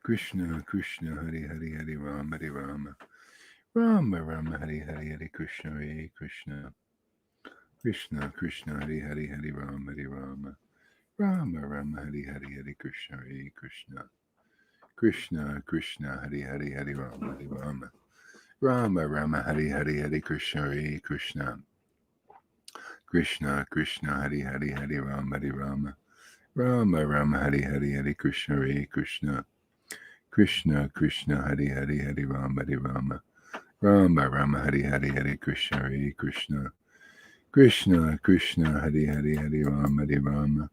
Krishna Krishna Hare Hare Hare Rama Hare Rama Rama Rama Hare Hare Hare Krishna Hare Krishna Krishna Krishna Hare Hare Hare Rama Hare Rama Rama Rama Hare Hare Hare Krishna Hare Krishna Krishna Krishna Hare Hare Hare Rama Hare Rama Rama Rama Hare Hare Hare Krishna Hare Krishna Krishna Krishna Hare Hare Hare Rama Hare Rama Rama Rama Hare Hare Hare Krishna Hare Krishna Krishna Krishna Hare Hare Hare Rama Hare Rama Rama Rama Hare Hare Hare Krishna Hare Krishna Krishna Krishna Hare Hare Hare Rama Hare Rama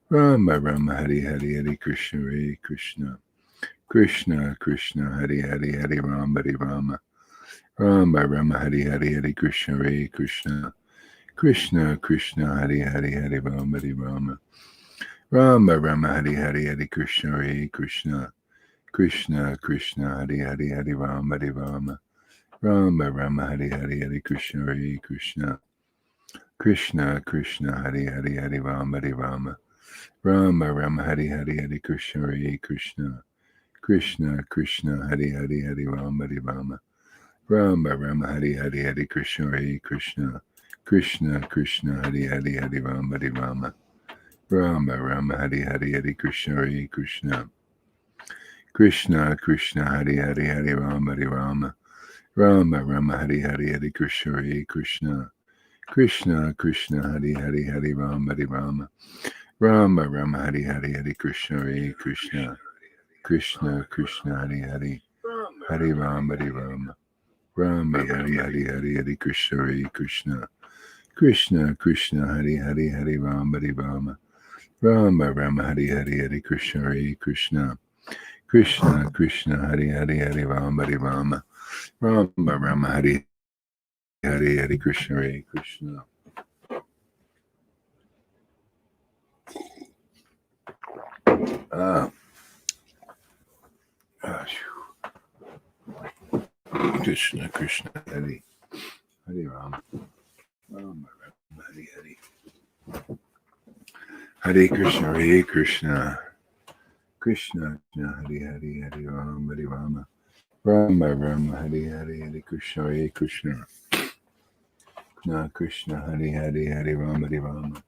Rama Rama Hare Hare Hare Krishna Hare Krishna Krishna Krishna Hare Hare Hare Rama Hare Rama Rama Rama Hare Hare Hare Krishna Hare Krishna Krishna Krishna Hare Hare Hare Rama Hare Rama Rama Rama Hare Hare Hare Krishna Hare Krishna Krishna Krishna Hare Hare Hare Rama Hare Rama Rama Rama Hare Hare Hare Krishna Hare Krishna Krishna Krishna Hare Hare Hare Rama Hare Rama Rama Rama Hare Hare Hare Krishna Hare Krishna Krishna Krishna Hare Hare Hare Rama Hare Rama Rama Rama Hare Hare Hare Krishna Hare Krishna Krishna Krishna Hare Hare Hare Rama Hare Rama Rama Rama Hare Hare Hare Krishna Hare Krishna Krishna Krishna Hare Hare Hare Rama Hare Rama Rama Rama Hare Hare Hare Krishna Hare Krishna Krishna Krishna Hare Hare Hare Rama Hare Rama Rama Rama Hare Hare Hare Krishna Hare Krishna Krishna Krishna Hare Hare Hare Rama Hare Rama Rama Rama Hare Hare Hare Krishna Hare Krishna Krishna Krishna Hare Hare Hare Rama Hare Rama Rama Rama Hare Hare Hare Krishna Hare Krishna Krishna Krishna Hare Hare Hare Rama Hare Rama Rama Rama Hare Hare Hare Krishna Hare Krishna Krishna Krishna Hare Hare Rama Rama Rama Hare Hare Hare Krishna Hare Krishna Krishna Krishna Hare Hare Hare Rama Hare Rama Rama Rama Hare Hare Hare Krishna Hare Krishna Krishna Krishna Hare Hare Hare Rama Hare Rama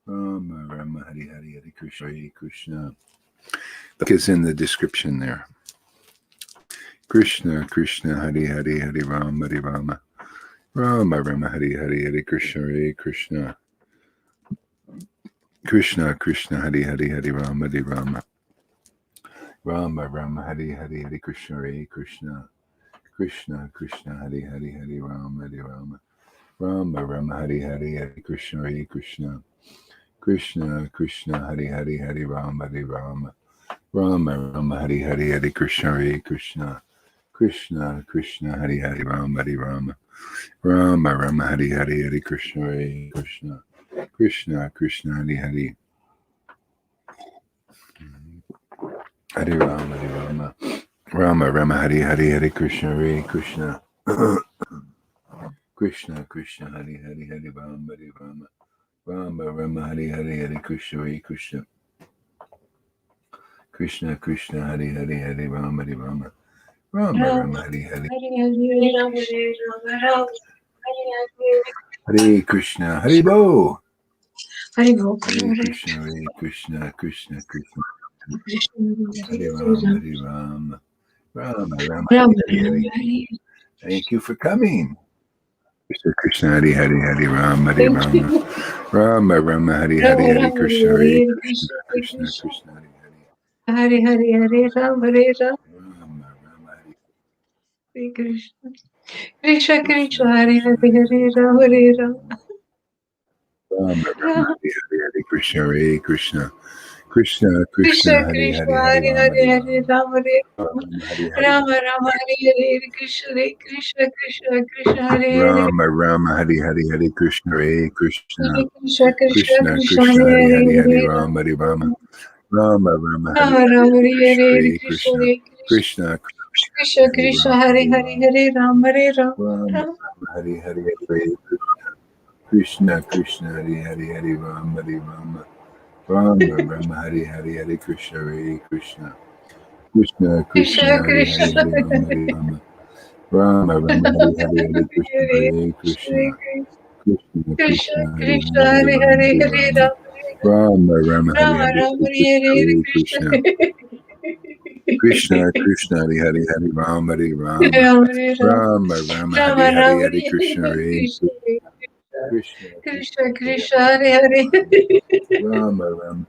Rama Rama Hare Hare Hare Krishna Hare Krishna. The link is in the description there. Krishna Krishna Hare Hare Hare Rama Hare Rama Rama Rama Hare Hare Hare Krishna Hare Krishna Krishna Krishna Hare Hare Hare Rama Hare Rama Rama Rama Hare Hare Hare Krishna Hare Krishna Krishna Krishna Hare Hare Hare Rama Hare Rama Rama Rama Hare Hare Hare Krishna Hare Krishna Krishna Krishna Hare Hare Hare Rama Hare Rama Rama Rama Hare Hare Hare Krishna Hare Krishna Krishna Krishna Hare Hare Rama Hare Rama Rama Rama Hare Hare Hare Krishna Hare Krishna Krishna Krishna Hare Hare Hare Rama Hare Rama Rama Rama Hare Hare Hare Krishna Hare Krishna Krishna Krishna Hare Hare Hare Rama Hare Rama Rama Rama Hare Hare Hare Krishna Hare Krishna Krishna Krishna Hare Hare Hare Rama Hare Rama Rama Rama Hare Hare Hare Krishna Hare Bo Hare Krishna Hare Krishna Krishna Krishna Hare Rama Rama Rama Hare Hare. Thank you for coming. Krishna Hare Hare Hare Rama Hare Rama Rama Rama Hare Hare Hare Krishna Hare Krishna Krishna Krishna Hare Hare Hare Hare Hare Rama Hare Rama Rama Rama Hare Hare Krishna Krishna Krishna Hare Hare Hare Rama Hare Rama Rama Rama Hare Hare Krishna Hare Krishna Krishna Krishna Krishna Hare Krishna Hare Hare Hare Hare Rama Hare Rama Hare Hare Rama Rama Hare Hare Krishna Hare Krishna Krishna Krishna Hare Hare Rama Rama Hare Hare Krishna Hare Krishna Krishna Krishna Krishna Krishna Krishna Hare Hare Hare Hare Hare Rama Hare Rama Rama Rama Hare Rama Rama Hare Hare Hare Krishna Krishna Hare Hare Krishna Krishna Krishna Hare Hare Hare Rama Hare Rama Rama Hare Hare Krishna Krishna Hare Hare Rama Hare Rama Rama Rama Hare Hare Hare Krishna Hare Krishna Krishna Krishna Krishna Hare Hare Krishna Hare Rama Hare Rama Rama Rama Hare Hare Hare Krishna Hare Hare Krishna Krishna Krishna Krishna Hare Krishna Hare Hare Hare Rama Hare Hare Hare Rama Rama Rama Hare Rama Hare Rama Hare Hare Krishna Hare Hare Krishna Krishna Krishna Krishna Hare Hare Hare Rama Hare Rama Rama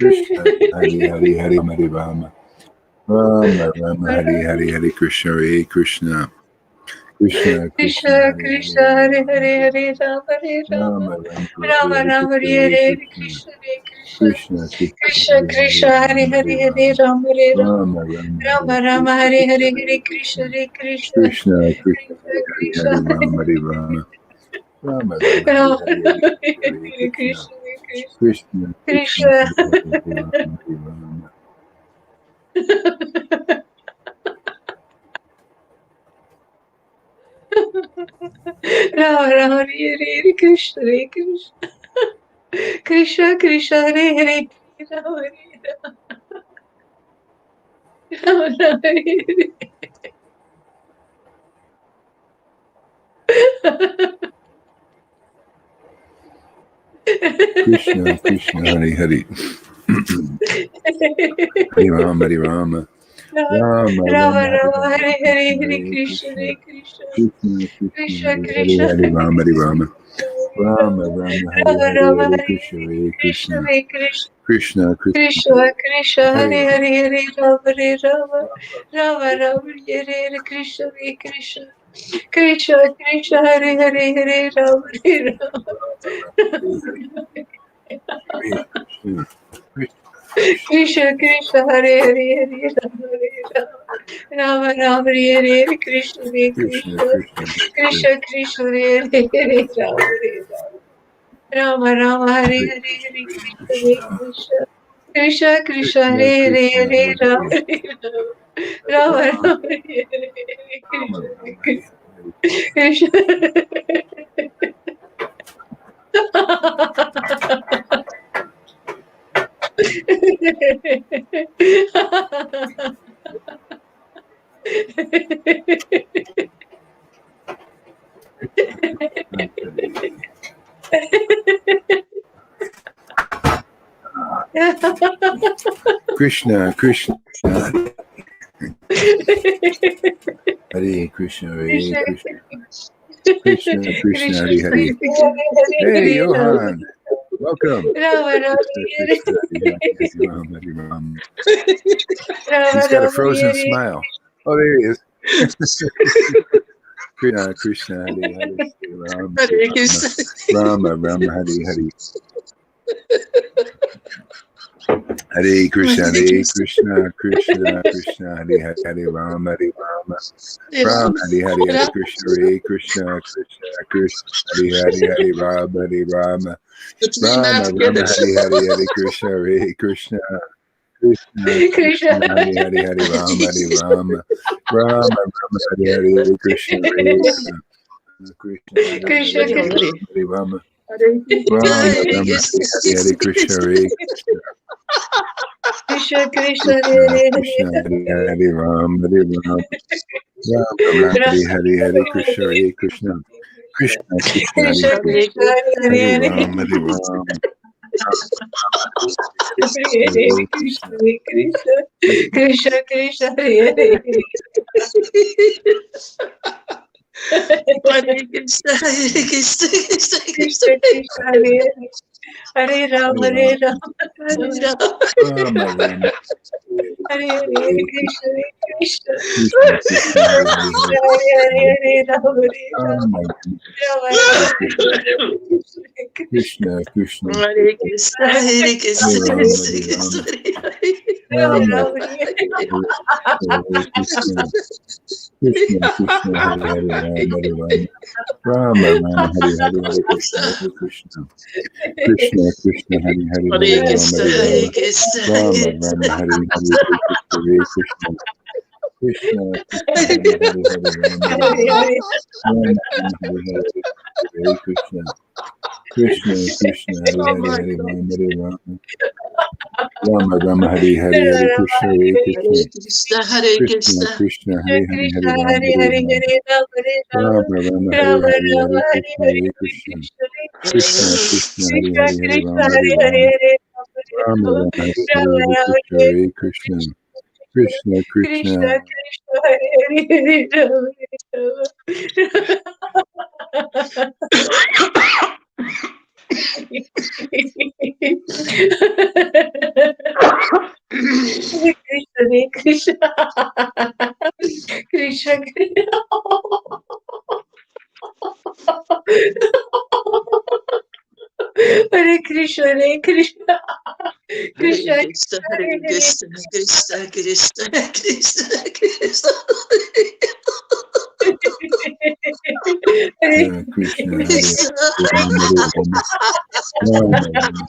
Hare Rama Rama Rama Hare Rama Hare Rama Hare Hare Krishna Hare Hare Krishna Krishna Krishna Krishna Hare Krishna Hare Hare Hare Hare Rama Rama Rama Hare Hare Hare Krishna Krishna Hare Hare Hare Rama Hare Rama Rama Rama Hare Hare Hare Krishna Hare Krishna Krishna Krishna Krishna Hare Hare Krishna Hare Hare Rama Hare Hare Hare Rama Rama Rama Hare Rama Hare Rama Krishna Hare Hare Hare Krishna Krishna Hare Krishna Krishna Krishna Krishna Hare Hare Krishna Hare Rama Hare Hare Hare Rama Rama Hare Rama Rama Rama Hare Rama Hare Rama Hare Krishna Hare Hare Hare Krishna Krishna Hare Krishna Krishna Krishna Hare Krishna Hare Hare Krishna Hare Rama Hare Rama Rama Hare Rama Hare Hare Krishna Hare Hare Krishna Krishna Hare Krishna Krishna Krishna Krishna Hare Hare Rama Hare Rama Rama Rama Hare Hare Krishna Hare Krishna Krishna Krishna Hare Hare Rama Rama Rama Hare Krishna Krishna Hare Hare Hare Rama Hare Rama Rama Rama Rama Hare Rama Hare Hare Hare Krishna Hare Hare Krishna Krishna Hare Krishna Krishna Krishna Krishna Hare Hare Krishna Hare Hare Rama Hare Rama Rama Rama Rama Hare Rama Hare Rama Hare Hare Krishna Hare Krishna Krishna Hare Krishna Krishna Krishna Krishna Krishna Hare Hare Hare Hare Rama Hare Rama Rama Rama Rama Hare Hare Krishna Hare Krishna Krishna Krishna Hare Hare Hare Rama Hare Rama Hare Krishna Krishna Krishna Hare Hare Hare Rama Hare Rama Rama Rama Hare Hare Krishna Hare Krishna Krishna Krishna Krishna Krishna Hare Hare Hare Rama Hare Rama Rama Hare Hare Hare Hare Krishna Hare Krishna Krishna Krishna Krishna Krishna Hare Hare Krishna Hare Hare Rama Hare Hare Hare Rama Rama Rama Rama Hare Hare Rama Krishna Rama Hare Hare Krishna Krishna Krishna Hare Krishna Hare Krishna Krishna Krishna Krishna Krishna Hare Hare Hey Johan, welcome. Krishna Krishna Hare Hare Hare Rama Hare Rama. He's got a frozen smile. Oh, there he is. Krishna Krishna Hare Hare Rama Hare Rama Krishna. Rama Rama Hare Hare Hare Krishna Hare Hare Krishna. Krishna Krishna Krishna Hare Hare Rama Hare Rama Hare Ram Ram. Hare Hare Hare Ram. Krishna Hare Krishna Krishna Krishna Hare Hare Hare Rama Hare Rama Put your Rama mouth together. Rama Hare Hare Hare Krishna Hare Krishna Krishna Krishna Hare Hare Hare Hare Rama Hare Krishna. Rama Rama Rama Hare Hare Hare Krishna Hare Krishna Hare Krishna Hare Hare Hare Krishna Rama Hare Rama Krishna. Rama Hare Rama Krishna. Hare Hare Hare Krishna Hare Krishna Krishna Krishna Krishna Krishna Hare Hare Rama Hare Rama Rama Hare Hare Hare Krishna Hare Krishna Krishna Krishna Hare Krishna Hare Hare Krishna Krishna. Hare Hare Hare Ram Hare Ram Hare Hare Hare Krishna Krishna Hare Krishna Krishna Krishna Krishna Hare Hare Hare Krishna. Hare Krishna. Krishna Krishna. Krishna Krishna Hare Hare Hare Ram Hare Hare Ram Ram Hare Ram. Rama Rama Hare Hare Krishna Hare Krishna Krishna Krishna Krishna Hare Hare Krishna Hare Hare Hare Ram Hare Ram Rama Rama Rama Hare Hare Krishna Hare Krishna Krishna Krishna Hare Krishna. Hare Hare Krishna. Ram Krishna Hare Krishna. Ram Hare Rama Rama Rama Hare Hare Krishna Krishna Krishna Hare Hare Ram Hare Ram Rama Rama Hare Hare Hare Krishna Hare Krishna Krishna Krishna Hare Hare Hare Hare Ram Krishna. Hare Hare Ram Krishna. Hare Rama Krishna. Rama Hare Hare Hare Krishna Hare Krishna Krishna, Krishna, Hare Hare, Hare Rama, Rama Rama, Hare Hare, Hare Krishna, Krishna, Krishna, Hare Oh Hare, my Hare God. Rama, Hare Rama, Rama Rama, Hare Hare, Hare Krishna, Hare Hare Krishna, Krishna, Hare Krishna, Krishna. Krishna, Hare Hare, Krishna Hare Rama, Hare Hare Hare Rama, Hare Rama Rama Rama, Hare Rama Hare, Rama Hare Hare Krishna, Hare Hare Hare Krishna, Krishna Krishna, Krishna, Hare Krishna Hare, Hare Krishna Rama, Hare Hare Hare Rama, Hare Rama Rama Rama, Hare Hare, Rama Hare Rama Krishna, Hare Hare Krishna, Krishna, Krishna Krishna, Krishna Hare Hare Hare Rama Hare Krishna Krishna Hare Krishna Hare Krishna Hare Krishna Krishna, Hare Hare Hare Krishna, Krishna Krishna, Krishna Krishna. Hare Krishna, Hare Krishna. Hare, Rama, Hare Rama, Rama Rama,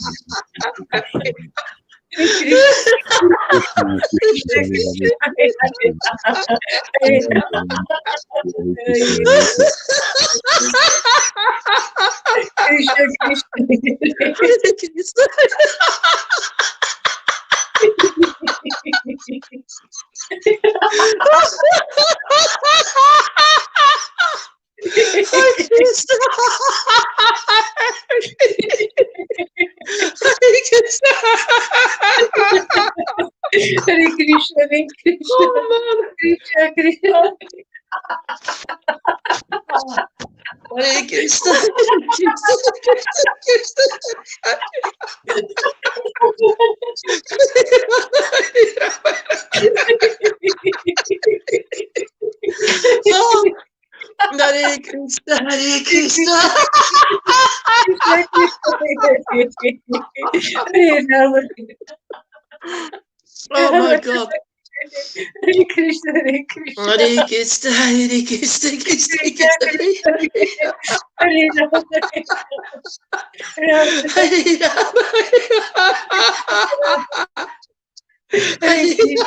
Hare Krishna, Krishna Krishna, Krishna, Krishna Hare Hare, Krishna Hare Hare Hare Rama, Rama, Hare Krishna, Hare Hare Krishna, Krishna Krishna Hare Krishna. Hare Krishna. Hare Krishna. Hare Krishna Hare Krishna Oh man. Krishna Krishna Hare Krishna. Hare Krishna. Krishna Krishna. Oh, Hare Krishna. Hare Krishna. Krishna Krishna Hare Rama Oh my God. Hare Krishna Hare Krishna Hare Krishna. Hare Krishna. Krishna Krishna Krishna. Krishna Hare Rama Rama Hare Rama. Hare Hare Krishna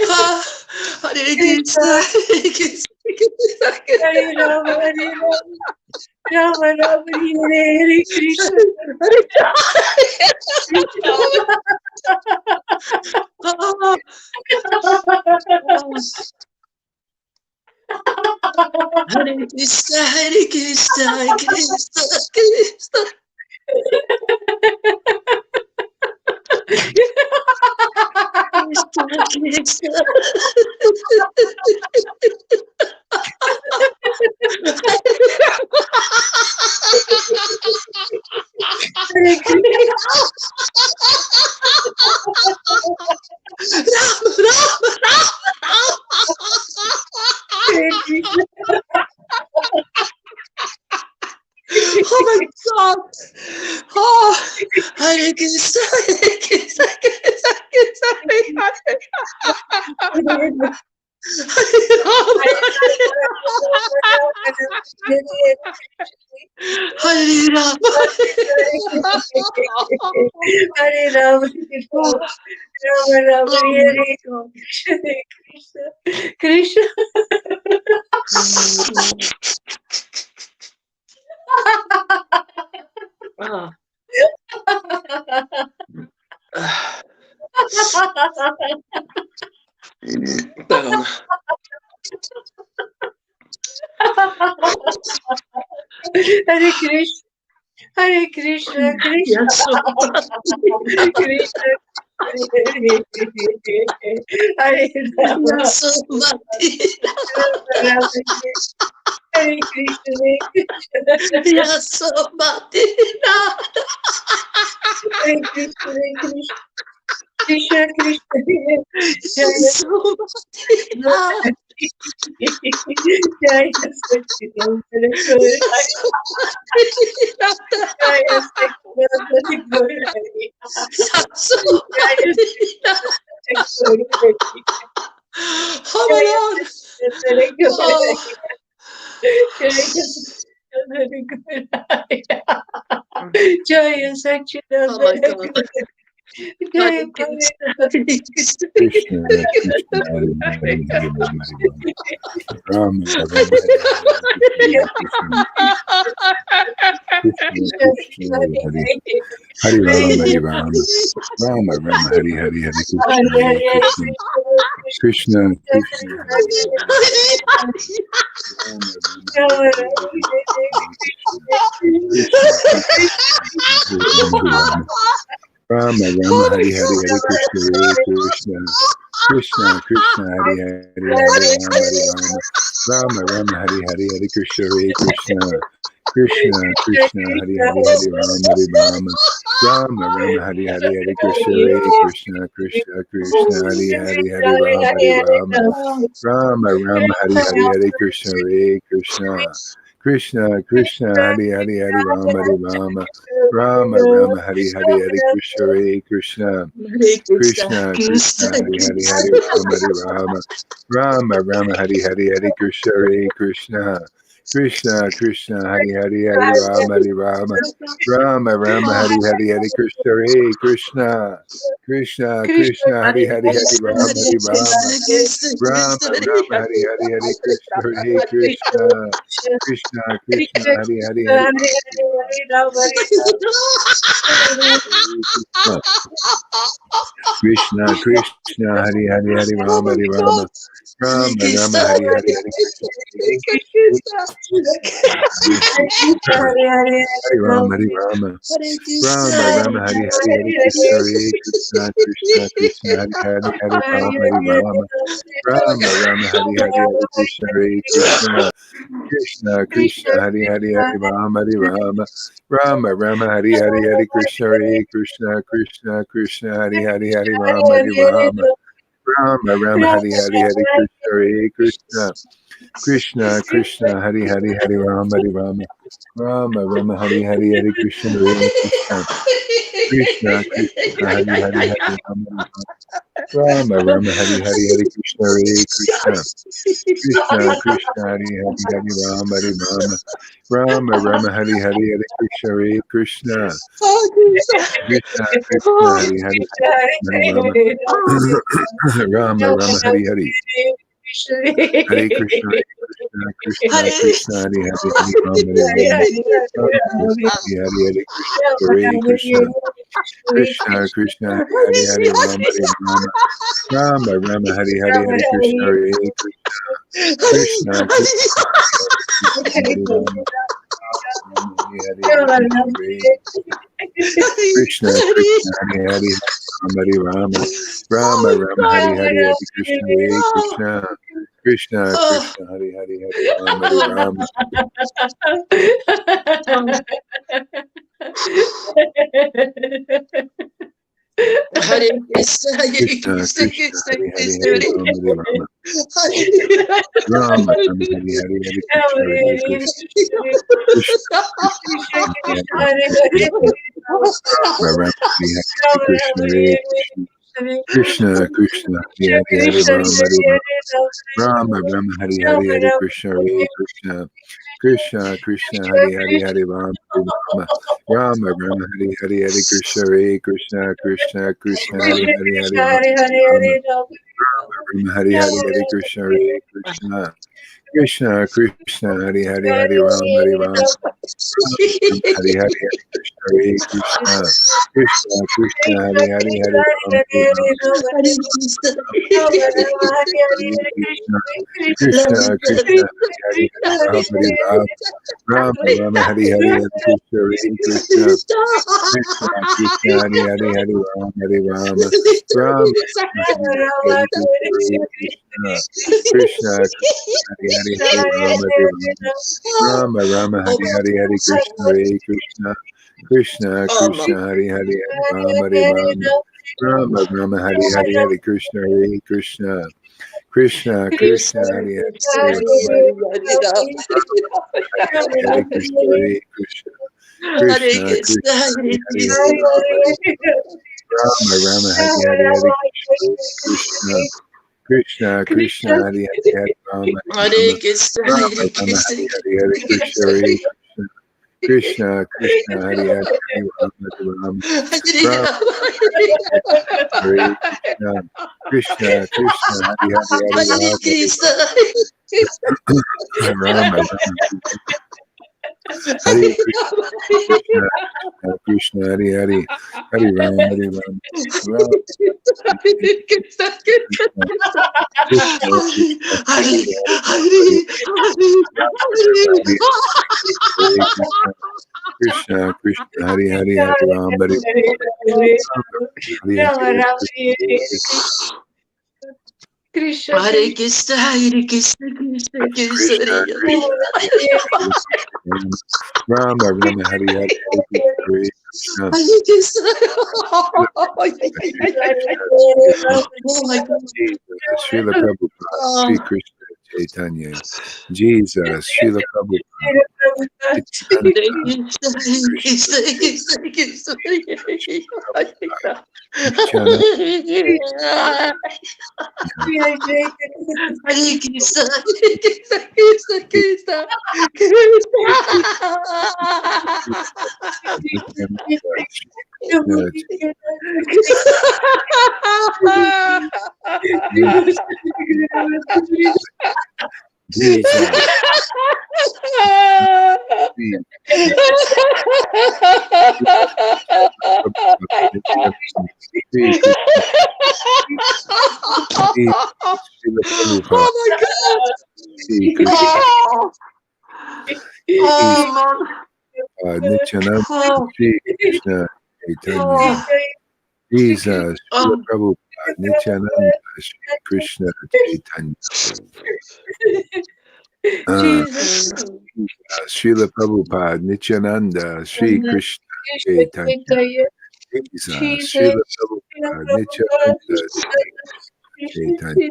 Rama. Hare Krishna Krishna. Hare Krishna. Hare Rama Hare Rama Rama Rama Hare Hare Krishna Hare Krishna, Hare Krishna, Krishna Krishna. Krishna Krishna. Hare Krishna Hare Krishna Oh my God! Oh, Hare Krishna, Hare Krishna, Krishna Krishna, Hare Rama, Hare Rama, Hare Rama Rama Rama Oh Hare my God! Krishna Krishna Ah. Perdona. Hare Krishna Hare Krishna Krishna Yes, so Krishna Hare Rama yes, so Rama Hare Krishna Hare Krishna yes, so Hare Krishna Hare Krishna Krishna Krishna Jaya so Jaya Satchidananda Gauraya Jaya Satchidananda Gauraya Jaya Satchidananda Gauraya Oh my God! Oh, Jaya oh my God! Satchidananda जय Hare बोले Krishna, Hare Krishna, Krishna, Krishna, Krishna, Hare Hare, Hare Rama, Hare Rama, Rama, Rama, Hare Hare Hare, Hare Krishna, Hare Krishna, Krishna, Krishna, Hare Hare, Hare Rama, Hare Rama, Rama, Rama, Hare Hare, Hare Krishna, Hare Krishna, Krishna, Krishna, Hare Hare, Rama, Rama, Hare Hare, Hare Krishna, Hare Krishna, Krishna, Krishna, Hare Rama, Hare Rama, Rama, Rama, Hare Hare, Hare Krishna, Hare Krishna, Krishna, Krishna, Hare Hare, Hare Rama, Hare Rama, Rama, Rama, Hare Hare, Hare Krishna, Hare Krishna, Krishna, Krishna, Hare Hare, Hare Rama, Hare Rama, Rama, Rama, Hare Hare, Hare Krishna, Hare Krishna, Krishna, Krishna, Hare Hare, Hare Rama, Hare Rama, Rama, Rama, Hare Hare, Hare Krishna, Hare Krishna, Krishna, Krishna, Hare Hare, Hare Rama, Hare Rama, Rama, Rama, Hare Hare, Hare Krishna, Hare Krishna, Krishna, Krishna, Hare Hare, Hare Rama, Hare Rama, Rama, Rama, Hare Hare, Hare Krishna, Hare Krishna, Krishna, Krishna, Hare Hare, Hare Rama, Hare Rama, Rama, Rama, Hare Hare, Hare Krishna, Hare Krishna, Krishna, Krishna, Hare Hare, Hare Krishna, Rama, Hare Hare Krishna, Rama, Krishna, Rama, Krishna, Rama, Hare Hare, Hare Krishna, Hare Krishna, Krishna, Krishna, Hare Hare, Hare Krishna, Krishna, Krishna, Hare Hare, Hare Rama, Oh Hare my Rama, God. Hare Rama, Rama, Krishna, Hare Hare Hare, Hare Krishna, Hare Krishna, Krishna, Hare Rama, Hare Rama, Hare Krishna, Rama, Rama, Hare Hare Hare, Krishna, Hare Krishna, Hare Krishna, Krishna, Krishna, Hare Hare, Hare Rama, Hare Rama, Rama, Rama, Hare Hare, Hare Krishna, Hare Krishna, Krishna, Krishna, Hare Hare, Hare Rama, Hare Rama, Rama, Rama, Hare Hare, Hare Krishna, Hare Krishna, Krishna, Krishna, Hare Hare, Hare Rama, Hare Rama, Rama, Rama, Hare Hare, Hare Krishna, Hare Krishna, Krishna, Krishna, Hare Hare, Hare Rama, Hare Rama, Rama, Rama, Hare Hare, Hare Krishna, Hare Krishna, Krishna, Krishna, Hare Hare, Hare Rama, Hare Rama, Rama, Rama, Hare Hare, Hare Krishna, Hare Krishna, Krishna, Krishna, Hare Hare, Hare Rama, Hare Rama, Rama, Rama, Hare Hare, Hare Krishna, Hare Krishna, Oh, Krishna. Krishna, Krishna, Oh, Hare Hare, Hare Rama, Rama, Rama, Hare Hare, Hare Krishna, Hare Krishna, Krishna, Hare. Krishna, Hare Hare, Hare Rama, Hare Rama, Rama, Rama, Hare Hare, Hare Krishna, Hare Krishna, Krishna, Krishna, Hare Hare, Hare Rama, Hare Rama, Rama, Rama, Hare Hare, Hare Krishna, Hare Krishna, Krishna, Krishna, Hare Rama, Rama, Hare Hare, Hare Krishna, Hare Krishna, Krishna, Hare Hare, Hare Rama, Rama, Oh, Rama, Hare God. Hare, Hare Krishna, Hare Oh, Krishna, Krishna, oh, Krishna, Hare Hare, Hare Rama, Hare oh. Rama, Hare Krishna, Hare Krishna, Krishna, Krishna, Krishna, Hare Hare, Krishna, Hare Hare. Rama, Hare Rama, Rama, Rama, Hare Hare, Hare Krishna, Hare Krishna, Krishna, Krishna, Hare Hare, Hare Rama, Rama, Rama, Hare Hare, Hare Krishna, Hare Krishna, Krishna, Krishna, Hare Hare, Hare Rama, Hare Rama, Rama, Rama, Hare Hare, Hare Krishna, Hare Krishna, Krishna, Krishna, Hare Hare, Hare Rama, Hare Rama, Rama, Rama, Hare Hare, Hare Krishna, Hare Krishna, Krishna, Krishna, Hare Hare, Hare Rama, Hare Rama, Rama, Hare Hare, Hare Krishna, Hare Krishna, Krishna, Krishna, Hare Hare, Hare Rama, Hare Rama, Rama, Hare Hare, Hare Krishna, Hare Krishna, Krishna, Krishna, Hare Hare, Hare Rama, Hare Rama, Hare Krishna, Hare Krishna, Krishna, Krishna, Hare Hare, Hare Rama, Hare Rama, Rama, Rama, Hare Hare, Hare Krishna, Hare Krishna, Krishna, Krishna, Hare Hare, Hare Rama, Hare Rama, Rama, Rama, Hare Hare, Hare Krishna, Hare Krishna, Krishna, Krishna, Hare Hare, Hare Rama, Hare Rama, Rama, Rama, Oh, Hare Hare, Hare Krishna, Hare Krishna, Krishna, oh, Krishna, Hare Hare, Hare Rama, Hare Rama, Rama, Rama, Hare Hare, Hare Krishna, Hare Krishna, Krishna, Krishna, Krishna, Hare Hare, Krishna, Hare Rama, Hare Hare Ram, Hare Hare, Krishna, Hare Krishna, Hare Krishna, Krishna, Krishna, Hare Hare Hare, Krishna, Hare Rama, Rama, Rama, Hare Hare, Hare Krishna, Hare Krishna, Krishna, Krishna, Hare Hare, Hare Rama, Hare Hare Rama, Krishna, Rama, Hare Rama, Krishna, Hare Hare, Hare Krishna, Hare Krishna, Krishna, Krishna, Hari Hari, Hari Rama, Hari Rama, Rama, Hare Krishna, Krishna, Krishna, Hari Hari, Hari Hare Rama, Krishna, Rama, Rama, Hare Krishna, Krishna, Krishna, Hari Hari, Hari Rama, Hari Rama, Rama, Krishna, Krishna, Hare, Hare Krishna, Krishna, Krishna, Hari Hari, Hari Rama, Hari Krishna, Hare Krishna, Hare Krishna, Krishna Krishna, Hare Rama, Rama, Hari Hari, Hari Krishna, Hare Krishna. Oh my God. Jesus, Srila Prabhupada, Sri Krishna Chaitanya, Jesus, Srila Prabhupada, Hare Krishna, Hare Krishna, Krishna Krishna, Nityananda, Hare Krishna, Hare Krishna, Krishna Krishna, Krishna. Jesus, Oh my God! Nityananda, Krishna Chaitanya, Jesus, Srila Prabhupada, Nityananda, Sri Krishna Chaitanya. Srila Prabhupada, Nityananda, Sri Krishna Chaitanya. Jesus, Srila Prabhupada, Nityananda, Sri Chaitanya.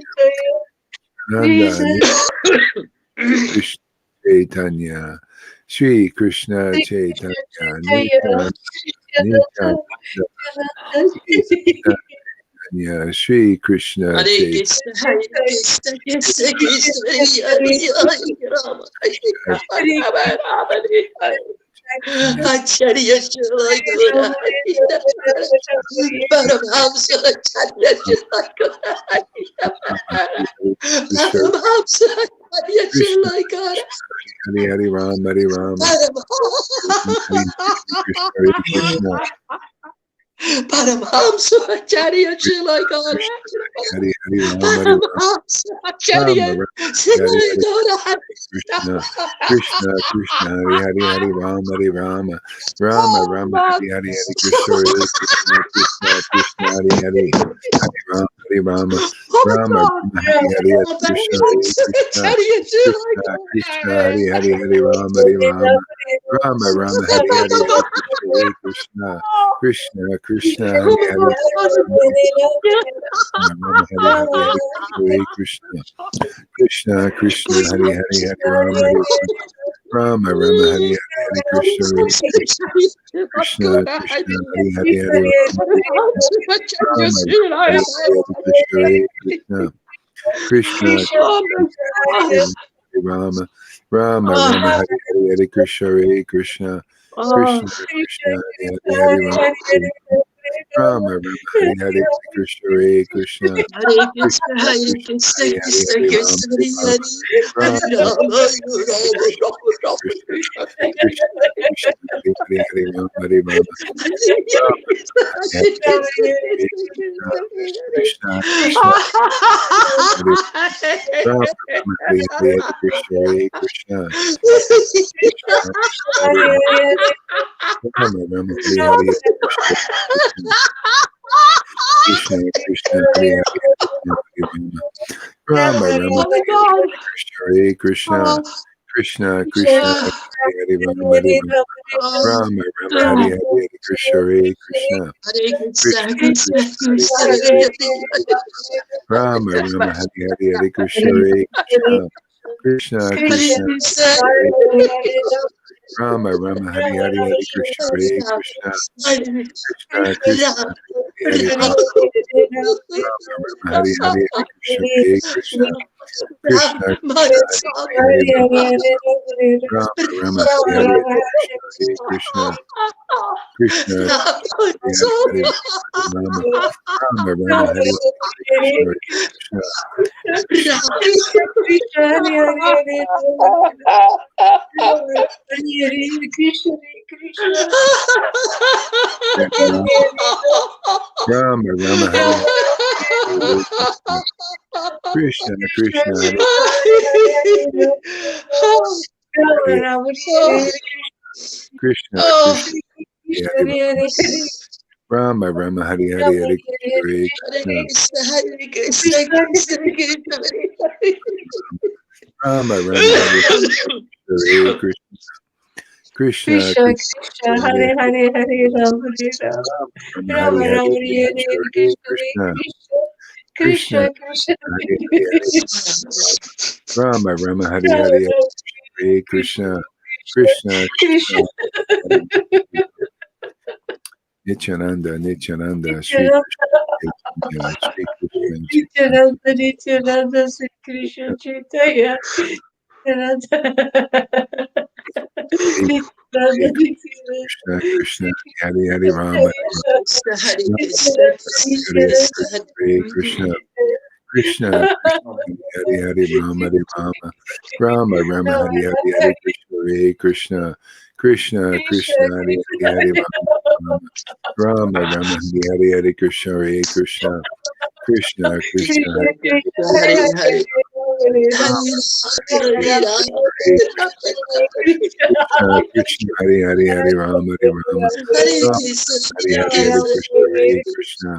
Krishna Chaitanya, Sri Krishna Chaitanya, Nityananda, Sri Krishna Hare Chaitanya. Krishna, Hare Krishna, Krishna Krishna, Hare Rama, Hare Rama, Acharya Shila Gura, Paramhamsa Acharya Shila Gura, Paramhamsa Acharya Shila Gura, Hari Hari Ram, Hari Ram, Krishna, Paramhamsa Acharya Shila Gura, Hari Hari Ram, Hari Ram, Paramhamsa Acharya Shila Gura, Krishna, Krishna, Krishna, Hari Hari, Hari Ram, Hari Rama, Rama, Rama, Hari Hari, Hari Krishna, Hare Krishna, Krishna, Krishna, Hari Hari, Hari Ram, Hari Rama, Rama, Rama, Hari Hari, Hari Krishna, Hare Krishna, Krishna, Krishna, Hari Hari, Hari Ram, Hari Rama, Rama, Rama, Hari Hari, Hari Krishna, Hare Krishna, Krishna, Krishna, Hari Hari, Rama, Hari Hari, Hari Krishna, Hare Krishna, Krishna, Krishna, Hari Hari, Hari Rama, Hari Rama, Rama, Hari Hari, Hari Krishna, Hare Krishna, Krishna, Hari Hari, Hari Rama, Krishna, Rama, Rama, Rama, Hari Hari, Hari Krishna, Hare Krishna, Krishna, Krishna, Hari Hari, Hari Rama, Rama, Rama, Hari Hari, Hari Krishna, Hare Krishna, Hare Krishna, Hare Krishna, Krishna Krishna, Hare Hare, Hare Rama, Hare Rama, Hare Rama, Krishna, Krishna, Krishna, Krishna, Hare Rama, Rama, Hare Krishna, Krishna, Krishna, Hare Rama, Hare Rama, Rama, Hare Hare, Krishna, Hare Krishna, Krishna, Rama, Rama, Hare Hare, Hare Krishna, Hare Krishna, Krishna, Krishna, Rama, Rama, Hare Hare, Hare Krishna, Hare Krishna, Krishna, Krishna, Hare Rama, Rama, Hare Hare, Hare Krishna, Hare Krishna, Krishna My Krishna song. Hare Hare Rama Rama Hare Hare Krishna Krishna Hare Hare Rama Rama Rama Hare Hare Krishna Krishna Rama Rama Hare Hare Krishna Krishna Hare Hare Krishna Krishna Hare Rama Rama Hare Hare Hare Krishna Rama Rama Hare Hare Krishna Krishna Krishna Hare Rama Hare Hare Hare Krishna Krishna Hare Hare Rama Rama Hare Hare Hare Krishna Krishna Krishna Hare Nityananda Nityananda Sri Krishna Sri Krishna Nityananda, Sri Krishna Chaitanya, Krishna Krishna Hare Hare Rama Hare Krishna Krishna Hare Hare Rama Rama Rama Rama Hare Hare Hare Krishna Krishna Krishna Hare Hare Rama Rama Rama Hare Hare Hare Krishna Krishna Krishna Krishna Hare Krishna Hare Hare Hare Rama Rama Hare Hare Krishna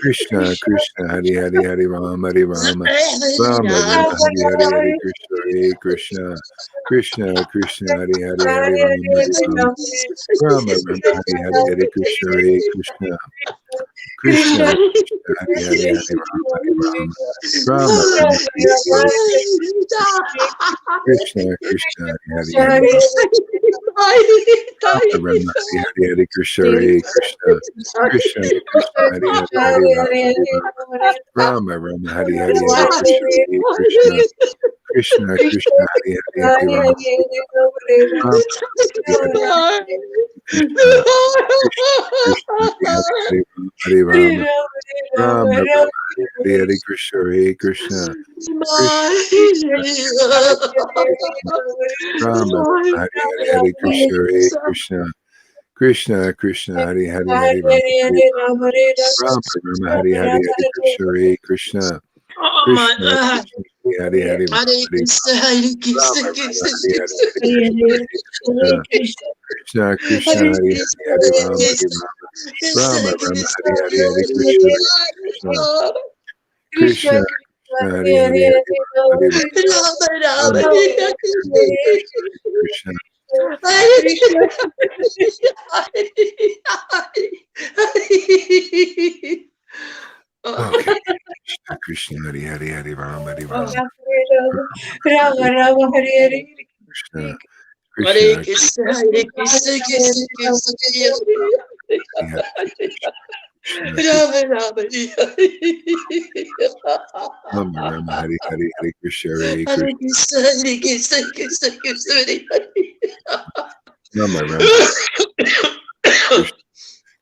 Krishna Krishna Hare Hare Hare Rama Rama Rama Rama Hare Hare Krishna Krishna Krishna Hare Hare Hare Rama Rama Hare Hare Krishna Krishna Krishna Hare Hare Hare Rama Rama Hare Hare Krishna Krishna Hare Hare Rama Hare Hare Krishna Krishna Krishna Krishna Hare Hare Rama Rama Hare Hare Hare Krishna Krishna Krishna Hare Hare Rama Hare Rama Rama Rama Hare Hare Krishna Krishna Rama Hare Hare Krishna Krishna Krishna Krishna Hare Hare Hare Rama Rama Hare Hare Hare Krishna Krishna Krishna Hare Hare Krishna Krishna Hare Hare Rama Rama Hare Hare Hare Krishna Krishna Hare Hare Krishna Okay. Krishna Hare Hare Hare Rama Rama Rama Rama Hare Hare Krishna Hare Krishna Krishna, Hare Krishna, Krishna Krishna, Hare Rama Rama, Rama Rama Hare Hare Hare Krishna Hare Krishna, Hare Krishna, Krishna Krishna, Hare Rama Rama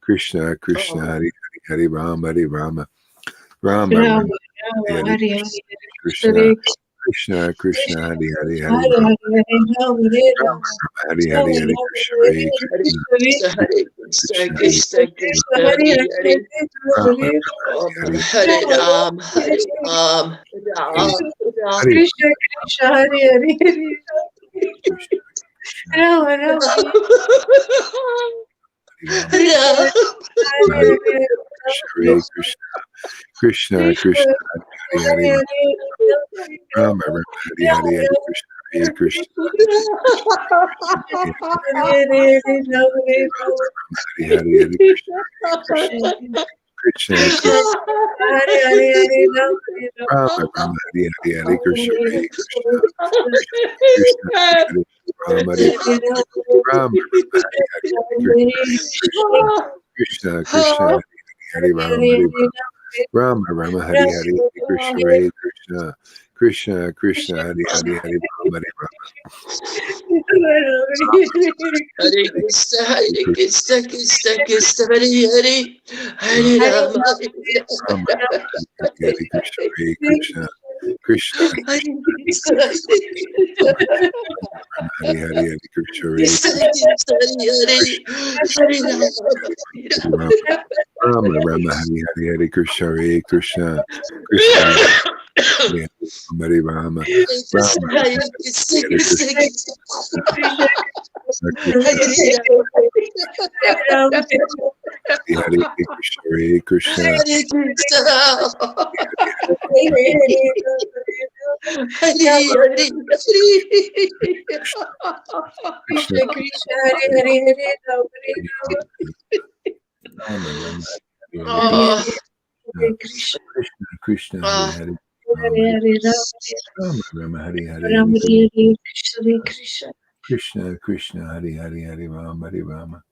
Krishna Krishna Hare Hare Rama Rama Rama Rama Hare Krishna Krishna Krishna Hare Hare Hare Rama Hare Hare Hare Krishna Krishna, Hare Krishna, Krishna Krishna, Hare Rama Hare Ram, Hare Ram, Ram, Ram. Krishna Krishna Hare Hare Rama Rama Hare Krishna Krishna Krishna Hare Hare Rama Rama Hare Hare Hare Krishna Hare Hare Hare Krishna Rama Rama Hare Hare Hare Krishna Krishna Rama Rama Hare Hare Krishna Krishna Hare Hare Rama Rama Rama Hari Hari Hare Krishna Hare Krishna Krishna Krishna Hari Hari Hari Rama Hare Hare Krishna, Hare Krishna, Krishna Krishna, Hare Hare, Hare Rama, Rama Hare Krishna Hare Krishna Krishna Hare Krishna, Hari Hari Hare Krishna Hare Krishna Krishna Krishna, Hare Hare, Hare Rama Rama Rama Hari Hari Hare Krishna Hare Krishna Krishna Hare Hare Rama Krishna, Rama Hare Krishna, Hare Krishna Krishna Krishna, Krishna Hare Rama, Hare Krishna Hare Krishna Hare Krishna, Hare Hare, Krishna Krishna Hare Hare Hare Rama Rama Rama Hare Oh, Hare Krishna Krishna Hare Hare Hare Hare Rama Rama Hare Hare Rama Hare Hare Hare Krishna Hare Krishna Krishna Krishna Hare Hare Hare Rama Hare Rama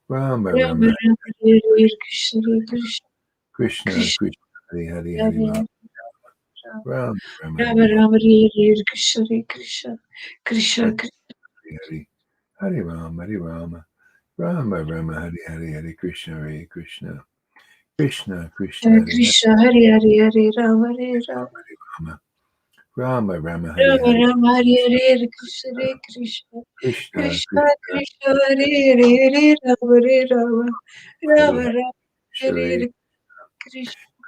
Rama Rama Rama Rama Hare Hare Krishna Hare Krishna Krishna Krishna Krishna Hare Hare Hare Hare Rama Hare Rama Rama Rama Hare Rama Hare Hare Krishna Hare Krishna Krishna Krishna Hare Hare Rama Hare Rama Rama Rama Hare Hare Hare Krishna Hare Krishna Krishna Krishna Hare Hare Krishna Hare Hare Hare Rama Hare Rama Rama Rama Rama Hare Rama Hare Rama Hare Hare Krishna Hare Krishna Krishna Krishna Krishna Krishna Hare Hare Hare Rama Hare Rama Hare Rama Rama Hare Hare Hare Krishna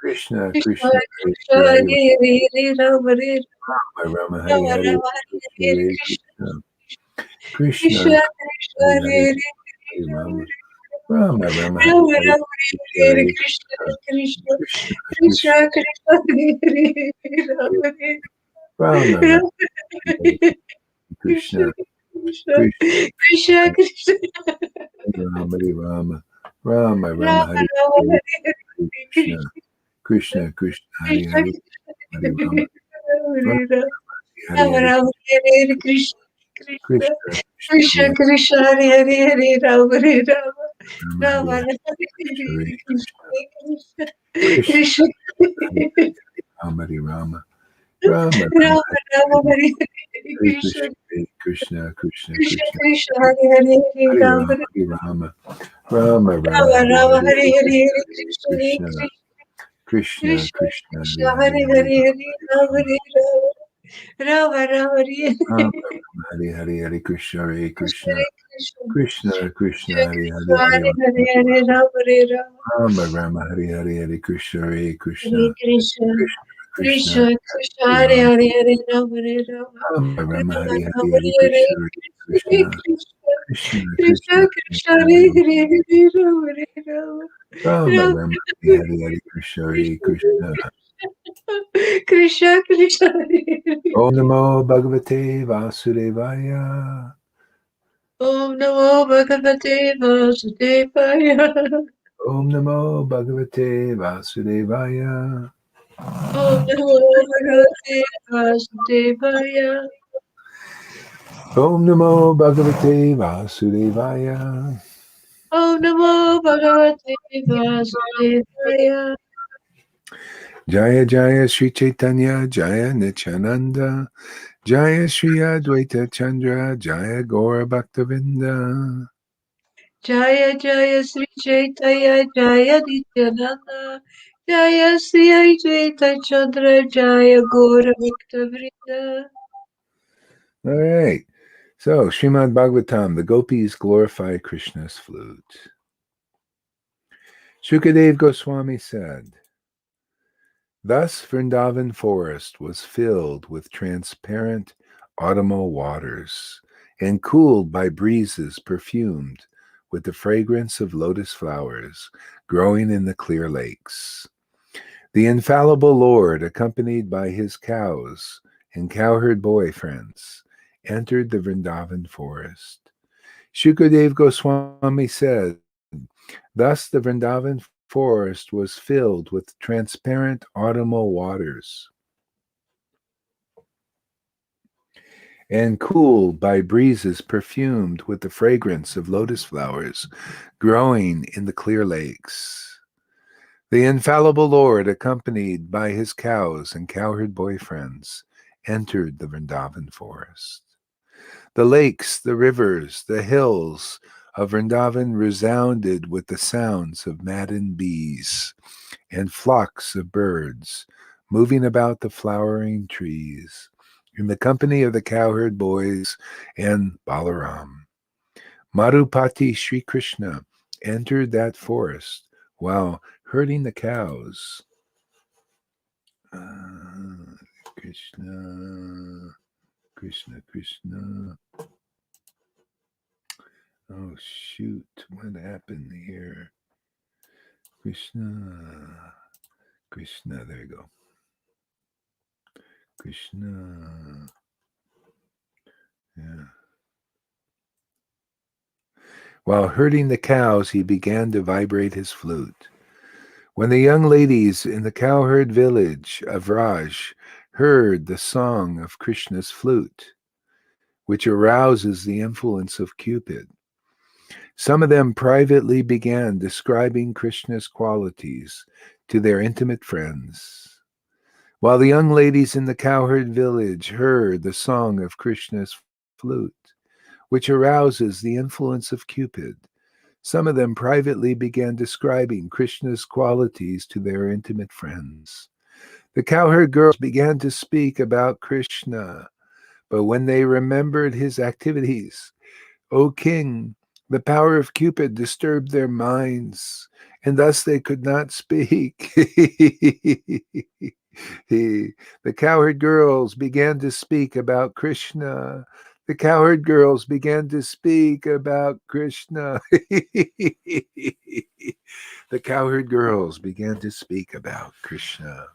Krishna Krishna Krishna Krishna Hare Hare Hare Hare Hare Rama Hare Rama Hare Rama Hare Rama Hare Hare Hare Krishna Krishna Krishna Krishna Krishna Hare Hare Hare Hare Rama Rama Rama Hare Rama Hare Rama Hare Hare Krishna Krishna Krishna Krishna Krishna Krishna Hare Rama Hare Rama Rama Rama Krishna Krishna Krishna Krishna Krishna Krishna Rama Hare Rama Rama Rama Rama Hare Rama Hare Hare Krishna Krishna Krishna Hare Krishna Hare Hare Rama Rama Krishna Hare Rama Hare Rama Hare Krishna Krishna Krishna Krishna Krishna Krishna Hare Hare Hare Rama Hare Rama Rama Rama Hare Rama Hare Hare Krishna Krishna Krishna Krishna Hare Rama Hare Rama Rama Rama Rama Rama Hare Hare Hare Krishna Krishna Hare Krishna Krishna Krishna Krishna Krishna Hare Hare Hare Hare Rama Rama Hare Rama Rama Rama Rama Hare Rama Hare Hare Hare Hare Krishna Krishna Hare Hare Krishna Krishna Krishna Krishna Hare Hare Hare Hare Hare Hare Rama Hare Rama Rama Rama Hare Rama Rama Hare Hare Hare Krishna Hare Krishna Krishna Krishna Krishna Krishna Krishna Hare Krishna Hare Hare Hare Hare Hare Rama Hare Rama Rama Rama Hare Hare Hare Krishna Hare Hare Krishna Krishna Krishna Krishna Krishna Hare Hare Hare Hare Rama Hare Rama Rama Rama Rama Hare Rama Hare Hare Hare Hare Krishna Hare Krishna Krishna Krishna Krishna Krishna Krishna Hare Hare Hare Rama Hare Rama Rama Rama Rama Hare Hare Hare Krishna Hare Krishna Krishna Krishna Hare Hare Om Namo Bhagavate Vasudevaya Om Namo Bhagavate Vasudevaya Om Namo Bhagavate Vasudevaya Om Namo Bhagavate Vasudevaya Om Namo Bhagavate Vasudevaya Om Namo Bhagavate Vasudevaya Jaya Jaya Sri Chaitanya Jaya Nityananda Jaya Sri Advaita Chandra Jaya Gaura Bhaktavinda Jaya Jaya Sri Chaitanya Jaya Nityananda Jaya Sri Advaita Chandra Jaya Gaura Bhakta All right. So, Srimad Bhagavatam, the gopis glorify Krishna's flute. Shukadev Goswami said, thus Vrindavan forest was filled with transparent autumnal waters and cooled by breezes perfumed with the fragrance of lotus flowers growing in the clear lakes. The infallible Lord, accompanied by his cows and cowherd boyfriends, entered the Vrindavan forest. Shukadev Goswami said, thus the Vrindavan forest was filled with transparent autumnal waters and cooled by breezes perfumed with the fragrance of lotus flowers growing in the clear lakes. The infallible Lord, accompanied by his cows and cowherd boyfriends, entered the Vrindavan forest. The lakes, the rivers, the hills of Vrindavan resounded with the sounds of maddened bees and flocks of birds moving about the flowering trees in the company of the cowherd boys and Balaram. Madhupati Sri Krishna entered that forest while herding the cows. Krishna, Krishna, Krishna. Oh, shoot. What happened here? Krishna, Krishna. There you go. Krishna. Yeah. While herding the cows, he began to vibrate his flute. When the young ladies in the cowherd village of Raj heard the song of Krishna's flute, which arouses the influence of Cupid, some of them privately began describing Krishna's qualities to their intimate friends. While the young ladies in the cowherd village heard the song of Krishna's flute, which arouses the influence of Cupid, some of them privately began describing Krishna's qualities to their intimate friends. The cowherd girls began to speak about Krishna, but when they remembered his activities, O king, the power of Cupid disturbed their minds, and thus they could not speak. The cowherd girls began to speak about Krishna. The cowherd girls began to speak about Krishna. The cowherd girls began to speak about Krishna.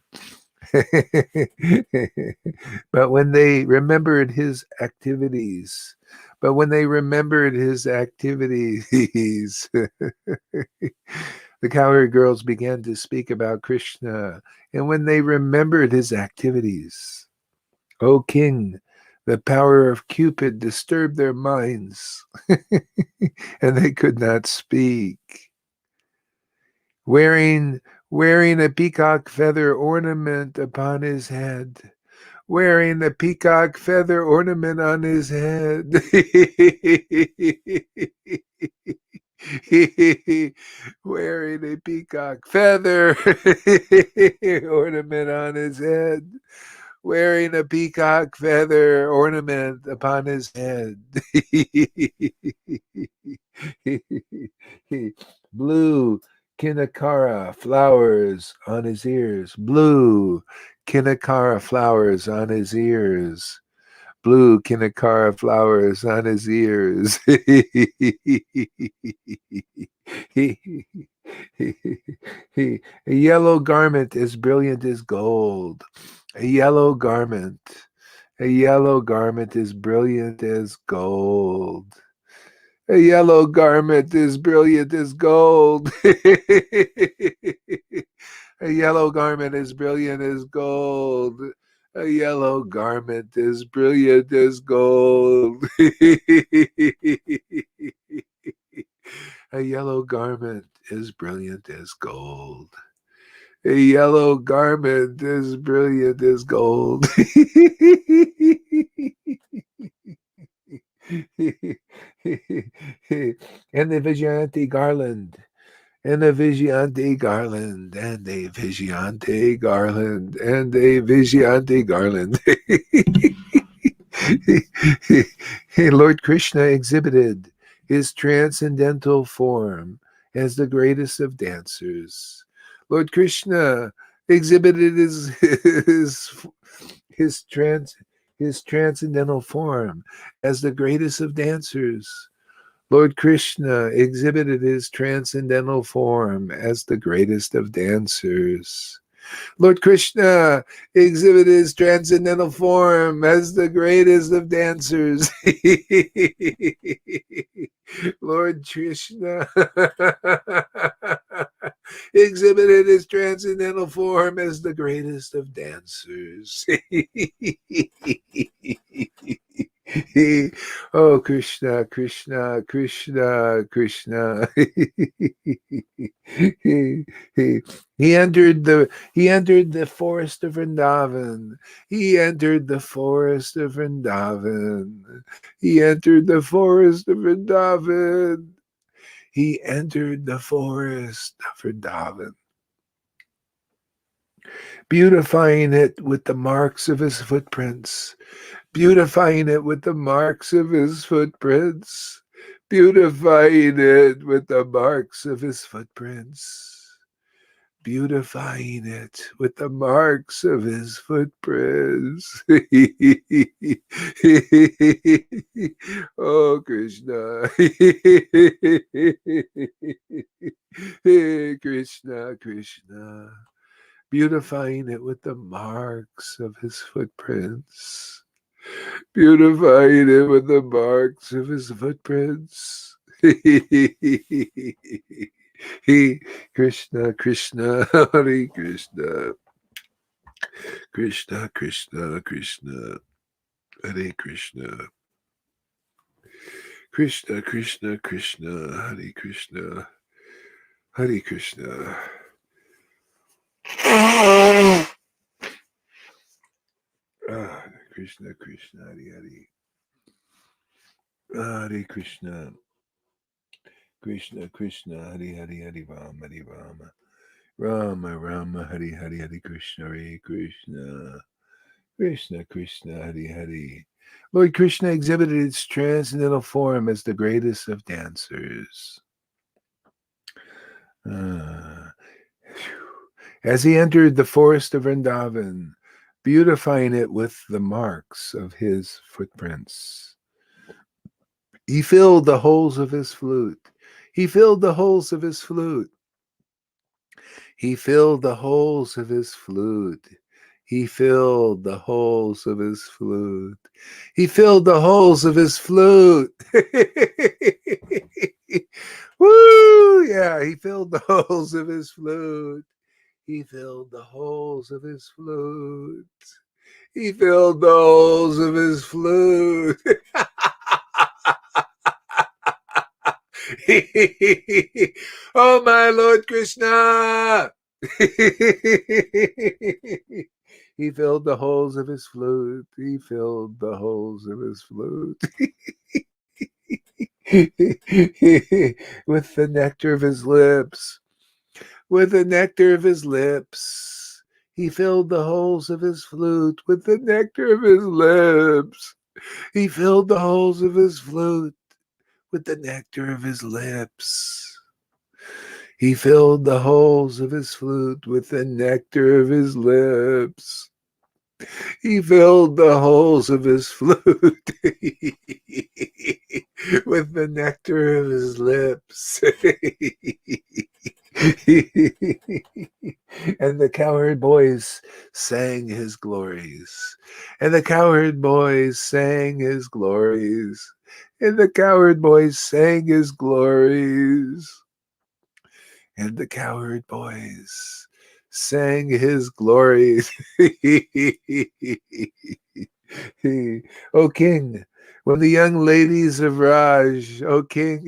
But when they remembered his activities, the cowherd girls began to speak about Krishna. And when they remembered his activities, O king, the power of Cupid disturbed their minds, and they could not speak. Wearing a peacock feather ornament upon his head, wearing a peacock feather ornament on his head. Wearing a peacock feather ornament on his head. Wearing a peacock feather ornament upon his head. Blue kinakara flowers on his ears. Blue kinakara flowers on his ears. Blue kinakara flowers on his ears. A yellow garment as brilliant as gold. A yellow garment. A yellow garment as brilliant as gold. A yellow garment as brilliant as gold. A yellow garment as brilliant as gold. A yellow garment as brilliant as gold. A yellow garment as brilliant as gold. A yellow garment as brilliant as gold. And the Vijayanti garland. And a Vijayanti garland, and a Vijayanti garland, and a Vijayanti garland. Lord Krishna exhibited his transcendental form as the greatest of dancers. Lord Krishna exhibited his transcendental form as the greatest of dancers. Lord Krishna exhibited his transcendental form as the greatest of dancers. Lord Krishna exhibited his transcendental form as the greatest of dancers. Lord Krishna exhibited his transcendental form as the greatest of dancers. Oh, Krishna, Krishna, Krishna, Krishna. He entered the forest of Vrindavan. He entered the forest of Vrindavan. He entered the forest of Vrindavan. He entered the forest of Vrindavan, beautifying it with the marks of his footprints, beautifying it with the marks of his footprints, beautifying it with the marks of his footprints, beautifying it with the marks of his footprints. Oh, Krishna. Krishna, Krishna. Beautifying it with the marks of his footprints. Beautifying it with the marks of his footprints. Krishna, Krishna, Hare Krishna. Krishna, Krishna, Krishna, Hare Krishna. Krishna, Krishna, Krishna, Hare Krishna. Hare Krishna. Krishna, Krishna, Hare Hare. Hare Krishna. Krishna, Krishna, Hare Hare, Hare Rama, Hare Rama. Rama, Rama, Hare Hare, Hare Krishna, Hare Krishna. Krishna, Krishna, Hare Hare. Lord Krishna exhibited its transcendental form as the greatest of dancers. As he entered the forest of Vrindavan, beautifying it with the marks of his footprints, he filled the holes of his flute. He filled the holes of his flute. He filled the holes of his flute. He filled the holes of his flute. He filled the holes of his flute. Woo! Yeah, he filled the holes of his flute. He filled the holes of his flute. He filled the holes of his flute. Oh, my Lord Krishna. He filled the holes of his flute. He filled the holes of his flute. With the nectar of his lips. With the nectar of his lips. He filled the holes of his flute with the nectar of his lips. He filled the holes of his flute with the nectar of his lips. He filled the holes of his flute with the nectar of his lips. He filled the holes of his flute with the nectar of his lips. And the cowherd boys sang his glories. And the cowherd boys sang his glories. And the cowherd boys sang his glories. And the cowherd boys sang his glories. O king, when the young ladies of Raj, O king,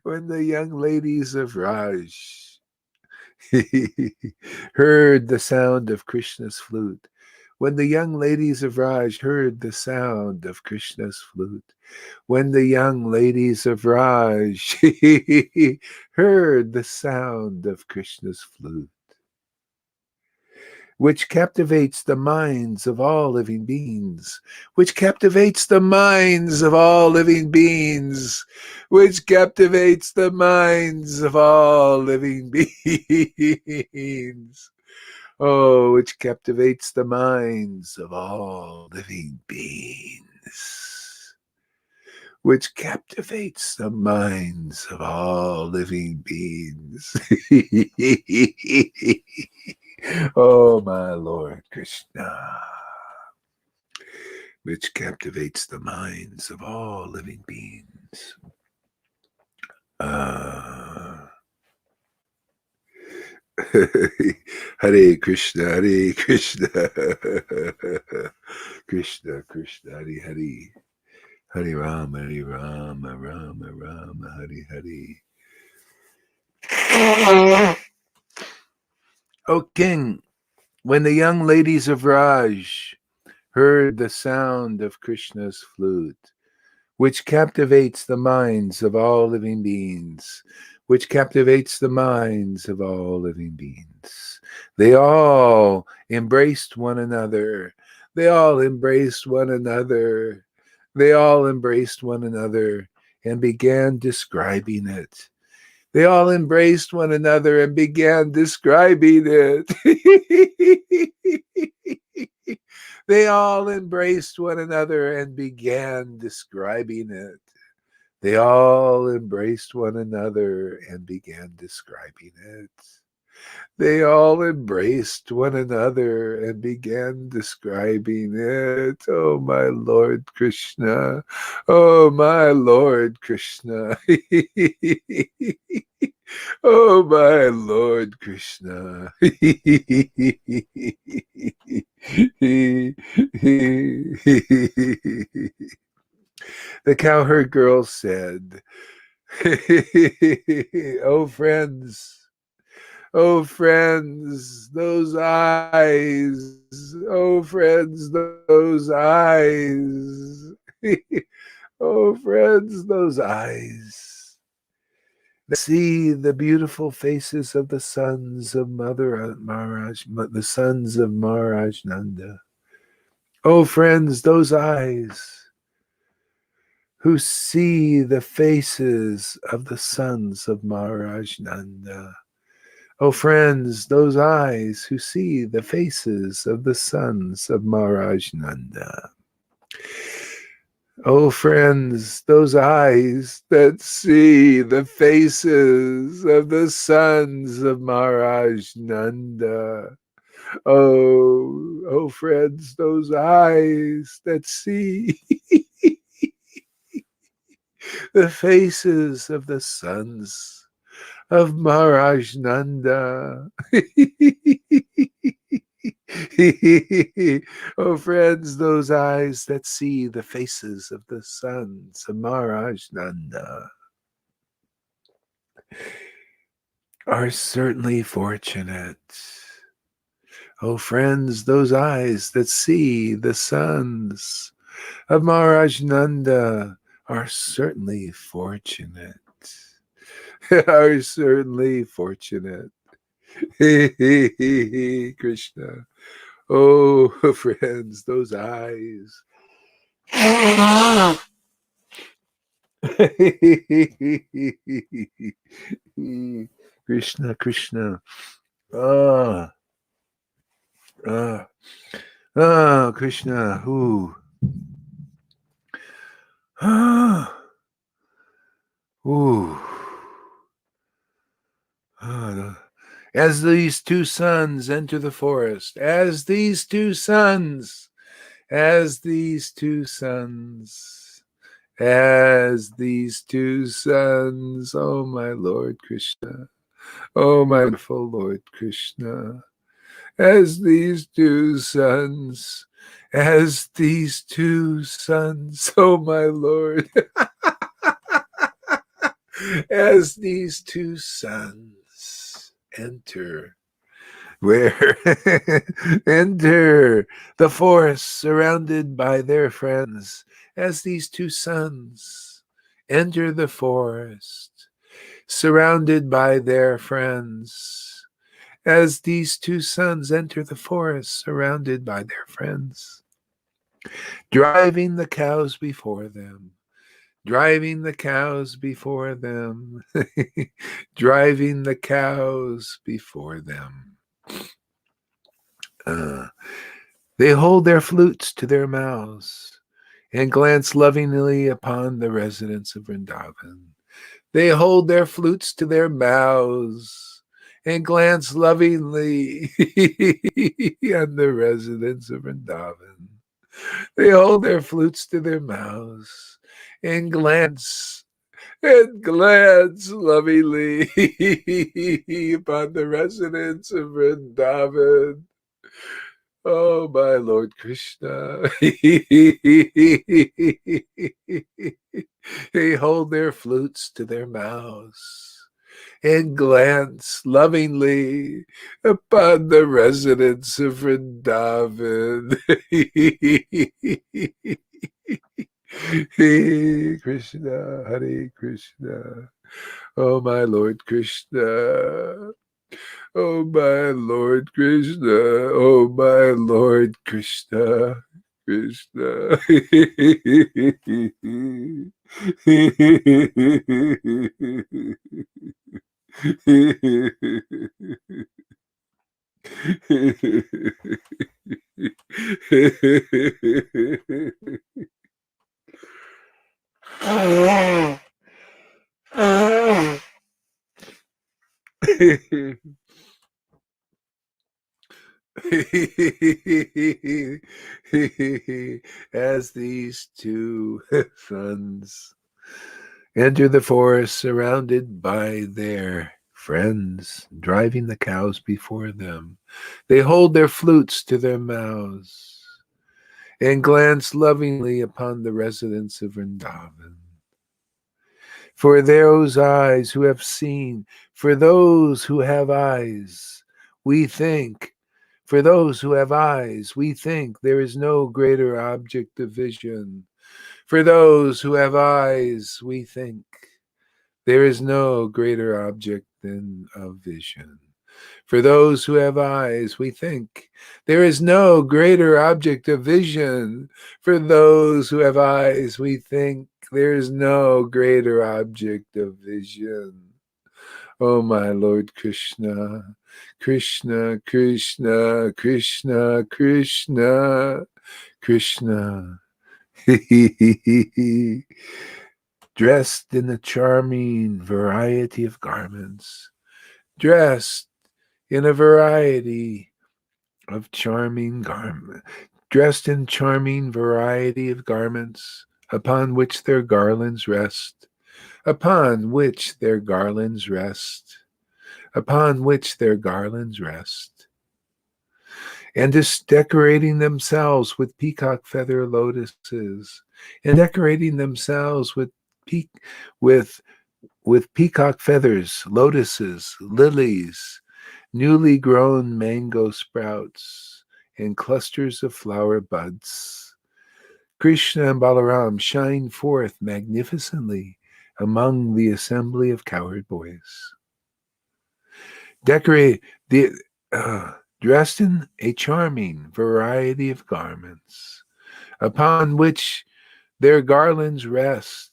when the young ladies of Raj heard the sound of Krishna's flute, when the young ladies of Raj heard the sound of Krishna's flute, when the young ladies of Raj heard the sound of Krishna's flute, which captivates the minds of all living beings, which captivates the minds of all living beings, which captivates the minds of all living beings. Oh, which captivates the minds of all living beings. Which captivates the minds of all living beings. Oh, my Lord Krishna. Which captivates the minds of all living beings. Hare Krishna, Hare Krishna, Krishna Krishna, Hare Hare, Hare Rama, Hare Rama, Rama Rama, Hare Hare. O king, when the young ladies of Raj heard the sound of Krishna's flute, which captivates the minds of all living beings, which captivates the minds of all living beings, they all embraced one another. They all embraced one another. They all embraced one another and began describing it. They all embraced one another and began describing it. They all embraced one another and began describing it. They all embraced one another and began describing it. They all embraced one another and began describing it. Oh, my Lord Krishna. Oh, my Lord Krishna. Oh, my Lord Krishna. The cowherd girl said, oh, friends, oh, friends, those eyes. Oh, friends, those eyes. Oh, friends, those eyes. That see the beautiful faces of the sons of the sons of Maharaj Nanda. Oh, friends, those eyes who see the faces of the sons of Maharaj Nanda. Oh, friends, those eyes who see the faces of the sons of Maharaj Nanda. Oh, friends, those eyes that see the faces of the sons of Maharaj Nanda. Oh, friends, those eyes that see the faces of the sons of Maharaj Nanda. Oh, friends, those eyes that see the faces of the sons of Maharaj Nanda are certainly fortunate. Oh, friends, those eyes that see the sons of Maharaj Nanda are certainly fortunate. Are certainly fortunate. Krishna. Oh, friends, those eyes. Krishna, Krishna. Ah, ah, Krishna. Ooh. Ah, ooh. As these two sons enter the forest, as these two sons, as these two sons, as these two sons, oh my Lord Krishna, oh my wonderful Lord Krishna, as these two sons, as these two sons, oh my Lord, as these two sons enter where enter the forest surrounded by their friends, as these two sons enter the forest surrounded by their friends, as these two sons enter the forest surrounded by their friends, driving the cows before them, driving the cows before them, driving the cows before them. They hold their flutes to their mouths and glance lovingly upon the residents of Vrindavan. They hold their flutes to their mouths and glance lovingly on the residents of Vrindavan. They hold their flutes to their mouths and glance and glance lovingly upon the residents of Vrindavan. Oh, my Lord Krishna. They hold their flutes to their mouths and glance lovingly upon the residents of Vrindavan. Hare Krishna, Hare Krishna. Oh, my Lord Krishna. Oh, my Lord Krishna. Oh, my Lord Krishna. Krishna. As these two sons enter the forest surrounded by their friends, driving the cows before them, they hold their flutes to their mouths and glance lovingly upon the residents of Vrindavan. For those eyes who have seen, for those who have eyes, we think, for those who have eyes, we think there is no greater object of vision. For those who have eyes, we think there is no greater object than of vision. For those who have eyes, we think there is no greater object of vision. For those who have eyes, we think there is no greater object of vision. Oh, my Lord Krishna, Krishna, Krishna, Krishna, Krishna, Krishna. Dressed in a charming variety of garments, dressed in a variety of charming garments, dressed in charming variety of garments, upon which their garlands rest, upon which their garlands rest, upon which their garlands rest, and just decorating themselves with peacock feather lotuses, and decorating themselves with with peacock feathers, lotuses, lilies, newly grown mango sprouts, and clusters of flower buds. Krishna and Balaram shine forth magnificently among the assembly of cowherd boys. Decorate the dressed in a charming variety of garments, upon which their garlands rest,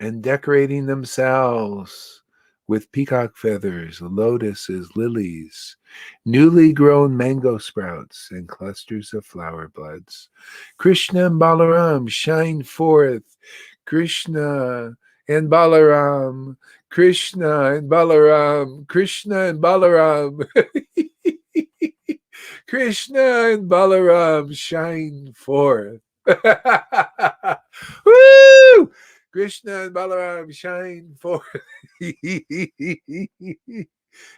and decorating themselves with peacock feathers, lotuses, lilies, newly grown mango sprouts, and clusters of flower buds. Krishna and Balaram shine forth. Krishna and Balaram, Krishna and Balaram, Krishna and Balaram. Krishna and Balaram shine forth. Woo! Krishna and Balaram shine forth.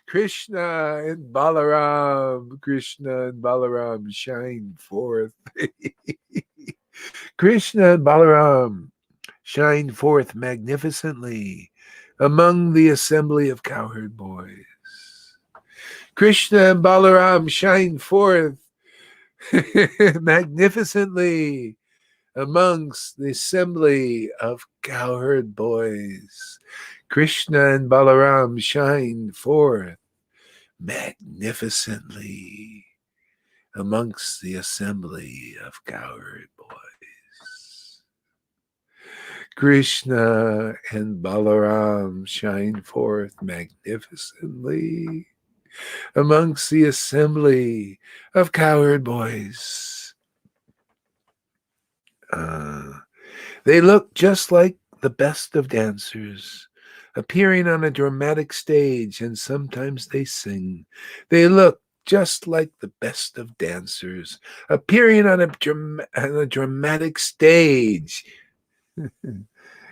Krishna and Balaram shine forth. Krishna and Balaram shine forth magnificently among the assembly of cowherd boys. Krishna and Balaram shine forth magnificently amongst the assembly of cowherd boys. Krishna and Balaram shine forth magnificently amongst the assembly of cowherd boys. Krishna and Balaram shine forth magnificently amongst the assembly of cowherd boys. They look just like the best of dancers, appearing on a dramatic stage, and sometimes they sing. They look just like the best of dancers, appearing on a dramatic stage,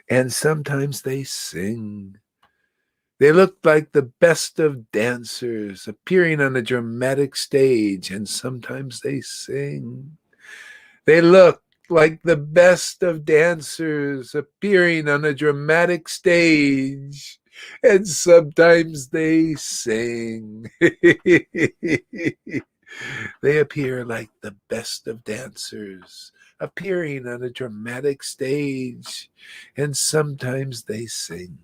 and sometimes they sing. They look like the best of dancers appearing on a dramatic stage, and sometimes they sing. They look like the best of dancers appearing on a dramatic stage, and sometimes they sing. They appear like the best of dancers appearing on a dramatic stage, and sometimes they sing.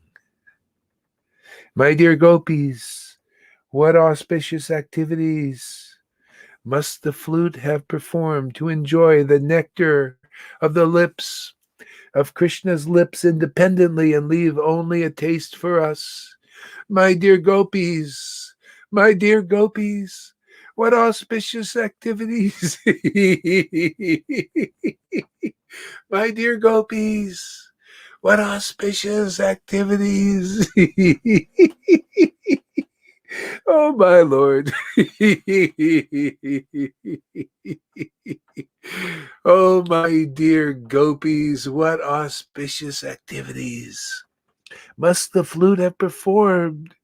My dear gopis, what auspicious activities must the flute have performed to enjoy the nectar of the lips of Krishna's lips independently and leave only a taste for us? My dear gopis, my dear gopis, what auspicious activities. My dear gopis, what auspicious activities. Oh, my Lord. Oh, my dear gopis, what auspicious activities must the flute have performed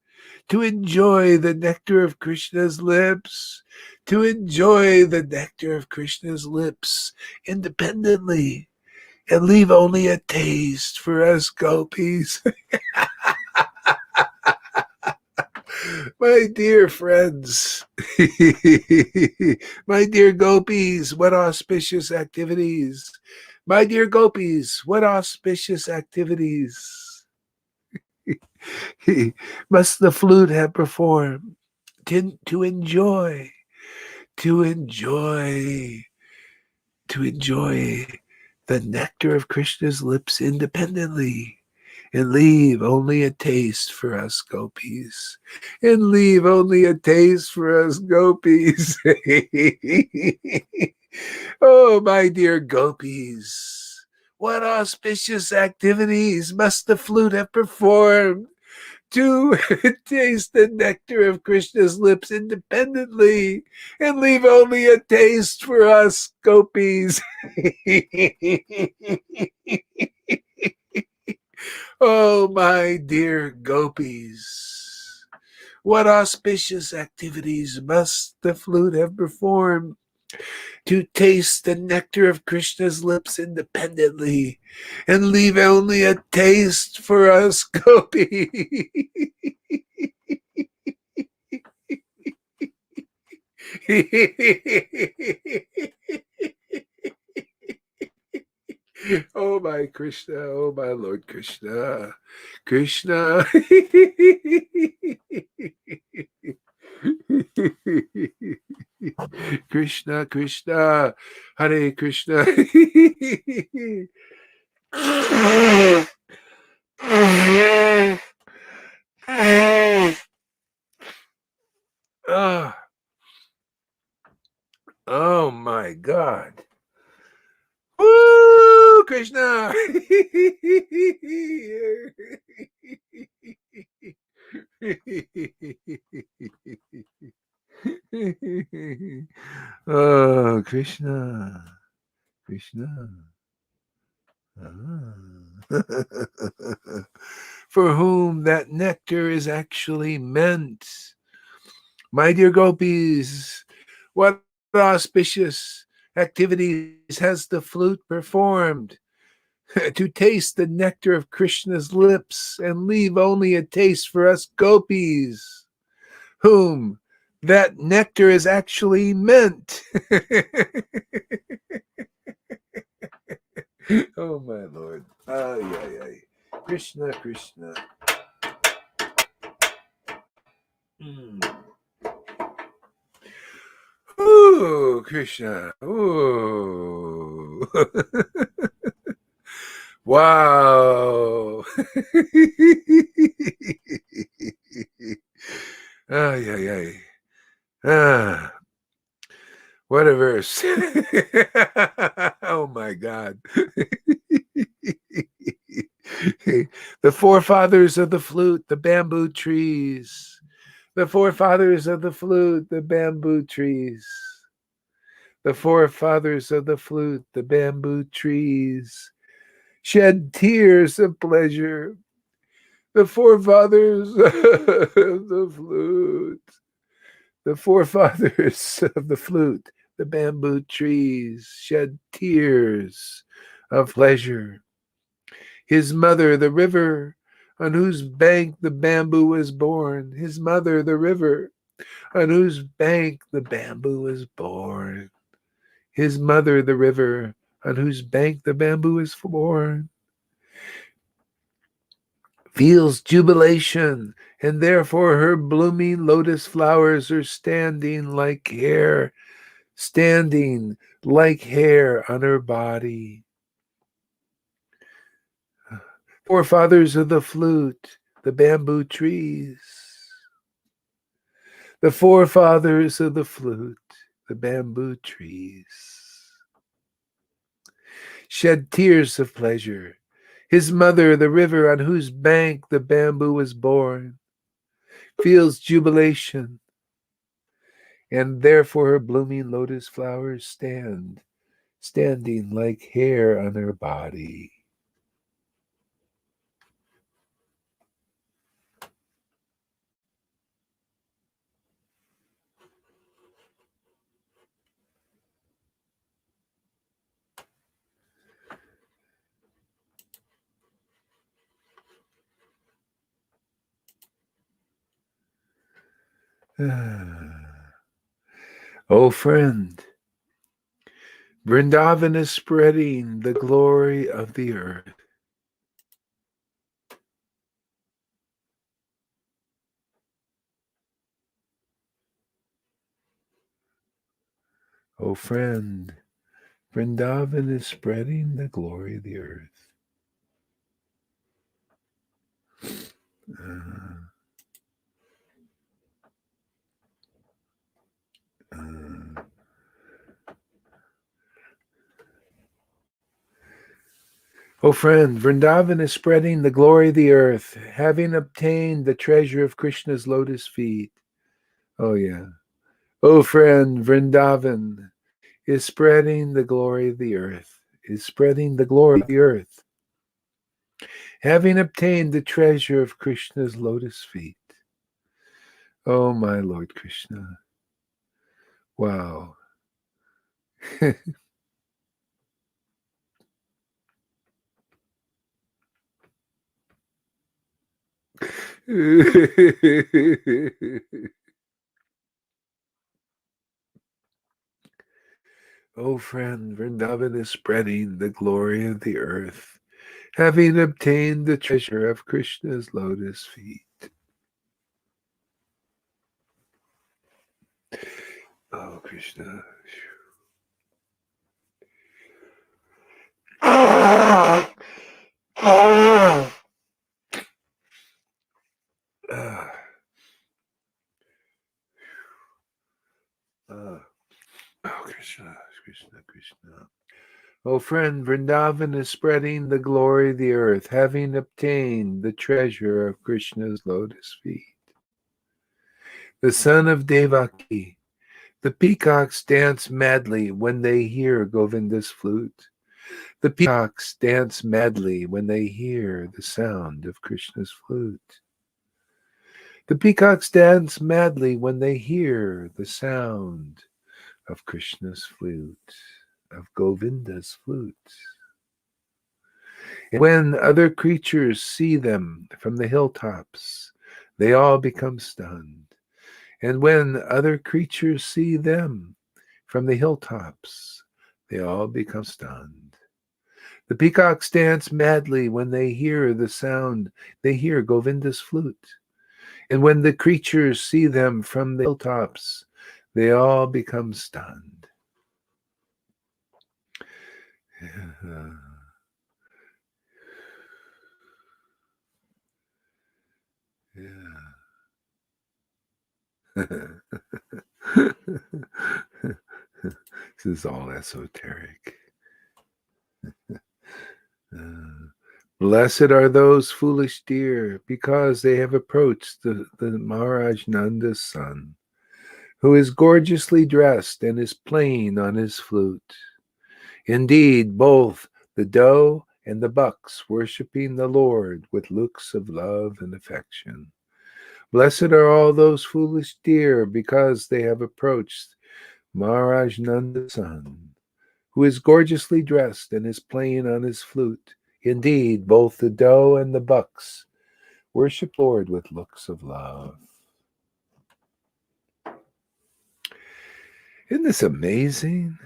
to enjoy the nectar of Krishna's lips, to enjoy the nectar of Krishna's lips independently and leave only a taste for us gopis. My dear friends, my dear gopis, what auspicious activities. My dear gopis, what auspicious activities must the flute have performed to enjoy, to enjoy, to enjoy the nectar of Krishna's lips independently and leave only a taste for us gopis. And leave only a taste for us gopis. Oh, my dear gopis, what auspicious activities must the flute have performed to taste the nectar of Krishna's lips independently and leave only a taste for us gopis. Oh, my dear gopis, what auspicious activities must the flute have performed to taste the nectar of Krishna's lips independently and leave only a taste for us gopis. Oh, my Krishna, oh, my Lord Krishna, Krishna. Krishna, Krishna, Hare Krishna. Oh, oh my God. Woo, Krishna. Oh, Krishna, Krishna. Ah. For whom that nectar is actually meant. My dear gopis, what auspicious activities has the flute performed to taste the nectar of Krishna's lips and leave only a taste for us gopis, whom that nectar is actually meant. Oh, my Lord. Ay, ay, ay. Krishna, Krishna. Mm. Ooh, Krishna. Ooh. Wow. Ay, ay, ay. Ah, what a verse. Oh, my God. The forefathers of the flute, the bamboo trees. The forefathers of the flute, the bamboo trees. The forefathers of the flute, the bamboo trees. shed tears of pleasure. The forefathers of the flute, the forefathers of the flute, the bamboo trees, shed tears of pleasure. His mother, the river, on whose bank the bamboo was born. His mother, the river, on whose bank the bamboo was born. His mother, the river, on whose bank the bamboo is born, feels jubilation, and therefore her blooming lotus flowers are standing like hair on her body. Forefathers of the flute, the bamboo trees. The forefathers of the flute, the bamboo trees. Shed tears of pleasure. His mother, the river on whose bank the bamboo was born, feels jubilation, and therefore her blooming lotus flowers standing like hair on her body. Oh, friend, Vrindavan is spreading the glory of the earth. Oh, friend, Vrindavan is spreading the glory of the earth. Oh, friend, Vrindavan is spreading the glory of the earth, having obtained the treasure of Krishna's lotus feet. Oh, yeah. Oh, friend, Vrindavan is spreading the glory of the earth, having obtained the treasure of Krishna's lotus feet. Oh, my Lord Krishna. Wow. Oh, friend, Vrindavan is spreading the glory of the earth, having obtained the treasure of Krishna's lotus feet. Oh, Krishna. Oh, Krishna, Krishna, Krishna. Oh, friend, Vrindavan is spreading the glory of the earth, having obtained the treasure of Krishna's lotus feet. The son of Devaki, the peacocks dance madly when they hear Govinda's flute. The peacocks dance madly when they hear the sound of Krishna's flute. The peacocks dance madly when they hear the sound of Krishna's flute, of Govinda's flute. And when other creatures see them from the hilltops, they all become stunned. And when other creatures see them from the hilltops, they all become stunned. The peacocks dance madly when they hear the sound, they hear Govinda's flute. And when the creatures see them from the hilltops, they all become stunned. This is all esoteric. Blessed are those foolish deer, because they have approached the Maharaj Nanda's son, who is gorgeously dressed and is playing on his flute. Indeed, both the doe and the bucks worshipping the Lord with looks of love and affection. Blessed are all those foolish deer, because they have approached Maharaj Nanda's son, who is gorgeously dressed and is playing on his flute. Indeed, both the doe and the bucks worship Lord with looks of love. Isn't this amazing?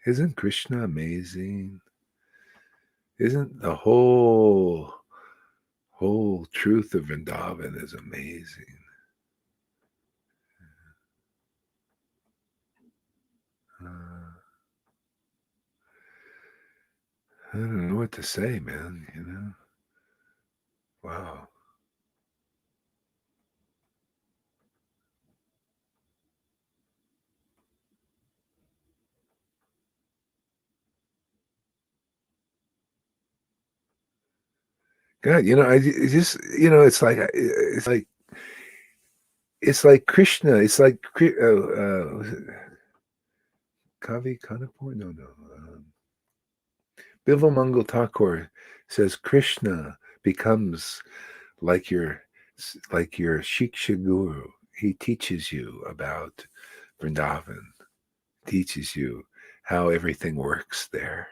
Isn't Krishna amazing? Isn't the whole truth of Vrindavan is amazing? I don't know what to say, man, you know? Wow. God, you know, I just, you know, it's like Krishna. It's like Kavi Kanapur. No. Bival Mangal Thakur says Krishna becomes like your Shiksha Guru. He teaches you about Vrindavan, teaches you how everything works there.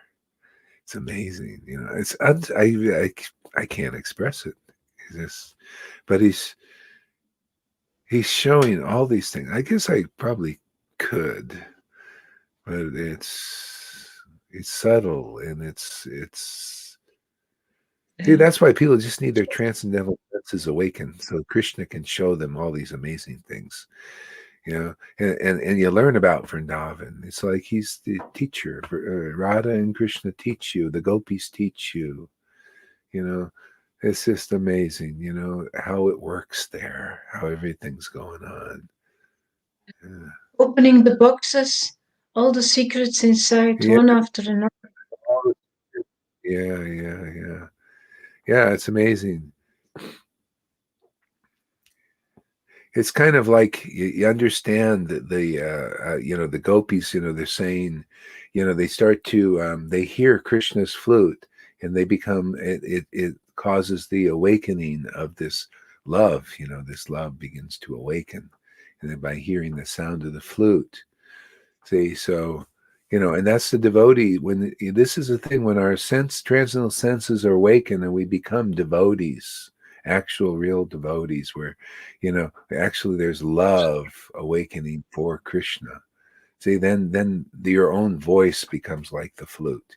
It's amazing, you know. It's I can't express it. But he's showing all these things. I guess I probably could, but it's subtle and it's see, that's why people just need their transcendental senses awakened, so Krishna can show them all these amazing things, you know. And you learn about Vrindavan. It's like he's the teacher. Radha and Krishna teach you. The gopis teach you. You know, it's just amazing. You know how it works there. How everything's going on. Yeah. Opening the boxes, all the secrets inside, Yeah. one after another. Yeah. It's amazing. It's kind of like you understand that the gopis, you know, they're saying, you know, they start to they hear Krishna's flute and they become it causes the awakening of this love. You know, this love begins to awaken, and then by hearing the sound of the flute, see, so you know, and that's the devotee. When this is the thing, when our transcendental senses are awakened and we become devotees, actual real devotees, where you know actually there's love awakening for Krishna. See, then your own voice becomes like the flute.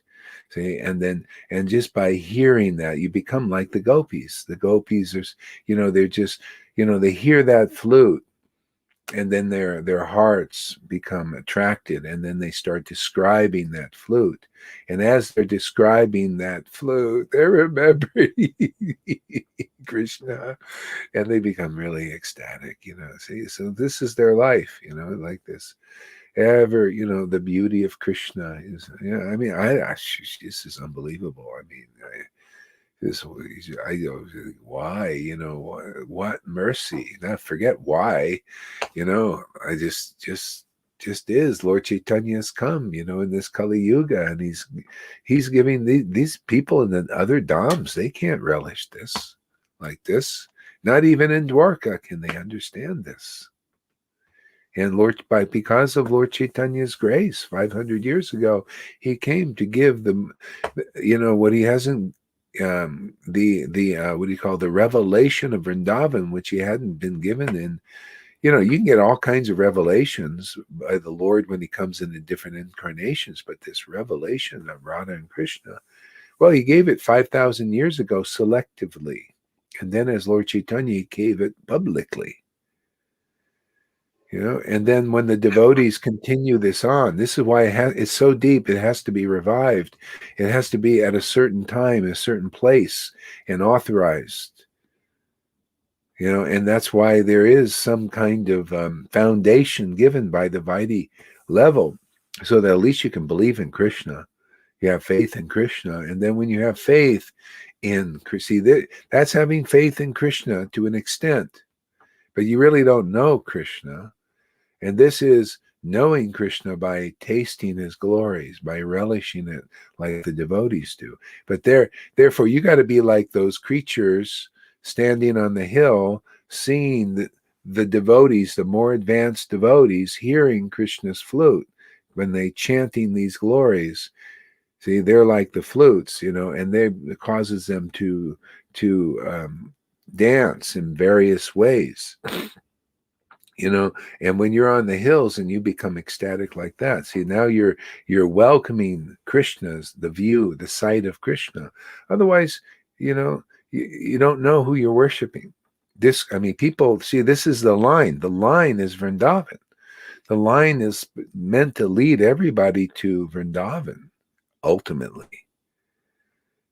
See, and just by hearing that, you become like the gopis. The gopis are, you know, they're just, you know, they hear that flute and then their hearts become attracted, and then they start describing that flute, and as they're describing that flute they're remembering Krishna, and they become really ecstatic, you know. See, so this is their life, you know, like this ever, you know, the beauty of Krishna is, yeah, I mean, this is unbelievable. I mean, I go, why, you know, what mercy, not forget why, you know, I just is Lord Chaitanya has come, you know, in this Kali Yuga, and he's giving these people in the other dhams, they can't relish this like this. Not even in Dwarka can they understand this. And because of Lord Chaitanya's grace, 500 years ago, he came to give them, you know, what he hasn't, the what do you call, the revelation of Vrindavan, which he hadn't been given in. You know, you can get all kinds of revelations by the Lord when he comes in different incarnations, but this revelation of Radha and Krishna, well, he gave it 5,000 years ago selectively. And then as Lord Chaitanya, he gave it publicly. You know, and then when the devotees continue this on, this is why it's so deep. It has to be revived. It has to be at a certain time, a certain place, and authorized. You know, and that's why there is some kind of foundation given by the Vaidhi level, so that at least you can believe in Krishna. You have faith in Krishna, and then when you have faith in, see, that's having faith in Krishna to an extent, but you really don't know Krishna. And this is knowing Krishna by tasting his glories, by relishing it like the devotees do. But therefore, you got to be like those creatures standing on the hill, seeing the devotees, the more advanced devotees, hearing Krishna's flute when they chanting these glories. See, they're like the flutes, and it causes them to dance in various ways. And when you're on the hills and you become ecstatic like that, see, now you're welcoming Krishna's, the view, the sight of Krishna. Otherwise, you don't know who you're worshiping. People see, this is the line. The line is Vrindavan. The line is meant to lead everybody to Vrindavan, ultimately.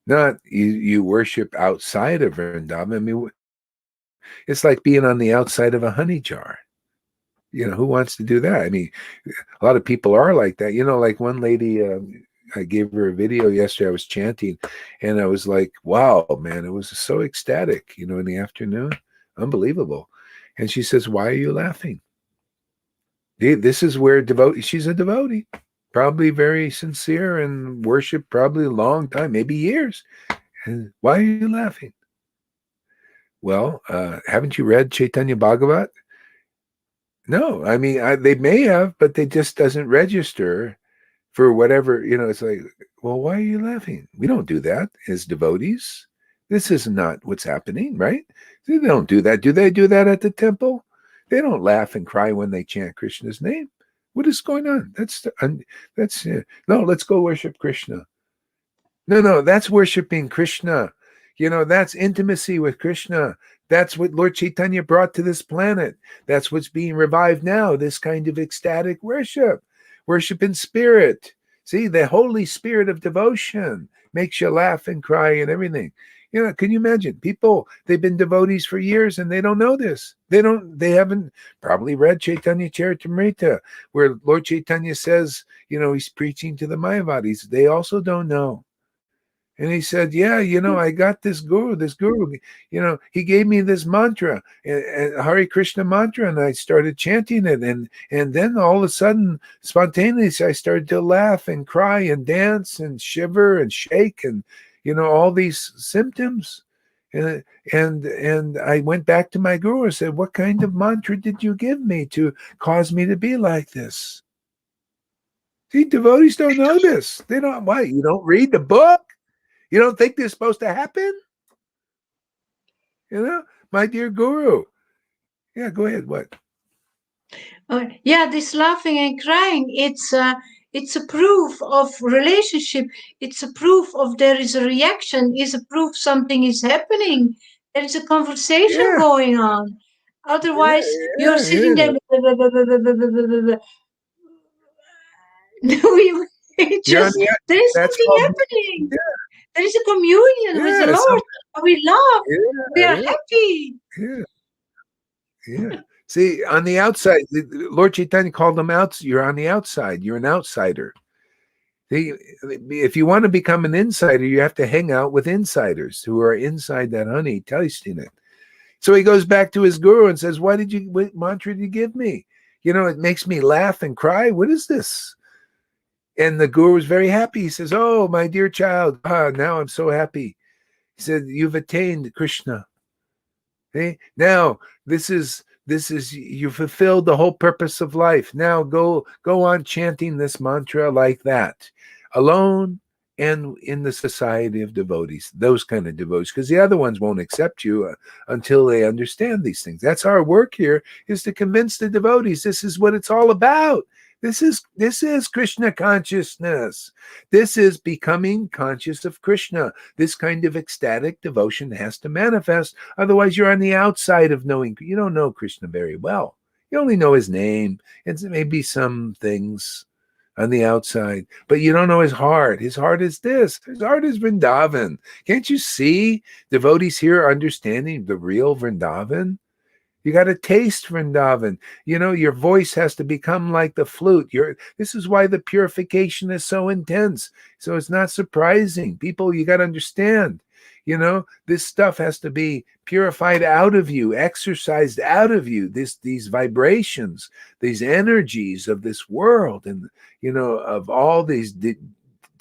Not you worship outside of Vrindavan. It's like being on the outside of a honey jar. Who wants to do that? A lot of people are like that. Like one lady, I gave her a video yesterday. I was chanting, and I was like, wow, man, it was so ecstatic, in the afternoon. Unbelievable. And she says, why are you laughing? This is where she's a devotee, probably very sincere and worship probably a long time, maybe years. And why are you laughing? Well, haven't you read Chaitanya Bhagavat? No, they may have, but they just doesn't register for whatever, it's like, well, why are you laughing? We don't do that as devotees. This is not what's happening, right? They don't do that. Do they do that at the temple? They don't laugh and cry when they chant Krishna's name. What is going on? No, let's go worship Krishna. No, that's worshiping Krishna. That's intimacy with Krishna. That's what Lord Chaitanya brought to this planet. That's what's being revived now, this kind of ecstatic worship in spirit. See, the Holy Spirit of devotion makes you laugh and cry and everything. Can you imagine? People, they've been devotees for years and they don't know this. They haven't probably read Chaitanya Charitamrita, where Lord Chaitanya says, he's preaching to the Mayavadis. They also don't know. And he said, yeah, I got this guru, he gave me this mantra, Hare Krishna mantra, and I started chanting it. And then all of a sudden, spontaneously, I started to laugh and cry and dance and shiver and shake and, all these symptoms. And I went back to my guru and said, what kind of mantra did you give me to cause me to be like this? See, devotees don't know this. They don't. Why? You don't read the book? You don't think this is supposed to happen? My dear guru. Yeah, go ahead. What? This laughing and crying, it's a proof of relationship. It's a proof of there is a reaction. It's a proof something is happening. There is a conversation going on. Otherwise, you're sitting there. Just there is something happening. There is a communion with the Lord. We love. We are happy. Yeah. See, on the outside, Lord Chaitanya called them out. You're on the outside. You're an outsider. If you want to become an insider, you have to hang out with insiders who are inside that honey, tasting it. So he goes back to his guru and says, what mantra did you give me? It makes me laugh and cry. What is this? And the guru was very happy. He says, oh, my dear child, now I'm so happy. He said, you've attained Krishna. Okay? Now, this is you fulfilled the whole purpose of life. Now go on chanting this mantra like that, alone and in the society of devotees, those kind of devotees, because the other ones won't accept you until they understand these things. That's our work here, is to convince the devotees this is what it's all about. This is Krishna consciousness. This is becoming conscious of Krishna. This kind of ecstatic devotion has to manifest. Otherwise, you're on the outside of knowing. You don't know Krishna very well. You only know his name and maybe some things on the outside, but you don't know his heart. His heart is this. His heart is Vrindavan. Can't you see devotees here understanding the real Vrindavan? You got to taste Vrindavan. Your voice has to become like the flute. This is why the purification is so intense. So it's not surprising. People, you got to understand. This stuff has to be purified out of you, exercised out of you. These vibrations, these energies of this world, and of all these,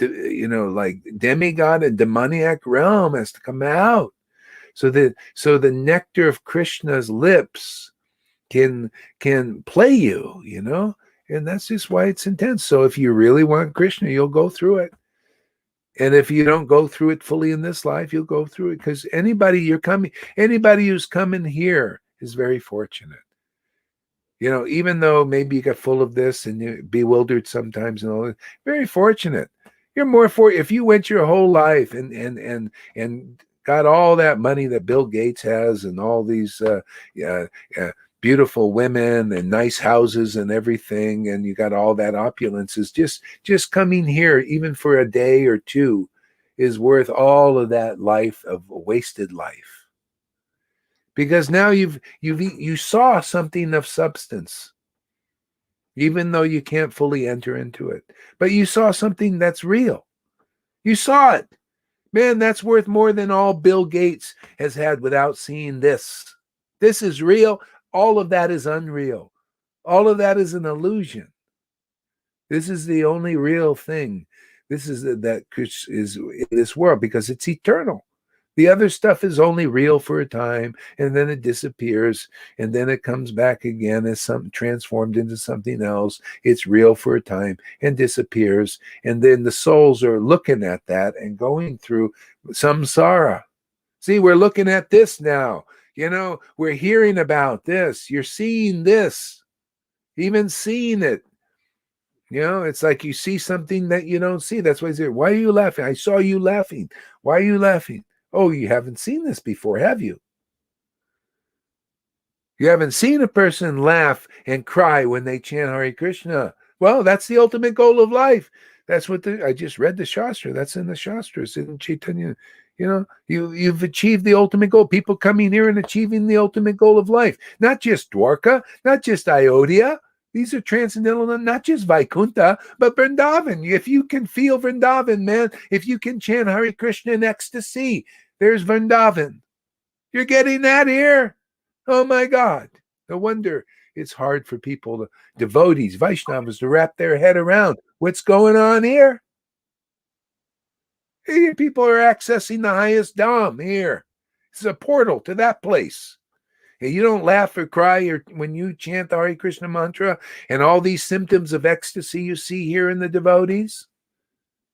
like demigod and demoniac realm has to come out. So the nectar of Krishna's lips can play you, and that's just why it's intense. So if you really want Krishna, you'll go through it. And if you don't go through it fully in this life, you'll go through it, because anybody who's coming here is very fortunate. Even though maybe you got full of this and you're bewildered sometimes and all that, very fortunate. You're more if you went your whole life and got all that money that Bill Gates has and all these beautiful women and nice houses and everything, and you got all that opulences, just coming here even for a day or two is worth all of that life of wasted life. Because now you saw something of substance, even though you can't fully enter into it, but you saw something that's real. You saw it. Man, that's worth more than all Bill Gates has had without seeing this. This is real. All of that is unreal. All of that is an illusion. This is the only real thing. This is that is in this world, because it's eternal. The other stuff is only real for a time, and then it disappears, and then it comes back again as something transformed into something else. It's real for a time and disappears, and then the souls are looking at that and going through samsara. See, we're looking at this now. We're hearing about this. You're seeing this, even seeing it. It's like you see something that you don't see. That's why I say, why are you laughing? I saw you laughing. Why are you laughing? Oh, you haven't seen this before, have you? You haven't seen a person laugh and cry when they chant Hare Krishna. Well, that's the ultimate goal of life. That's what I just read the Shastra. That's in the Shastra. It's in Chaitanya. You've achieved the ultimate goal. People coming here and achieving the ultimate goal of life. Not just Dwarka, not just Ayodhya. These are transcendental, not just Vaikuntha, but Vrindavan. If you can feel Vrindavan, man, if you can chant Hare Krishna in ecstasy, there's Vrindavan. You're getting that here? Oh my God. No wonder it's hard for people, devotees, Vaishnavas, to wrap their head around what's going on here. People are accessing the highest Dham here. It's a portal to that place. And you don't laugh or cry when you chant the Hare Krishna mantra and all these symptoms of ecstasy you see here in the devotees.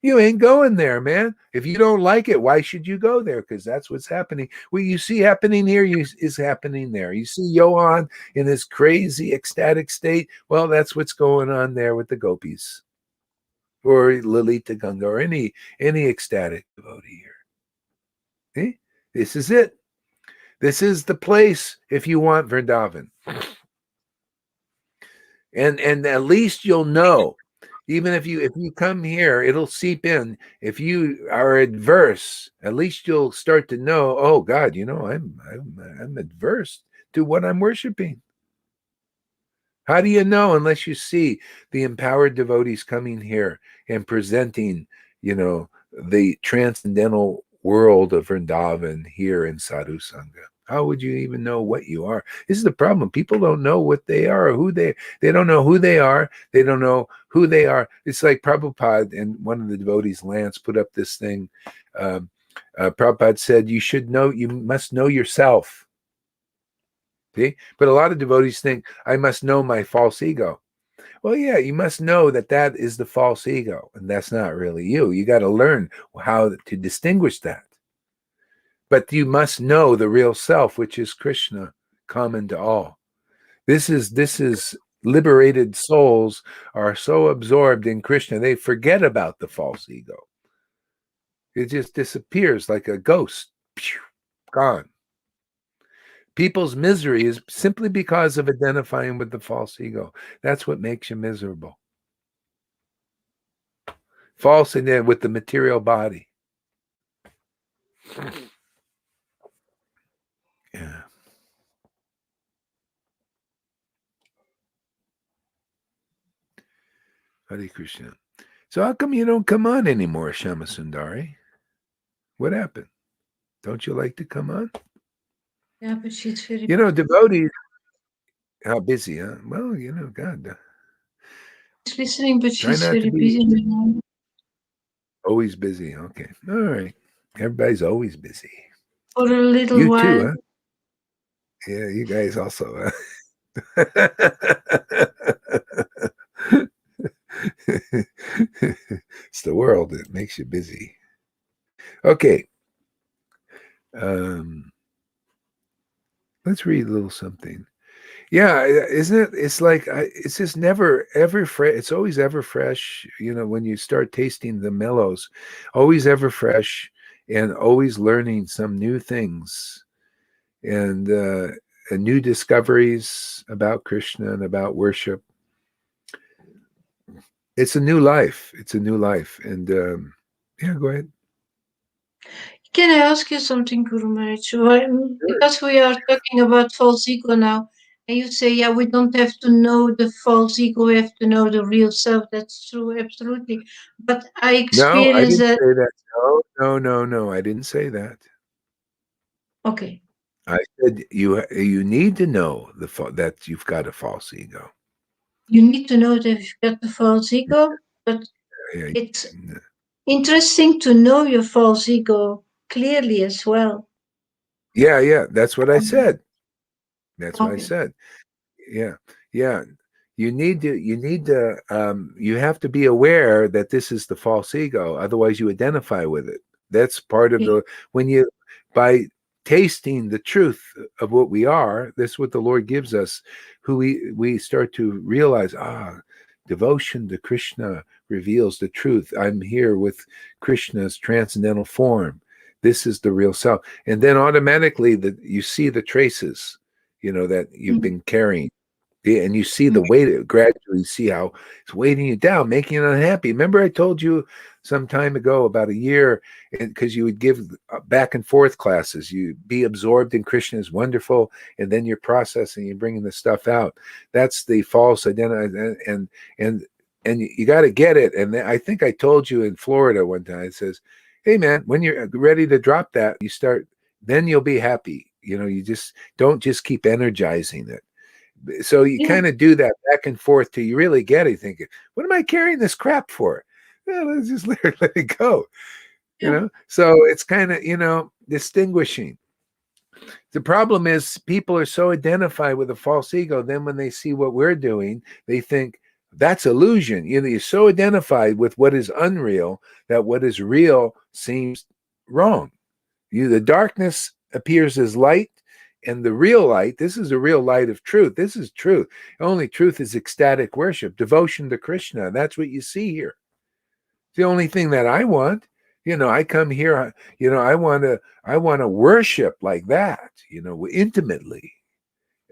You ain't going there, man. If you don't like it, why should you go there? Because that's what's happening. What you see happening here is happening there. You see Johan in this crazy ecstatic state. Well, that's what's going on there with the gopis, or Lalita Ganga, or any ecstatic devotee here. See? This is it. This is the place if you want Vrindavan. And at least you'll know. Even if you come here, it'll seep in. If you are adverse, at least you'll start to know, oh God, I'm adverse to what I'm worshiping. How do you know unless you see the empowered devotees coming here and presenting, the transcendental world of Vrindavan here in Sadhu Sangha? How would you even know what you are? This is the problem. People don't know what they are, or they don't know who they are. They don't know who they are. It's like Prabhupada and one of the devotees, Lance, put up this thing. Prabhupada said, you must know yourself. See? But a lot of devotees think, I must know my false ego. Well, yeah, you must know that is the false ego, and that's not really you. You got to learn how to distinguish that. But you must know the real self, which is Krishna, common to all. This is liberated souls are so absorbed in Krishna, they forget about the false ego. It just disappears like a ghost. Pew, gone. People's misery is simply because of identifying with the false ego. That's what makes you miserable. False and then with the material body. Yeah. Hare Krishna. So how come you don't come on anymore, Shama Sundari? What happened? Don't you like to come on? Yeah, but she's very Devotees, how busy, huh? Well, God, she's listening, but try she's not to very be busy now. always busy. Okay. All right. Everybody's always busy. For a little You too, while. huh? Yeah, you guys also. Huh? It's the world that makes you busy. Okay. Um, let's read a little something. Yeah, isn't it? It's like it's just never ever fresh. It's always ever fresh. When you start tasting the mellows, always ever fresh, and always learning some new things and new discoveries about Krishna and about worship. It's a new life. It's a new life, and yeah, go ahead. Can I ask you something, Guru Maharaj? Sure. Because we are talking about false ego now, and you say, yeah, we don't have to know the false ego, we have to know the real self. That's true, absolutely. But I No, I experience didn't that. say that. No, no, no, no. I didn't say that. Okay, I said you need to know that you've got a false ego. you need to know that you've got the false ego, but Yeah, it's interesting to know your false ego clearly as well. yeah, yeah. That's what I said. That's what I Okay. said. Yeah, yeah. You have to be aware that this is the false ego. Otherwise, you identify with it. That's part of Okay. when you, by tasting the truth of what we are, that's what the Lord gives us, who we start to realize, devotion to Krishna reveals the truth. I'm here with Krishna's transcendental form. This is the real self. And then automatically you see the traces, that you've Mm, been carrying. Yeah, and you see mm, the weight, gradually see how it's weighting you down, making you unhappy. Remember, I told you some time ago, about a year, because you would give back and forth classes. You be absorbed in Krishna is wonderful, and then you're processing, you're bringing the stuff out. That's the false identity, and you got to get it. And I think I told you in Florida one time. It says, "Hey, man, when you're ready to drop that, you start. Then you'll be happy. You just don't just keep energizing it." So you yeah, kind of do that back and forth till you really get it, thinking, what am I carrying this crap for? Well, let's just let it go. yeah. So it's kind of, distinguishing. The problem is people are so identified with a false ego, then when they see what we're doing, they think that's illusion. You're so identified with what is unreal that what is real seems wrong. The darkness appears as light, and the real light, this is the real light of truth. This is truth. Only truth is ecstatic worship, devotion to Krishna. That's what you see here. It's the only thing that I want. I come here, I want to worship like that, intimately.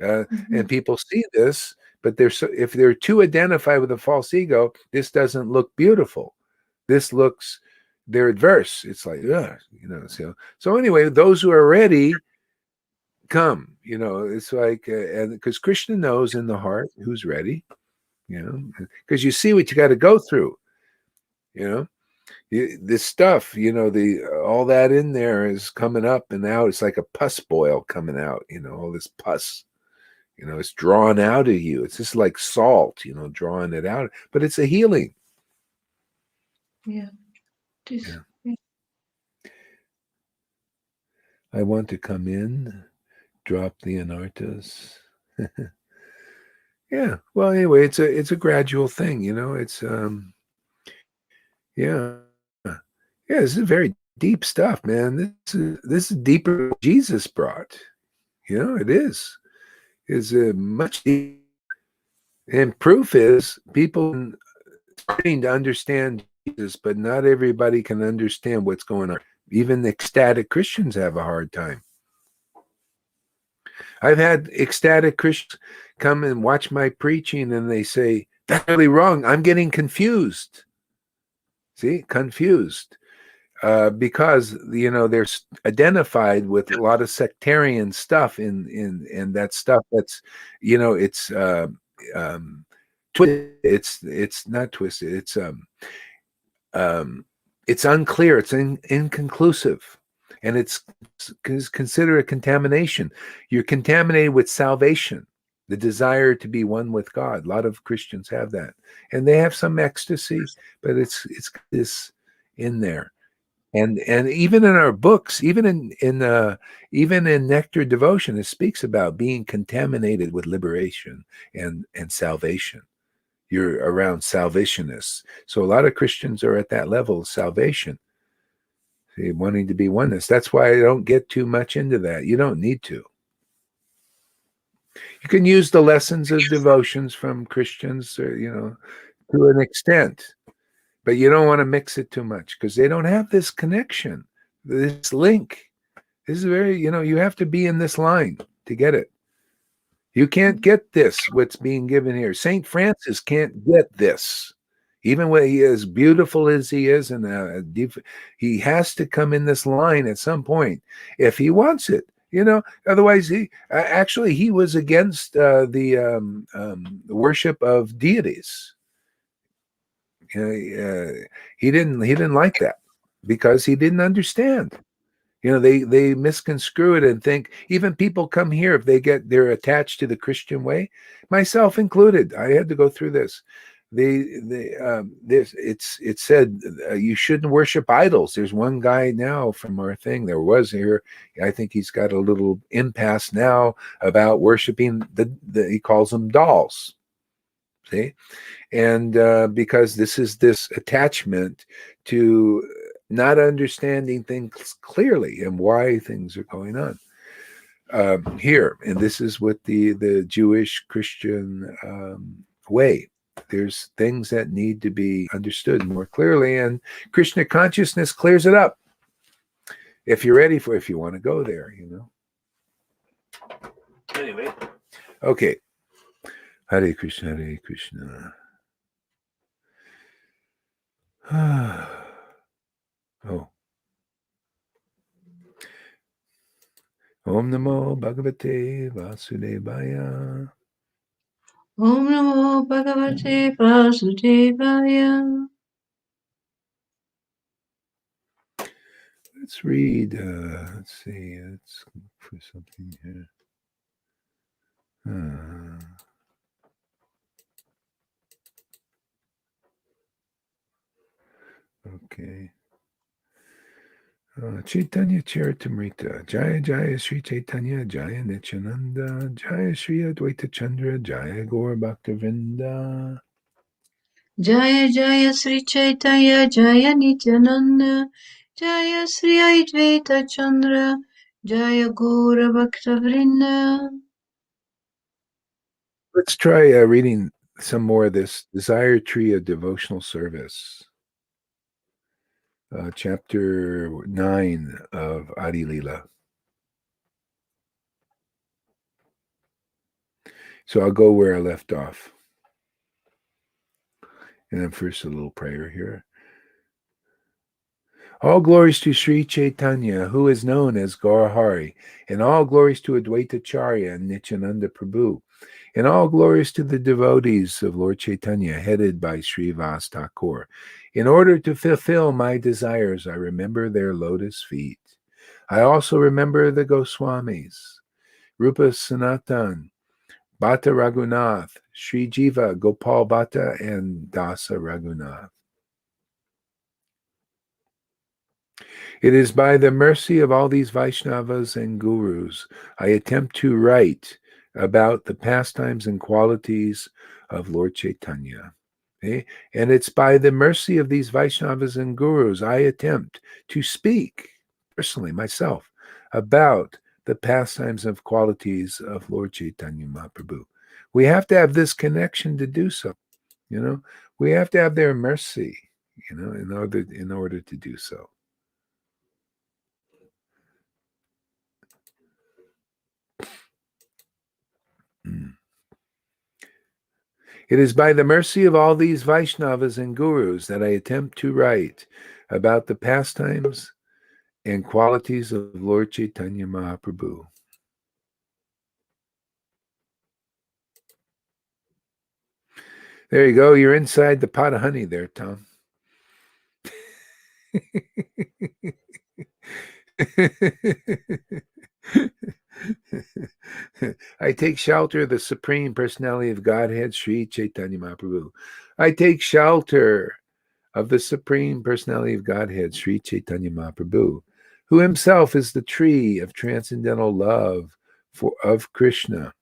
Mhm. And people see this, but if they're too identified with a false ego, this doesn't look beautiful. This looks, they're adverse. It's like, so anyway, those who are ready come. It's like, and because Krishna knows in the heart who's ready. Because you see what you got to go through. You know, this stuff. The all that in there is coming up and out. It's like a pus boil coming out. All this pus. It's drawn out of you. It's just like salt. Drawing it out. But it's a healing. Yeah. This, Yeah. yeah. I want to come in, drop the anartas. Yeah. Well, anyway, it's a gradual thing. It's yeah, yeah. This is very deep stuff, man. This is deeper than Jesus brought. It is. Is much deeper. And proof is people starting to understand Jesus, but not everybody can understand what's going on. Even ecstatic Christians have a hard time. I've had ecstatic Christians come and watch my preaching and they say, that's really wrong. I'm getting confused. See, confused. Because they're identified with a lot of sectarian stuff in that stuff that's it's twisted. It's not twisted. Um, it's unclear. It's inconclusive. and it's considered a contamination. You're contaminated with salvation, the desire to be one with God. A lot of Christians have that, and they have some ecstasy, but it's this in there. And even in our books, even in Nectar Devotion, it speaks about being contaminated with liberation and salvation. You're around salvationists. So a lot of Christians are at that level of salvation, wanting to be oneness. That's why I don't get too much into that. You don't need to. You can use the lessons of devotions from Christians, to an extent, but you don't want to mix it too much because they don't have this connection, this link. This is very, you have to be in this line to get it. You can't get this, what's being given here. St. Francis can't get this. Even when he is beautiful as he is, and he has to come in this line at some point if he wants it. Otherwise, he was against the worship of deities. He didn't like that because he didn't understand. They misconstrue it and think even people come here if they're attached to the Christian way, myself included. I had to go through this. It said you shouldn't worship idols. There's one guy now from our thing. There was here. I think he's got a little impasse now about worshiping he calls them dolls. See, and because this attachment to not understanding things clearly and why things are going on here. And this is what the Jewish Christian way. There's things that need to be understood more clearly, and Krishna consciousness clears it up. If you're ready if you want to go there, Anyway, okay. Hare Krishna, Hare Krishna. Oh. Om Namo Bhagavate Vasudevaya. Om Namo Bhagavate Vasudevaya. Let's read. Let's see. Let's look for something here. Okay. Chaitanya Charitamrita. Jaya Jaya Sri Chaitanya Jaya Nityananda Jaya Sri Advaita Chandra Jaya Gaur Bhaktavinda. Jaya Jaya Sri Chaitanya Jaya Nityananda Jaya Sri Advaita Chandra Jaya Gaura Bhaktavrinda. Let's try reading some more of this Desire Tree of Devotional Service. Chapter 9 of Adi Lila. So I'll go where I left off. And then first a little prayer here. All glories to Sri Chaitanya, who is known as Gaurahari, and all glories to Advaita Charya and Nityananda Prabhu, and all glories to the devotees of Lord Chaitanya, headed by Sri Vas Thakur. In order to fulfill my desires, I remember their lotus feet. I also remember the Goswamis, Rupa Sanatan, Bhatta Raghunath, Sri Jiva, Gopal Bhatta, and Dasa Raghunath. It is by the mercy of all these Vaishnavas and Gurus I attempt to write about the pastimes and qualities of Lord Chaitanya. Okay? And it's by the mercy of these Vaishnavas and Gurus I attempt to speak personally, myself, about the pastimes and qualities of Lord Chaitanya Mahaprabhu. We have to have this connection to do so. We have to have their mercy, in order to do so. It is by the mercy of all these Vaishnavas and Gurus that I attempt to write about the pastimes and qualities of Lord Chaitanya Mahaprabhu. There you go. You're inside the pot of honey there, Tom. I take shelter of the Supreme Personality of Godhead, Sri Chaitanya Mahaprabhu. I take shelter of the Supreme Personality of Godhead, Sri Chaitanya Mahaprabhu, who himself is the tree of transcendental love of Krishna,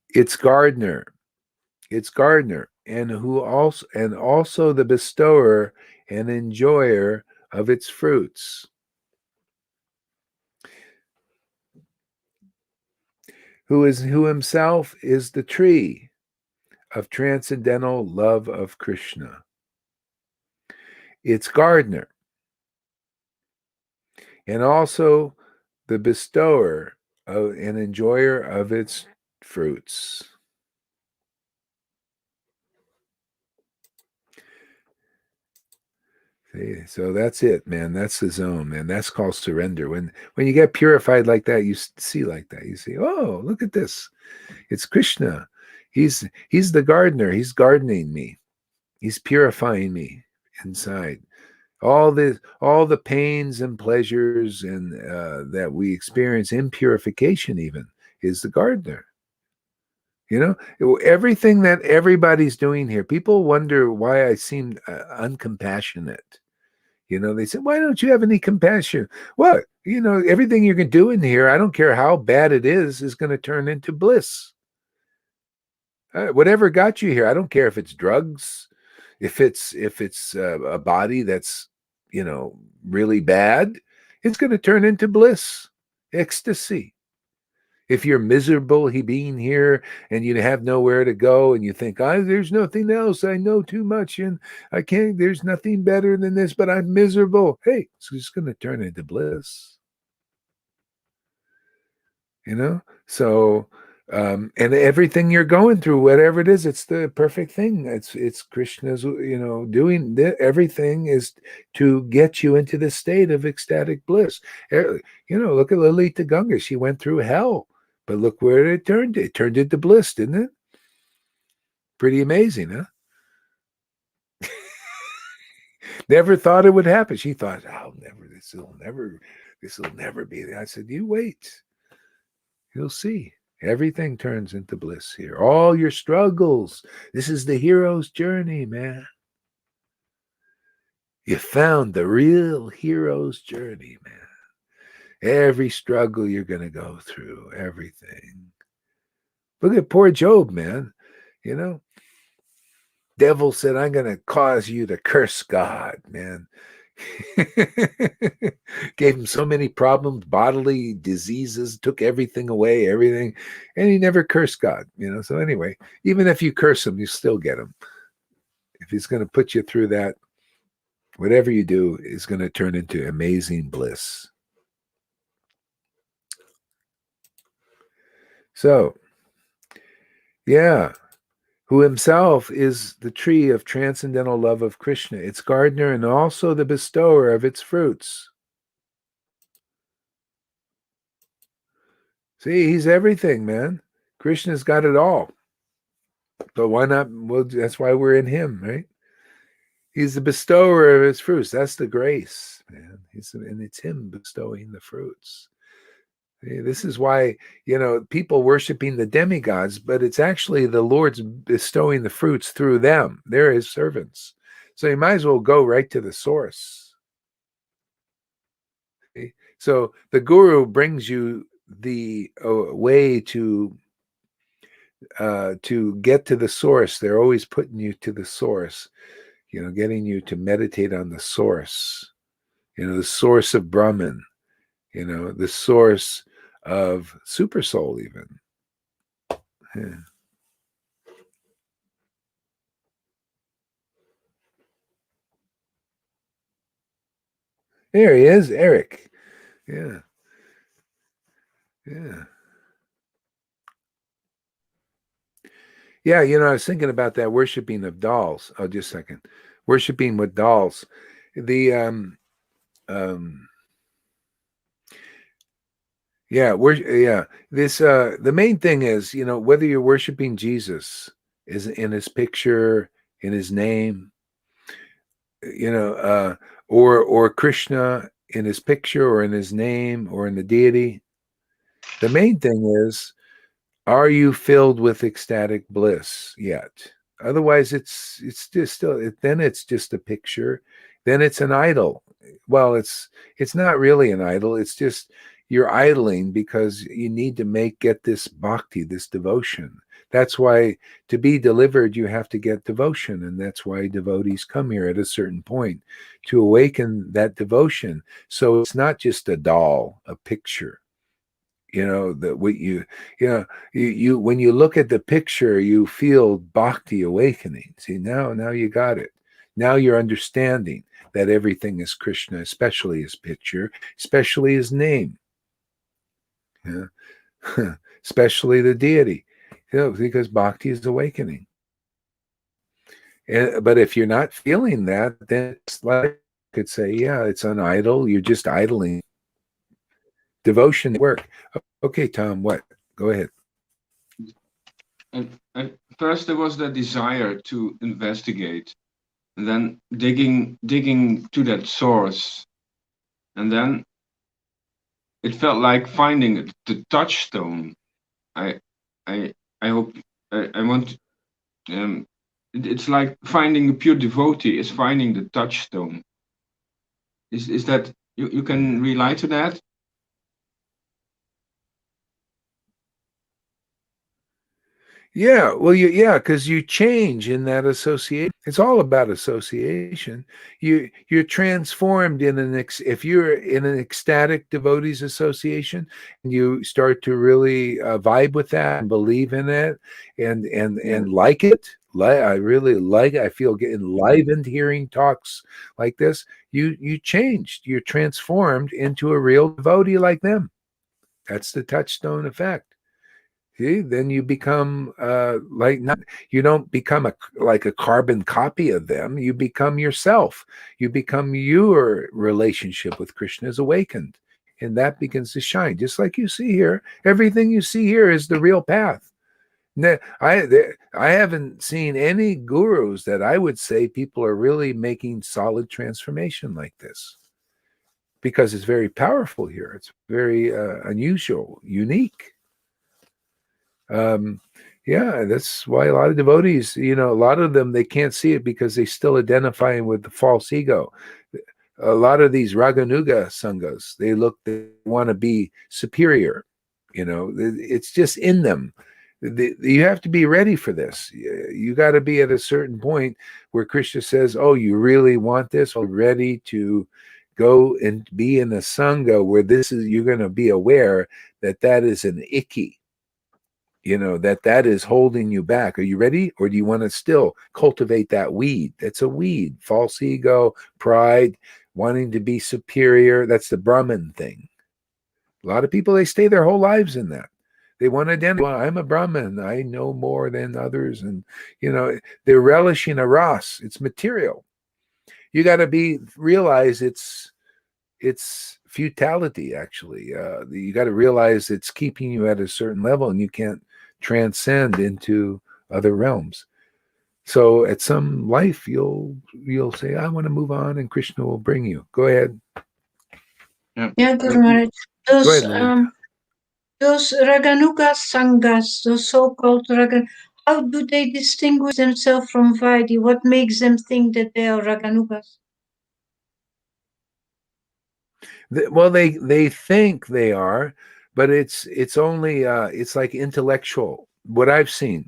its gardener, and also the bestower and enjoyer of its fruits. Who himself is the tree of transcendental love of Krishna, its gardener, and also the bestower and enjoyer of its fruits. See, so that's it, man. That's the zone, man. That's called surrender. When you get purified like that, you see like that. You see, oh, look at this. It's Krishna. He's the gardener. He's gardening me. He's purifying me inside. All the pains and pleasures and that we experience in purification even is the gardener. You know, everything that everybody's doing here. People wonder why I seem uncompassionate. You know, they say, why don't you have any compassion? What? You know, everything you're doing here, I don't care how bad it is going to turn into bliss. Whatever got you here, I don't care if it's drugs, if it's a body that's, you know, really bad, it's going to turn into bliss, ecstasy. If you're miserable being here and you have nowhere to go and you think, there's nothing else, I know too much and I can't, there's nothing better than this, but I'm miserable. Hey, it's just going to turn into bliss. You know? So, and everything you're going through, whatever it is, it's the perfect thing. It's Krishna's, you know, doing everything is to get you into the state of ecstatic bliss. You know, look at Lalita Ganga. She went through hell, but look where it turned. It turned into bliss, didn't it? Pretty amazing, huh? Never thought it would happen. She thought, this will never be. I said, you wait. You'll see. Everything turns into bliss here. All your struggles. This is the hero's journey, man. You found the real hero's journey, man. Every struggle you're going to go through, everything. Look at poor Job, man. You know, devil said, I'm going to cause you to curse God, man. Gave him so many problems, bodily diseases, took everything away, everything, and he never cursed God, you know. So anyway, even if you curse him, you still get him. If he's going to put you through that, whatever you do is going to turn into amazing bliss. So, yeah, who himself is the tree of transcendental love of Krishna, its gardener and also the bestower of its fruits. See, he's everything, man. Krishna's got it all. So why not? Well, that's why we're in him, right? He's the bestower of his fruits. That's the grace, man. And it's him bestowing the fruits. This is why, you know, people worshiping the demigods, but it's actually the Lord's bestowing the fruits through them. They're his servants. So you might as well go right to the source. Okay? So the guru brings you the way to get to the source. They're always putting you to the source, you know, getting you to meditate on the source, you know, the source of Brahman, you know, the source of Super Soul even. Yeah. There he is, Eric. Yeah. Yeah. Yeah, you know, I was thinking about that worshiping of dolls. Oh, just a second. Worshiping with dolls. The this the main thing is, you know, whether you're worshiping Jesus is in his picture, in his name, you know, or Krishna in his picture or in his name or in the deity. The main thing is, are you filled with ecstatic bliss yet? Otherwise, it's just still then it's just a picture. Then it's an idol. Well, it's not really an idol. It's just you're idling because you need to get this bhakti, this devotion. That's why to be delivered, you have to get devotion. And that's why devotees come here at a certain point to awaken that devotion. So it's not just a doll, a picture. That what you when you look at the picture, you feel bhakti awakening. See, now you got it. Now you're understanding that everything is Krishna, especially his picture, especially his name, especially the deity, because bhakti is awakening. But if you're not feeling that, then it's like you could say, yeah, it's an idol. You're just idling. Devotion work. Okay, Tom, what? Go ahead. And first there was the desire to investigate, and then digging to that source, and then it felt like finding the touchstone. I hope I want. It's like finding a pure devotee is finding the touchstone. Is that you can relate to that? Yeah, well, because you change in that association. It's all about association. You're transformed if you're in an ecstatic devotees association, and you start to really vibe with that and believe in it, and like it. I really like it. I feel enlivened hearing talks like this. You changed. You're transformed into a real devotee like them. That's the touchstone effect. See, then you become you don't become like a carbon copy of them. You become yourself. You become your relationship with Krishna is awakened, and that begins to shine. Just like you see here, everything you see here is the real path. I haven't seen any gurus that I would say people are really making solid transformation like this, because it's very powerful here. It's very unusual, unique. Yeah, that's why a lot of devotees, a lot of them, they can't see it because they still identifying with the false ego. A lot of these Raganuga sanghas, they want to be superior. It's just in them. You have to be ready for this. You got to be at a certain point where Krishna says, oh, you really want this? Well, ready to go and be in a sangha where you're going to be aware that is an icky. That is holding you back. Are you ready? Or do you want to still cultivate that weed? That's a weed. False ego, pride, wanting to be superior. That's the Brahmin thing. A lot of people, they stay their whole lives in that. They want to identify, well, I'm a Brahmin. I know more than others. And, they're relishing a ras. It's material. You got to realize it's futility, actually. You got to realize it's keeping you at a certain level, and you can't transcend into other realms. So at some life, you'll say, I want to move on, and Krishna will bring you. Go ahead. Yeah, Guru Maharaj. Those Raganuga Sanghas, those so-called Ragan, how do they distinguish themselves from Vaidhi? What makes them think that they are Raganugas? Well, they think they are, but it's only it's like intellectual. What I've seen,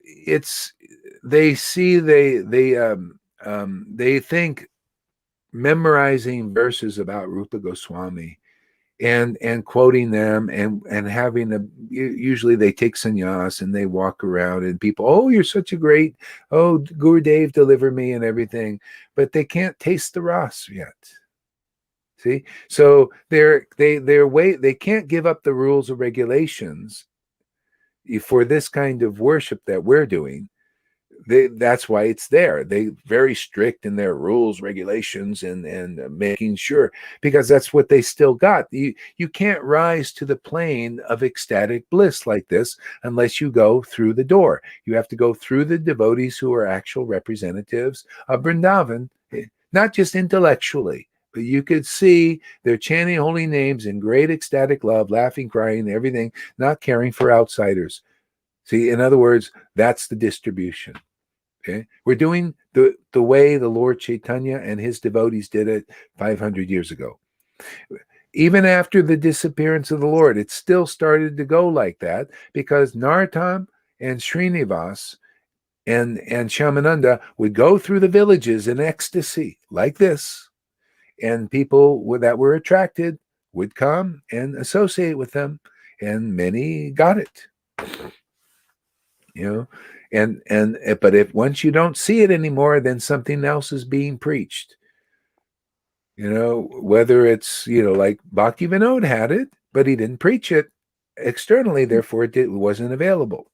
it's they think memorizing verses about Rupa Goswami and quoting them and having usually they take sannyas and they walk around and people, oh, you're such a great, oh, Gurudev deliver me and everything, but they can't taste the ras yet. See, so they can't give up the rules and regulations for this kind of worship that we're doing. That's why it's there. They very strict in their rules, regulations, and making sure, because that's what they still got. You can't rise to the plane of ecstatic bliss like this unless you go through the door. You have to go through the devotees who are actual representatives of Vrindavan not just intellectually, but you could see they're chanting holy names in great ecstatic love, laughing, crying, everything, not caring for outsiders. See, in other words, that's the distribution. Okay, we're doing the way the Lord Chaitanya and his devotees did it 500 years ago. Even after the disappearance of the Lord, it still started to go like that because Narottam and Srinivas and Shamananda would go through the villages in ecstasy like this, and people that were attracted would come and associate with them, and many got it. You know, and but if once you don't see it anymore, then something else is being preached. You know, whether it's, you know, like Bhakti Vinod had it, but he didn't preach it externally, therefore it wasn't available.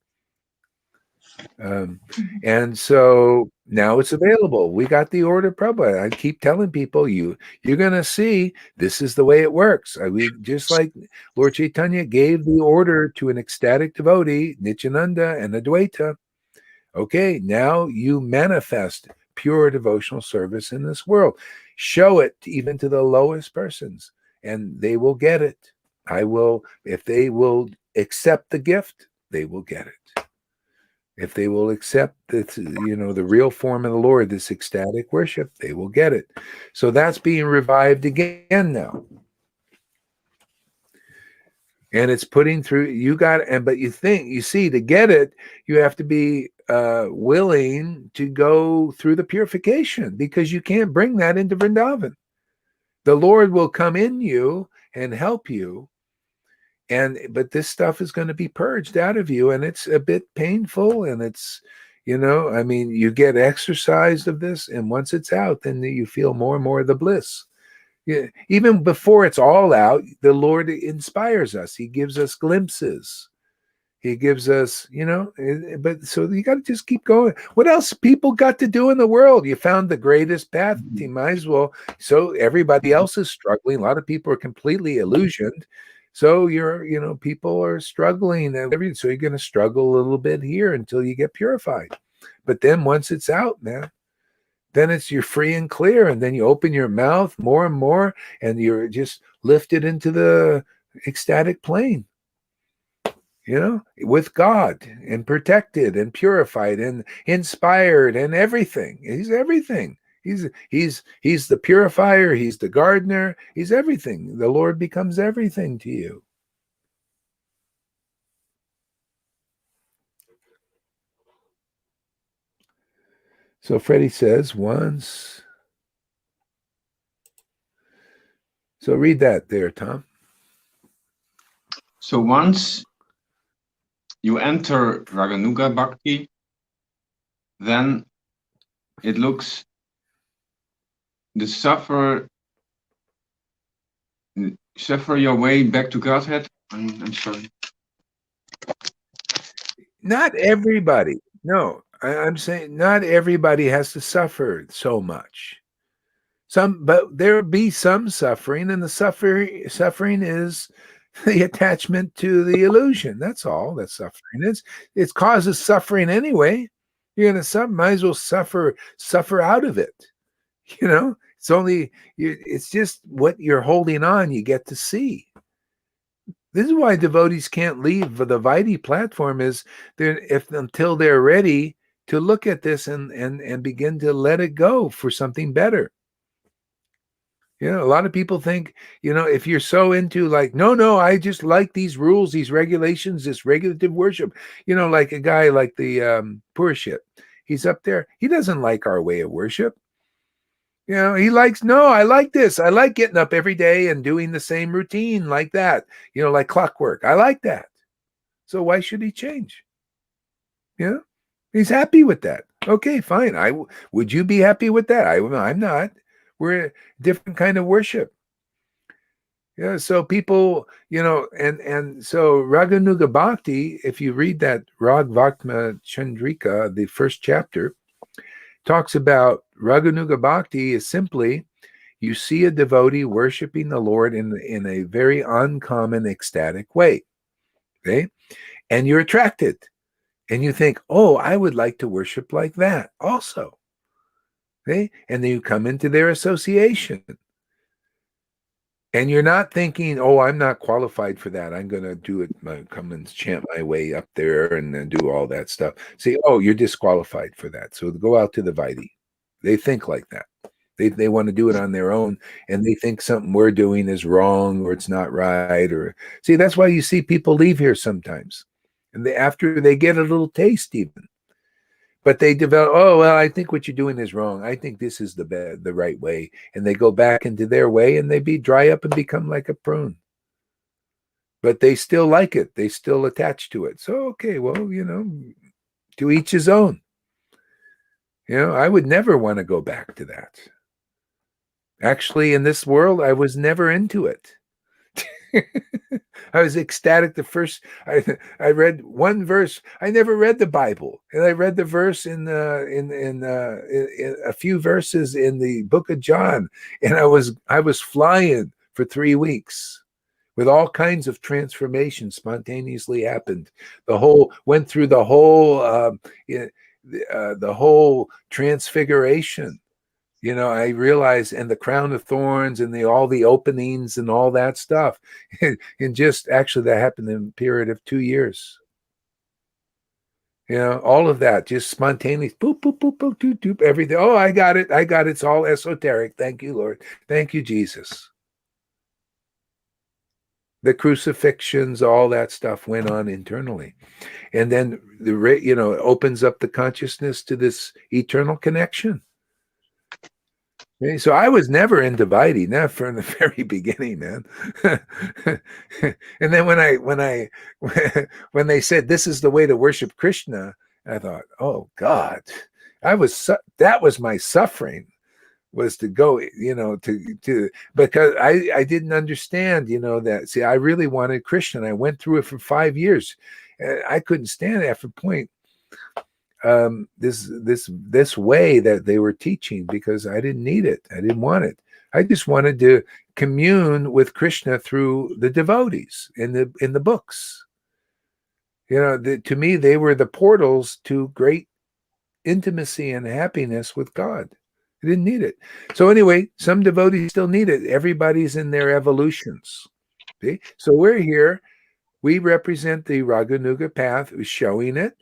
And so now it's available. We got the order of Prabhupada. I keep telling people, you're going to see this is the way it works. We just like Lord Chaitanya gave the order to an ecstatic devotee, Nityananda and Advaita. Okay, now you manifest pure devotional service in this world. Show it even to the lowest persons, and they will get it. If they will accept the gift, they will get it. If they will accept this, you know, the real form of the Lord, this ecstatic worship, they will get it. So that's being revived again now. And it's putting through, but you see, to get it, you have to be willing to go through the purification, because you can't bring that into Vrindavan. The Lord will come in you and help you, but this stuff is going to be purged out of you, and it's a bit painful, and it's, you know, I mean, you get exercised of this, and once it's out, then you feel more and more of the bliss. Yeah, even before it's all out, the Lord inspires us. He gives us glimpses. He gives us, you know, but so you got to just keep going. What else people got to do in the world? You found the greatest path. You might as well. So everybody else is struggling. A lot of people are completely illusioned. So people are struggling. So you're going to struggle a little bit here until you get purified. But then once it's out, man, then you're free and clear, and then you open your mouth more and more, and you're just lifted into the ecstatic plane, you know, with God, and protected and purified and inspired and everything. He's everything. He's the purifier. He's the gardener. He's everything. The Lord becomes everything to you. So Freddie says once. So read that there, Tom. So once you enter Raganuga Bhakti, then it looks the suffer your way back to Godhead. I'm sorry. Not everybody. No, I'm saying not everybody has to suffer so much. But there be some suffering, and the suffering is the attachment to the illusion. That's all that suffering is. It causes suffering anyway. You're gonna suffer, might as well suffer out of it. You know, it's just what you're holding on, you get to see. This is why devotees can't leave the Vaidhi platform, is until they're ready to look at this and begin to let it go for something better. You know, a lot of people think, you know, if you're so into like, no, I just like these rules, these regulations, this regulative worship, you know, like a guy like the Purshit, he's up there. He doesn't like our way of worship. You know, I like this. I like getting up every day and doing the same routine like that, you know, like clockwork. I like that. So why should he change? You know, he's happy with that. Okay, fine. Would you be happy with that? I'm not. We're a different kind of worship. Yeah, so people, you know, and so Raganuga Bhakti, if you read that Rag Vakma Chandrika, the first chapter, talks about Raganuga Bhakti is simply, you see a devotee worshiping the Lord in a very uncommon, ecstatic way. Okay? And you're attracted. And you think, oh, I would like to worship like that also. Okay? And then you come into their association. And you're not thinking, oh, I'm not qualified for that. I'm going to do it, come and chant my way up there and then do all that stuff. Say, oh, you're disqualified for that. So go out to the Vaidhi. They think like that. They want to do it on their own, and they think something we're doing is wrong or it's not right. Or see, that's why you see people leave here sometimes. And after they get a little taste even. But they develop, oh, well, I think what you're doing is wrong. I think this is the right way. And they go back into their way and they dry up and become like a prune. But they still like it. They still attach to it. So, okay, well, to each his own. I would never want to go back to that. Actually, in this world, I was never into it. I was ecstatic. I read one verse. I never read the Bible, and I read the verse in a few verses in the book of John, and I was flying for 3 weeks with all kinds of transformation spontaneously happened. Went through the whole transfiguration. I realized, and the crown of thorns and all the openings and all that stuff. And just actually that happened in a period of 2 years. All of that just spontaneous, boop, boop, boop, boop, doop, doop, everything. Oh, I got it. It's all esoteric. Thank you, Lord. Thank you, Jesus. The crucifixions, all that stuff went on internally. And then it opens up the consciousness to this eternal connection. So I was never into Vaidhi, not from the very beginning, man. And then when they said this is the way to worship Krishna, I thought, oh God, that was my suffering, was to go, because I didn't understand, that. See, I really wanted Krishna. I went through it for 5 years. I couldn't stand it after a point. This way that they were teaching, because I didn't need it. I didn't want it. I just wanted to commune with Krishna through the devotees in the books. To me, they were the portals to great intimacy and happiness with God. I didn't need it. So anyway, some devotees still need it. Everybody's in their evolutions. See? So we're here. We represent the Raganuga path, showing it.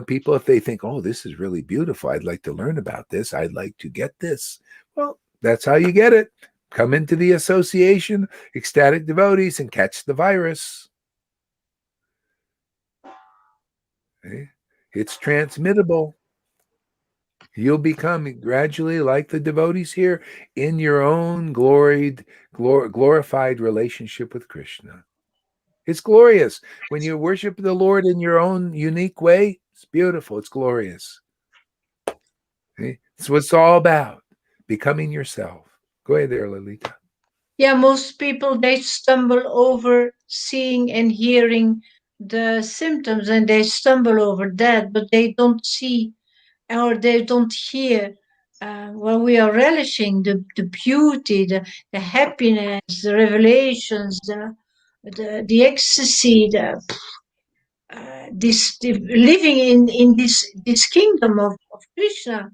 People, if they think, oh, this is really beautiful, I'd like to learn about this, I'd like to get this. Well, that's how you get it. Come into the association, ecstatic devotees, and catch the virus. Okay? It's transmittable. You'll become gradually like the devotees here in your own glorified relationship with Krishna. It's glorious. When you worship the Lord in your own unique way, it's beautiful. It's glorious. Okay? It's what it's all about, becoming yourself. Go ahead there, Lalita. Yeah, most people, they stumble over seeing and hearing the symptoms, and they stumble over that, but they don't see or they don't hear what we are relishing, the beauty, the happiness, the revelations, the ecstasy, living in this kingdom of Krishna.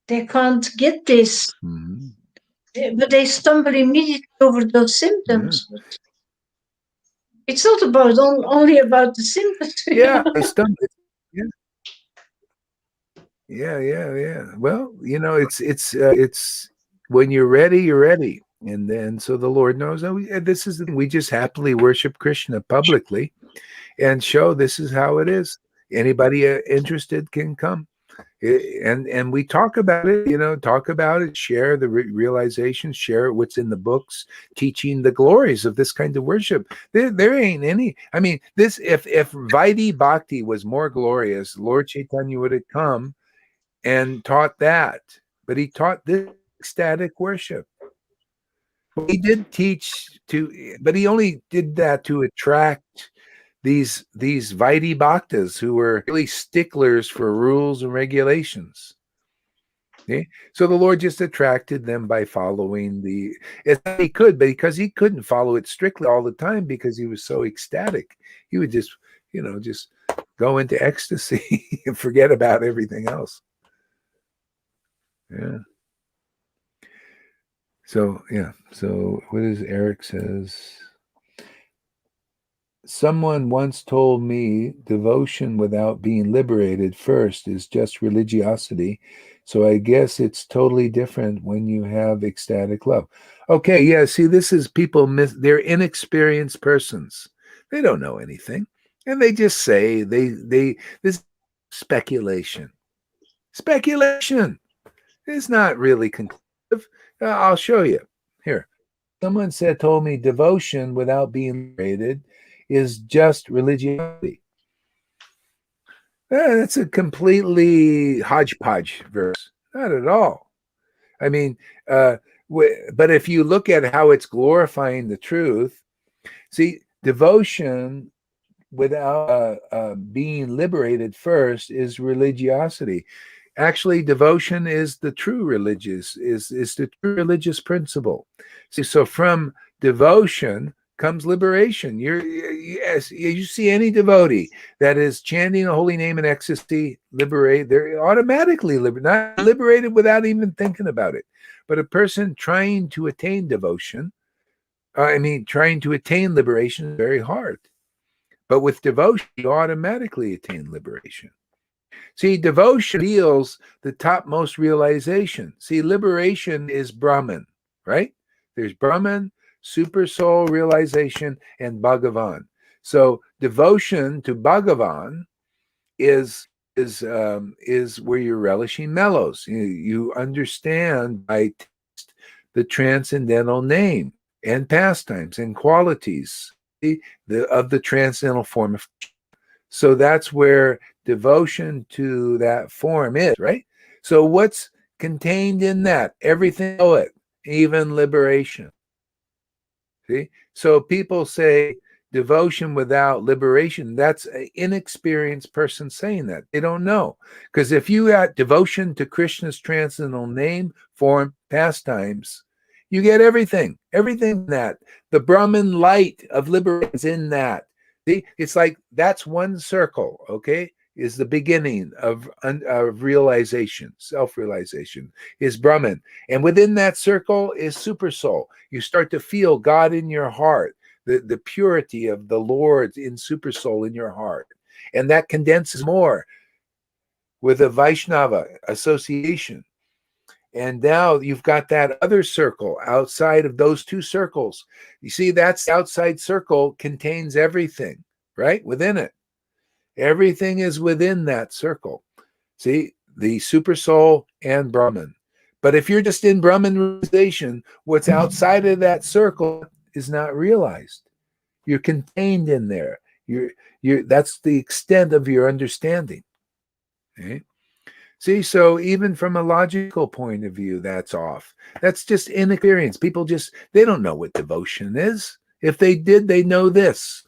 They can't get this, but they stumble immediately over those symptoms. Yeah. It's not about only about the symptoms. Yeah, I stumbled. Yeah. Yeah. Well, it's when you're ready, you're ready. And then so the Lord knows, oh, this is the thing. We just happily worship Krishna publicly and show this is how it is. Anybody interested can come. And we talk about it, share the realization, share what's in the books, teaching the glories of this kind of worship. There ain't any. I mean, this if Vaidhi Bhakti was more glorious, Lord Chaitanya would have come and taught that. But he taught this ecstatic worship. He did teach but he only did that to attract these Vaidhi Bhaktas who were really sticklers for rules and regulations. Okay? So the Lord just attracted them by following as he could, but because he couldn't follow it strictly all the time because he was so ecstatic, he would just go into ecstasy and forget about everything else. Yeah. So yeah. So what is Eric says? Someone once told me devotion without being liberated first is just religiosity. So I guess it's totally different when you have ecstatic love. Okay, yeah, see, this is people they're inexperienced persons. They don't know anything. And they just say this speculation. Speculation is not really conclusive. I'll show you. Here. Someone told me devotion without being liberated is just religiosity. That's a completely hodgepodge verse. Not at all. I mean, but if you look at how it's glorifying the truth, see, devotion without being liberated first is religiosity. Actually, devotion is the true religious is the true religious principle. See, so from devotion comes liberation. Yes, you see any devotee that is chanting a holy name in ecstasy, liberate, they're automatically not liberated without even thinking about it. But a person trying to attain devotion, trying to attain liberation is very hard. But with devotion, you automatically attain liberation. See, devotion reveals the topmost realization. See, liberation is Brahman, right? There's Brahman, super soul realization, and Bhagavan. So devotion to Bhagavan is where you're relishing mellows. You understand by taste the transcendental name and pastimes and qualities of the transcendental form of. So that's where devotion to that form is, right? So what's contained in that? Everything below it, even liberation. See? So people say devotion without liberation. That's an inexperienced person saying that. They don't know. Because if you got devotion to Krishna's transcendental name, form, pastimes, you get everything. Everything in that. The Brahman light of liberation is in that. See? It's like that's one circle, okay? Is the beginning of realization, self-realization, is Brahman. And within that circle is super soul. You start to feel God in your heart, the purity of the Lord in super soul in your heart. And that condenses more with a Vaishnava association. And now you've got that other circle outside of those two circles. You see, that's the outside circle contains everything, right? Within it. Everything is within that circle. See, the super soul and Brahman. But if you're just in Brahman realization, what's outside of that circle is not realized. You're contained in there. That's the extent of your understanding. Okay? See, so even from a logical point of view, that's off. That's just inexperience. People they don't know what devotion is. If they did, they know this.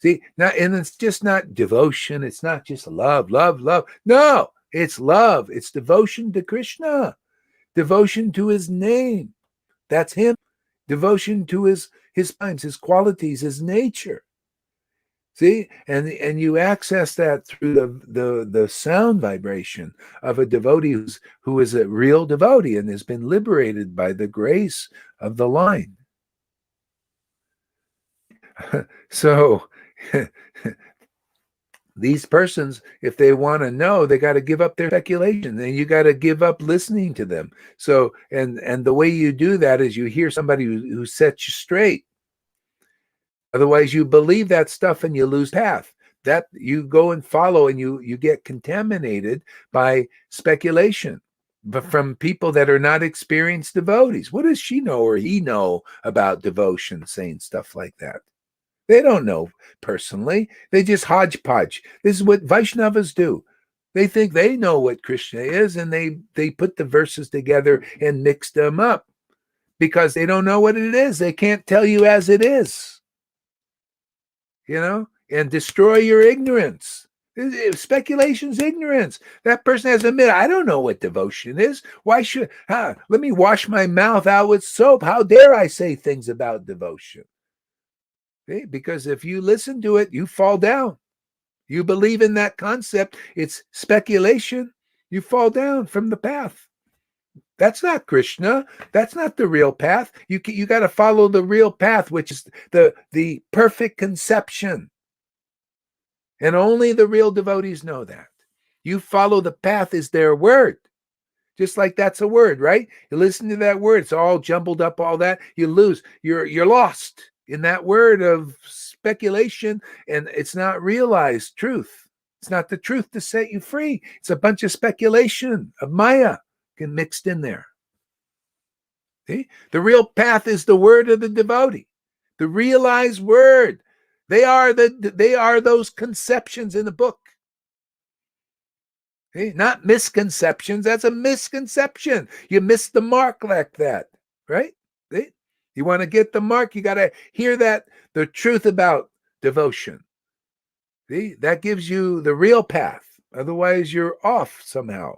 See, and it's just not devotion. It's not just love, love, love. No, it's love. It's devotion to Krishna, devotion to his name. That's him. Devotion to his times, his qualities, his nature. See, and you access that through the sound vibration of a devotee who is a real devotee and has been liberated by the grace of the line. So these persons, if they want to know, they got to give up their speculation, and you got to give up listening to them. So, and the way you do that is you hear somebody who sets you straight. Otherwise, you believe that stuff and you lose path. That you go and follow, and you get contaminated by speculation, but from people that are not experienced devotees. What does she know or he know about devotion, saying stuff like that? They don't know personally. They just hodgepodge. This is what Vaishnavas do. They think they know what Krishna is, and they put the verses together and mix them up because they don't know what it is. They can't tell you as it is, and destroy your ignorance. Speculation's ignorance. That person has to admit, I don't know what devotion is. Why should, let me wash my mouth out with soap. How dare I say things about devotion? Okay? Because if you listen to it, you fall down. You believe in that concept. It's speculation. You fall down from the path. That's not Krishna. That's not the real path. You got to follow the real path, which is the perfect conception. And only the real devotees know that. You follow the path is their word. Just like that's a word, right? You listen to that word, it's all jumbled up, all that. You lose. You're lost in that word of speculation, and it's not realized truth. It's not the truth to set you free. It's a bunch of speculation of Maya mixed in there. See? The real path is the word of the devotee, the realized word. They are those conceptions in the book. See? Not misconceptions. That's a misconception. You miss the mark like that, right? See? You want to get the mark, you got to hear the truth about devotion. See? That gives you the real path. Otherwise, you're off somehow.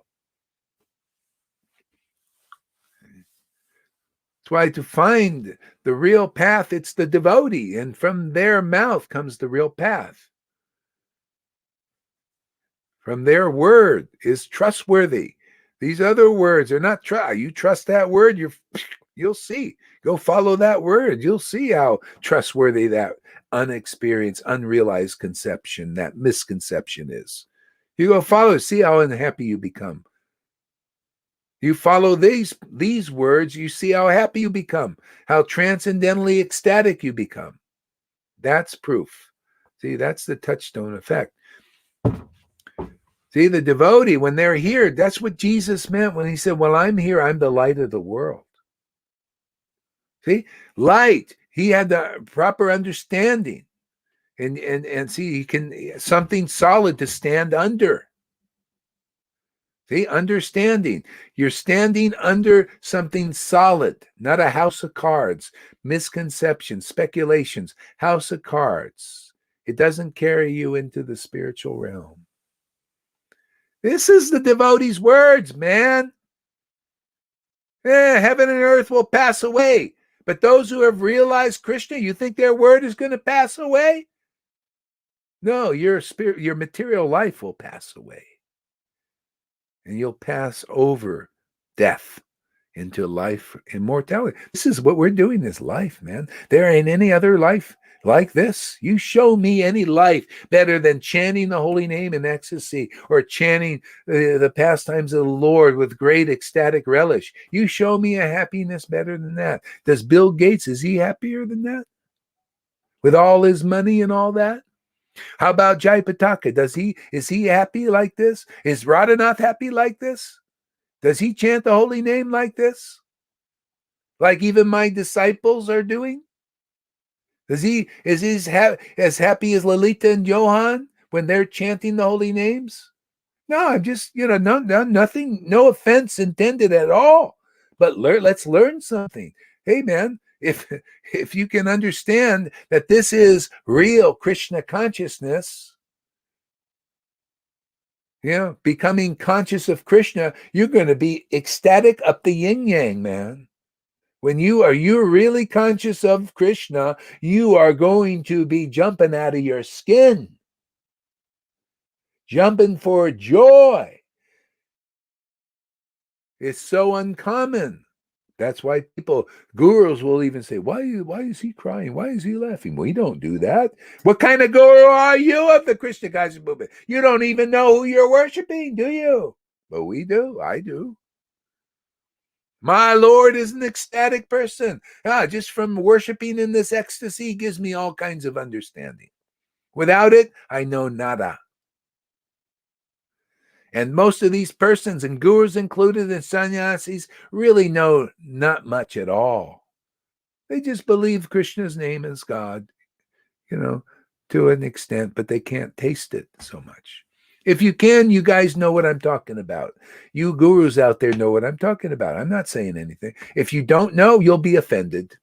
That's why to find the real path, it's the devotee, and from their mouth comes the real path. From their word is trustworthy. These other words are not trust. You trust that word, you'll see. Go follow that word. You'll see how trustworthy that unexperienced, unrealized conception, that misconception is. You go follow, see how unhappy you become. You follow these words, you see how happy you become, how transcendently ecstatic you become. That's proof. See, that's the touchstone effect. See, the devotee, when they're here, that's what Jesus meant when he said, well, I'm here, I'm the light of the world. See, light, he had the proper understanding. And see, he can something solid to stand under. See, understanding. You're standing under something solid, not a house of cards, misconceptions, speculations, house of cards. It doesn't carry you into the spiritual realm. This is the devotee's words, man. Heaven and earth will pass away. But those who have realized Krishna, you think their word is going to pass away? No, your material life will pass away. And you'll pass over death into life, immortality. This is what we're doing, this life, man. There ain't any other life like this. You show me any life better than chanting the holy name in ecstasy or chanting the pastimes of the Lord with great ecstatic relish. You show me a happiness better than that. Does Bill Gates, is he happier than that? With all his money and all that? How about Jai Pataka? Is he happy like this? Is Radhanath happy like this? Does he chant the holy name like this? Like even my disciples are doing? Is he as happy as Lalita and Johan when they're chanting the holy names? No, I'm just, nothing, no offense intended at all. But let's learn something. Hey, man, if you can understand that this is real Krishna consciousness, becoming conscious of Krishna, you're going to be ecstatic up the yin-yang, man. When you're really conscious of Krishna, you are going to be jumping out of your skin, jumping for joy. It's so uncommon. That's why gurus will even say, why is he crying? Why is he laughing? We don't do that. What kind of guru are you of the Krishna conscious movement? You don't even know who you're worshiping, do you? But we do. I do. My Lord is an ecstatic person. Just from worshiping in this ecstasy gives me all kinds of understanding. Without it, I know nada. And most of these persons, and gurus included, and sannyasis, really know not much at all. They just believe Krishna's name is God, to an extent, but they can't taste it so much. If you can, you guys know what I'm talking about. You gurus out there know what I'm talking about. I'm not saying anything. If you don't know, you'll be offended.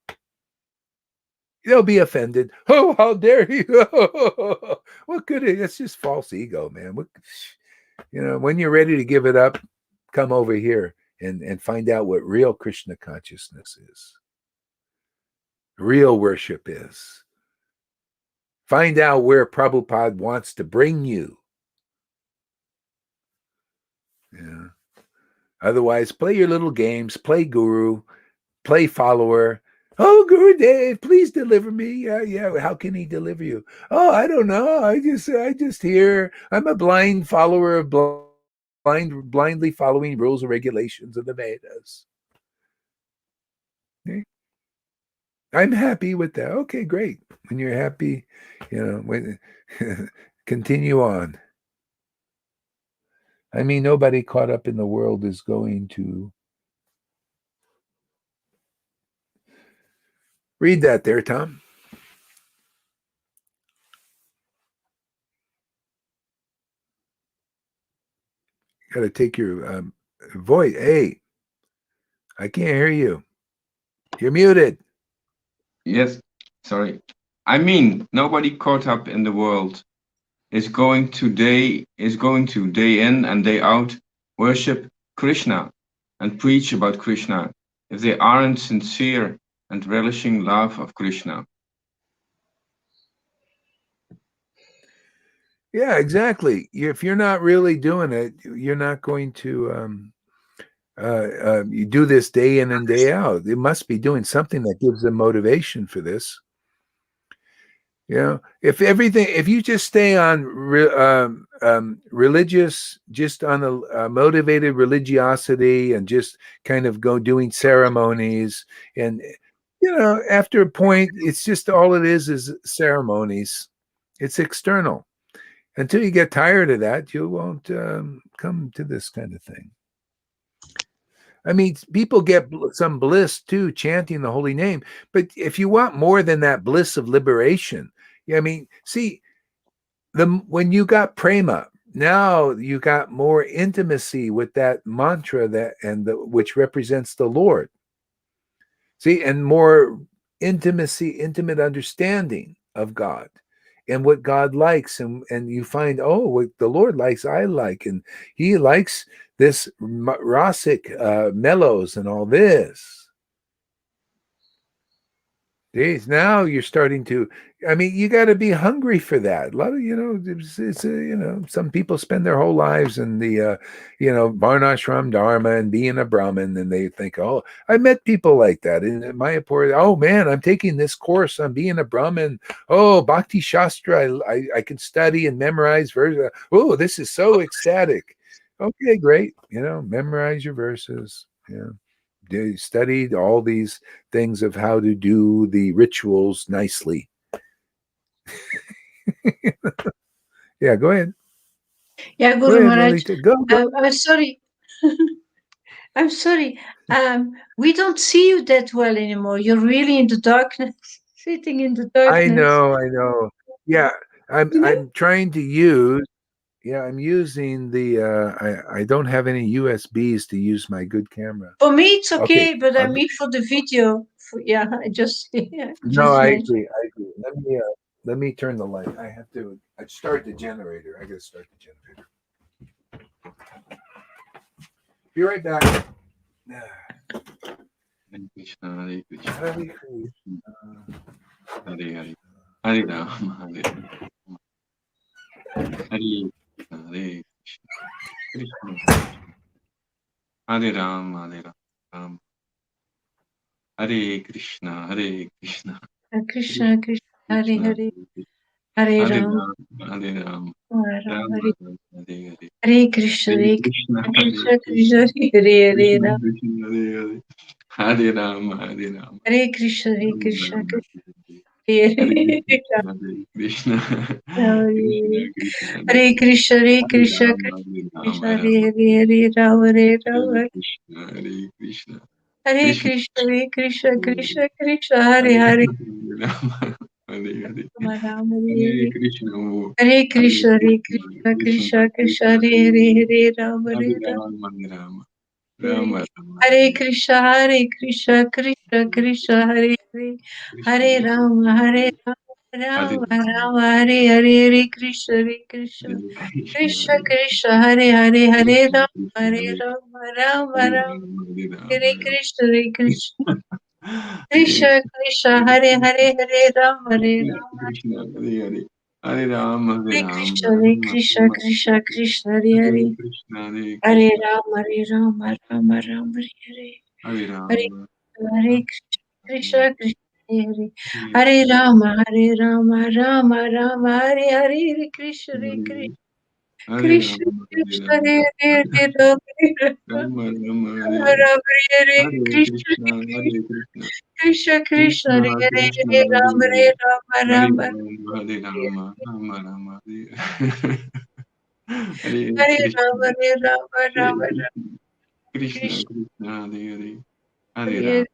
You'll be offended. Oh, how dare you? What could it? It's just false ego, man. When you're ready to give it up, come over here and find out what real Krishna consciousness is. Real worship is. Find out where Prabhupada wants to bring you. Yeah. Otherwise, play your little games, play guru, play follower. Oh, Guru Dave, please deliver me. Yeah. How can he deliver you? Oh, I don't know. I just hear. I'm a blind follower of blindly following rules and regulations of the Vedas. Okay. I'm happy with that. Okay, great. When you're happy, when continue on. I mean, nobody caught up in the world is going to read that there, Tom. Got to take your voice. Hey, I can't hear you. You're muted. Yes, sorry. I mean, nobody caught up in the world is going to day in and day out worship Krishna and preach about Krishna if they aren't sincere and relishing love of Krishna. Yeah, exactly. If you're not really doing it, you're not going to you do this day in and day out. It must be doing something that gives them motivation for this. If you just stay on religious, just on a motivated religiosity and just kind of go doing ceremonies, and after a point, it's just all it is ceremonies. It's external. Until you get tired of that, you won't come to this kind of thing. I mean, people get some bliss too, chanting the holy name. But if you want more than that bliss of liberation, I mean, see, when you got prema, now you got more intimacy with that mantra which represents the Lord. See, and more intimate understanding of God and what God likes, and you find, oh, what the Lord likes, I like, and He likes this rasic mellows and all this. Geez, now you're starting to. I mean, you got to be hungry for that. A lot of some people spend their whole lives in the varnashram dharma and being a Brahmin, and they think, oh, I met people like that in Mayapur. Oh man, I'm taking this course on being a Brahmin. Oh, Bhakti Shastra, I can study and memorize verses. Oh, this is so ecstatic. Okay, great. Memorize your verses. Yeah. They studied all these things of how to do the rituals nicely. Yeah, go ahead. Yeah, Go Guru ahead, Maharaj. Lalita. Go. I'm sorry. I'm sorry. We don't see you that well anymore. You're really in the darkness, sitting in the I darkness. know. Yeah, I'm trying to use. Yeah, I'm using I don't have any USBs to use my good camera. For me, it's Okay. okay, but I mean for the video. I just No, just I mentioned. agree. Let me turn the light. I have to start the generator. I got to start the generator. Be right back. Hare Krishna, Hare Krishna, Hare Krishna. Hare Hare, Hare Rama, Hare Rama, Hare Krishna, Hare Krishna, Krishna Krishna, Hare Rama, Hare Rama, Hare Krishna, Hare Krishna, Krishna Krishna Hare Krishna Hare Krishna, Hare Hare Ram Rama, Hare Rama, Hare Ram Rama Hare Rama, Hare Hare, Hare Krishna Hare Hare Krishna, Hare Krishna Krishna Krishna, Krishna Hare Hare Krishna Ram Krishna, Hare Hare, Hare Rama, Hare Rama, Hare Krishna Hare Rama Krishna Rama, Krishna Hare Hare Hare, Hare Hare Krishna, Hare Hare Krishna, Krishna Krishna, Hare Hare Krishna Hare Hare Krishna Rama, Hare Krishna Rama, Hare Rama Hare Hare Ram Hare Hare Ram Krishna, Hare Krishna, Hare Krishna Krishna Hare Krishna Hare Krishna Krishna Hare Hare Hare Rama, Hare Hare, Ram Ram Hare Hare Hare Krishna, Hare Hare Krishna Hare Krishna, Krishna Krishna Krishna Krishna Krishna, Hare Hare Hare Hare, Hare Ram Hare Hare Ram Rama, Hare Rama, Hare Rama Rama, Hare Hare Krishna Hare Krishna Krishna Hare Krishna Hare Hare Krishna, Hare Hare Ram Hare Hare, Ram Hare Ram Rama, Ram Hare Hare Hare Krishna Hare Hare Krishna Krishna, Krishna Hare Krishna Hare Hare Hare Krishna, Ram Krishna, Hare Hare Ram Ram Hare Ram Rama, Hare Hare Rama, Krishna Hare Krishna Hare Krishna Krishna Hare Hare Hare Ram Hare Ram Krishna, Hare Hare, Hare Rama, Hare Hare Rama, Krishna, Hare Krishna, Krishna Krishna, Hare Hare. Hare Krishna, Hare Hare Krishna, Rama, Hare Rama, Rama Rama, Hare Hare Hare. Rama, Hare Krishna, Krishna Krishna, Hare Hare Hare Rama, Hare Rama, Rama Rama, Hare Hare, Hare Krishna, Hare Hare Krishna, Hare Krishna Rama, Hare Krishna, Rama, Hare Hare, Hare Rama, Rama Rama, Rama Hare Rama, Hare Hare Krishna, Krishna, Hare Krishna, Krishna Krishna, Krishna Hare Hare, Krishna, Hare Hare Rama, Hare, Hare Rama, Hare Rama Rama, Hare Rama, Rama Rama, Hare Hare Hare Krishna, Rama, Hare Rama, Hare Rama Rama, Krishna, Krishna Krishna Krishna, Hare Hare, Hare Hare Rama,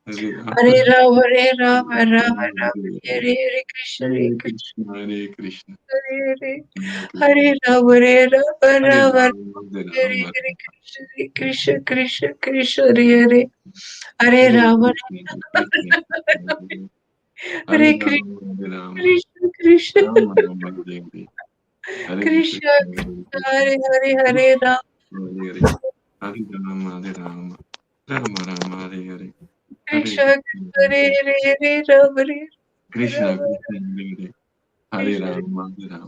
Hare Rama, Hare Rama, Hare Rama, Hare Rama Rama, Hare, Hare Hare Krishna, Hare Hare Krishna, Krishna, Hare Krishna, Hare Hare Krishna Hare Rama, Hare Rama, Hare Rama Rama, Hare Hare Rama, Hare Krishna, Krishna Krishna Krishna, Hare Hare Hare Hare Rama, Krishna, Krishna Krishna, Hare Hare Rama, Krishna, Hare Rama, Krishna Krishna Rama Rama, Hare Hare, Hare Krishna Krishna, Hare Krishna, Hare Hare Hare Rama, Hare Hare, Hare Rama, Hare Rama, Rama Rama, Hare Hare, Hare Krishna Krishna, Hare Hare Hare Rama, Hare Krishna Rama, Krishna, Hare Hare, Hare Krishna Rama, Hare Rama,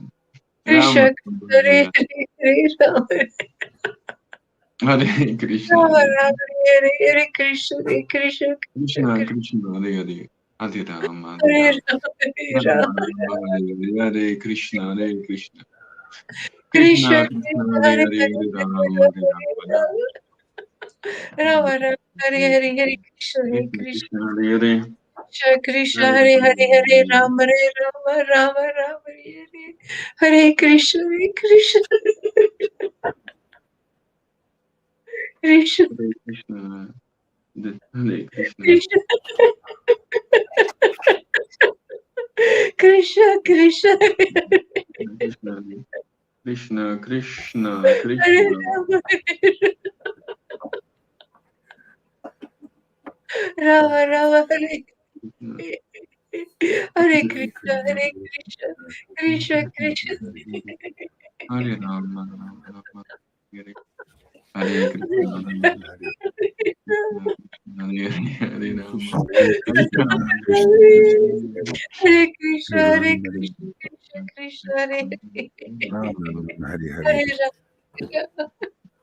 Rama Krishna Rama, Hare Hare Hare Hare Rama, Hare, Hare Krishna, Rama Hare Rama, Hare Hare Krishna, Hare Krishna Krishna Krishna, Hare Hare, Hare Rama, Hare Hare Rama, Rama, Hare Rama Rama, Rama, Hare Hare, Hare Krishna, Hare Krishna, Krishna Krishna Krishna, Hare Hare Hare, Hare Hare Rama, Rama, Hare Rama, Rama Rama, Hare Hare Hare Krishna, Hare Krishna Krishna Krishna, Hare Hare, Krishna Hare Hare Hare Hare Rama, Rama Hare Rama Rama Rama Hare Hare Krishna Hare Krishna Krishna Hare Krishna, Hare Krishna, Krishna Krishna Krishna Krishna Krishna, Krishna Hare Krishna, Rama Rama Rama Hare Krishna, Hare Hare Krishna Krishna, Hare Hare Krishna Krishna Krishna Hare Rama, Rama Rama, Hare Krishna, Hare Rama, Hare Krishna, Hare Hare Rama, Krishna, Hare Hare Krishna, Rama, Krishna Krishna, Hare Krishna Hare Hare Rama, Hare Krishna Krishna Hare Rama, Rama, Hare Hare Hare, Rama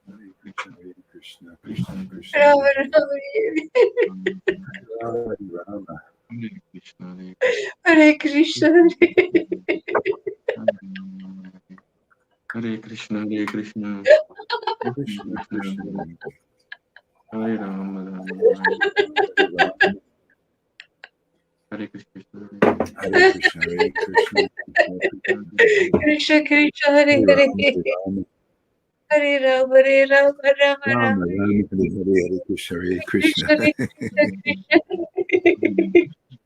Hare Krishna, Hare Krishna, Krishna Krishna, Rama Hare Rama Rama, Hare Rama, Hare Krishna, Hare Hare Krishna Hare Krishna, Hare Krishna, Krishna Krishna Krishna, Krishna, Hare Rama, Rama, Hare Rama, Hare Krishna, Hare Krishna, Hare Krishna, Krishna Krishna, Krishna Krishna Hare Hare Hare Rama, Hare Rama, Hare Rama Hare Rama Rama Rama, Rama Rama, Hare Hare, Hare Krishna, Hare Krishna, Krishna Krishna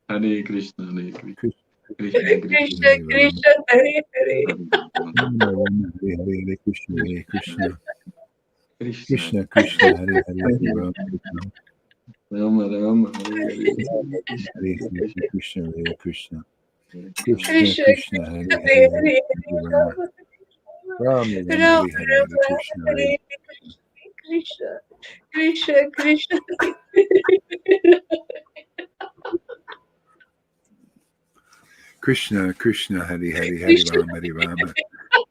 Hare Krishna, Hare Krishna, Krishna Krishna Krishna Hare Rama, Krishna Hare Hare Rama, Rama, Hare Hare, Hare Krishna, Hare Krishna, Krishna, Krishna Krishna, Hare Hare, Hare Rama, Rama Rama, Hare Hare, Hare Hare, Hare Krishna, Hare Krishna, Krishna, Krishna Krishna Krishna, Hare Krishna Hare, Hare Hare Hare Rama, Rama, Rama, Rama Hare Hare, Hare Rama Krishna, Hare Hare Krishna Krishna Krishna Krishna Krishna, Hare Hare, Hare Krishna Rama, Hare Rama,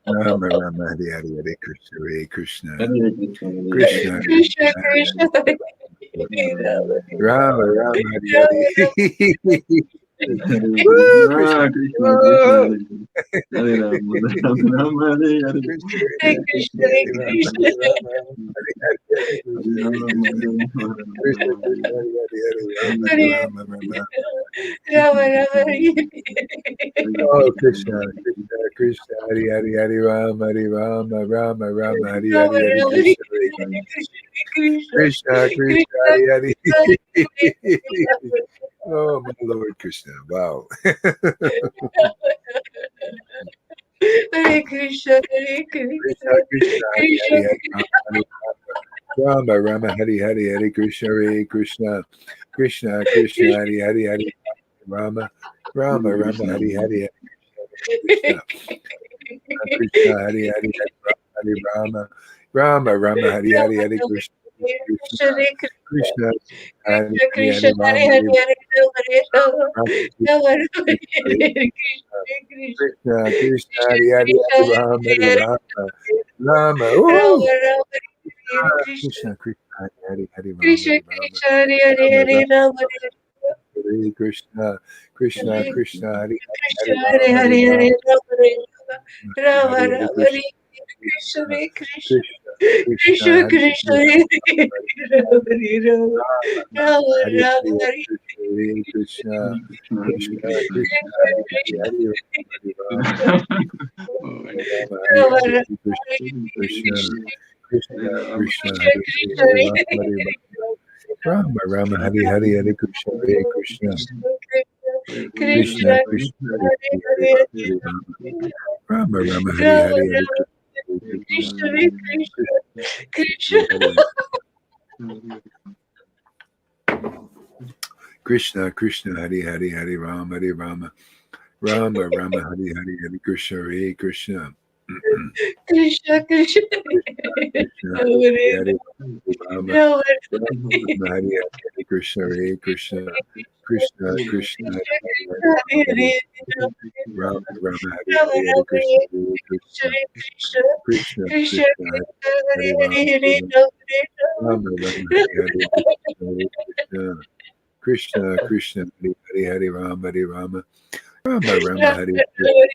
Rama, Rama, Hare Hare, Hare Krishna, Hare Krishna, Hare Krishna, Hare Krishna Krishna, Krishna Krishna, Krishna Hare Rama, Rama, Hare Rama Hare. Hare Woo, Krishna. Krishna, Krishna, Krishna, Whoa. Hare Rama, Rama Rama, Hare Hare, Krishna, Hare Krishna, Krishna Krishna, Hare Hare Rama, Krishna Hare Rama, Hare Hare, Hare Hare Krishna, Hare Rama, Krishna, Rama Krishna, Rama, Krishna, Hare Hare, Rama, Hare Rama, Rama. Rama Rama Oh, Krishna, Krishna, Krishna, Hare Hare, Hare Rama, Hare Rama, Rama, Rama, Hare Rama Hare, Hare Rama Krishna, Hare Krishna Krishna, Krishna, Krishna Hare Hare. Krishna Oh, my Lord Krishna. Wow. Hare Krishna, Hare Krishna, Krishna, Krishna, Hare Krishna, Hare, Hare Rama, Rama, Rama, Hare Hare, Hare Krishna, Hare Krishna, Krishna, Krishna, Krishna, Hare Hare, Hare Rama, Rama, Rama, Krishna, Hare Hare, Hare Krishna, Krishna, Hare Hare, Hare Rama, Rama, Rama, Hare Hare, Hare Krishna, Krishna, Krishna, Hare Krishna, Hare Ram, Hare Hare, Hare Rama, Ram, Rama Rama, Hare Hare Krishna, Krishna, Krishna, Hare Hare Krishna, Ram, Hare Hare Rama, Rama, Rama, oh, Rama, Hare Krishna, Krishna, Krishna, Hare Hare Ram, Krishna, Hare Rama, Krishna, Hare Hare, Rama, Hare Rama, Hare Krishna, Krishna, Hare Krishna, Hare Krishna, Hare Hare Ram, Hare Hare, Rama, Hare Rama, Rama, Hare Hare Rama, Krishna, Hare Krishna, Hare Krishna, Krishna, Krishna, Krishna, Hare Krishna, Hare Hare Ram, Rama, Rama, Rama, Hare Rama, Hare Hare Hare Krishna, Krishna, Krishna, Hare Krishna, Krishna, Hare Hare Hare Rama, Oh, Hare Rama, Hare Rama, Hare Rama, Krishna, Krishna, Krishna, Krishna, Krishna, Hare Krishna, Hare Hare Rama, Hare Rama, Rama, Hare Hare Hare Krishna, Hare Krishna, Krishna, Krishna, Krishna, Hare Hare Hare Hare, Hare Rama, Rama, Rama, Hare Rama, Hare Hare Rama, Krishna, Krishna, Hare Krishna, Krishna, Hare Krishna, Krishna, Hare Hare Hare Rama, Hare Rama, Rama, Rama, Hare Hare Hare Krishna, Hare Krishna. Krishna, Krishna, Krishna, Hare Hare Rama, Rama, Rama, Hare Hare Krishna, Hare Krishna, Krishna, Krishna, Hare Hare Hare Hare, Rama, Rama, Hare Rama, Hare Hare Rama, Krishna, Hare Krishna, Hare Krishna, Krishna, Krishna, Krishna, Hare Hare Rama, Hare, Hare Rama, Rama, Rama, Hare Hare Krishna, Hare Krishna, Krishna, Krishna, Hare Hare Rama, Hare Rama, Rama, Rama, Hare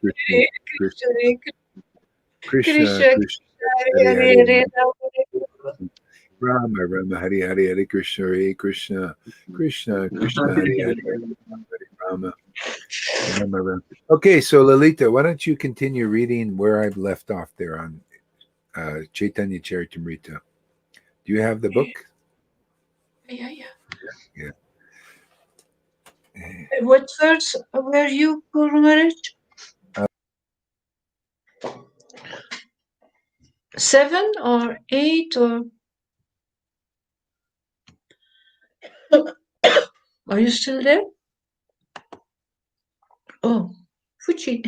Krishna, Krishna, Krishna, Krishna, Krishna, Hare Hare Hare, Hare Rama, Rama, Rama, Hare Hare Hare Krishna, Hare Krishna, Krishna, Krishna, Hare Hare Rama, Rama, Rama. Okay, so Lalita, why don't you continue reading where I've left off there on Chaitanya Charitamrita? Do you have the book? Yeah. Yeah. What verse were you, Guru Maharaj? 7 or 8 or? Are you still there? Oh, Fuji.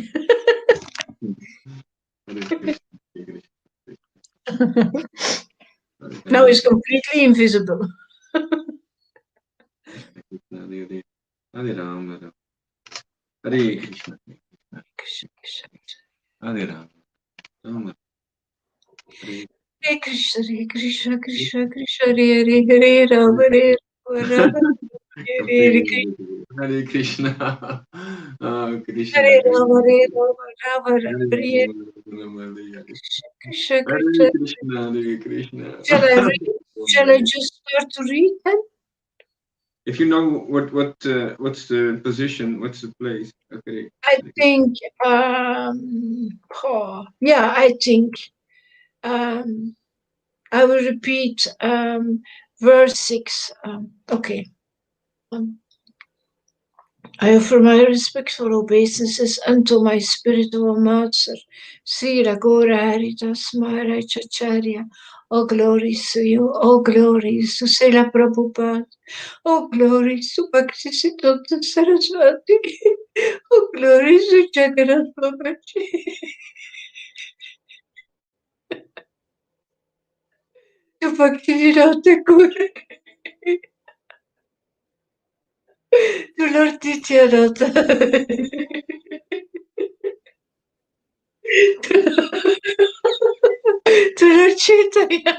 Now it's completely invisible. Hare Rama, Hare Krishna, Hare Rama, Rama, Hare Hare Krishna, Hare Krishna, Krishna Krishna, Hare Hare, Hare Rama, Hare Rama, Rama Hare Krishna, Hare Krishna, Krishna, Hare Krishna, Rama, Hare Rama, Rama Hare Rama, Hare Rama, Hare Krishna, Hare Krishna. Krishna, Hare Krishna. Shall I read? Shall I just start to read then? If you know what's the position, what's the place? Okay. I think, yeah, I think I will repeat verse 6. Okay. I offer my respectful obeisances unto my spiritual master, Sri Ragora Haridas Maharaj Acharya. All glories to you, all glories to Srila Prabhupada, all glories to Bhaktisiddhanta Saraswati, all glories to Jagannath Babaji, to Bhaktivinoda Thakur, to Lord Nityananda, to Lord Chaitanya,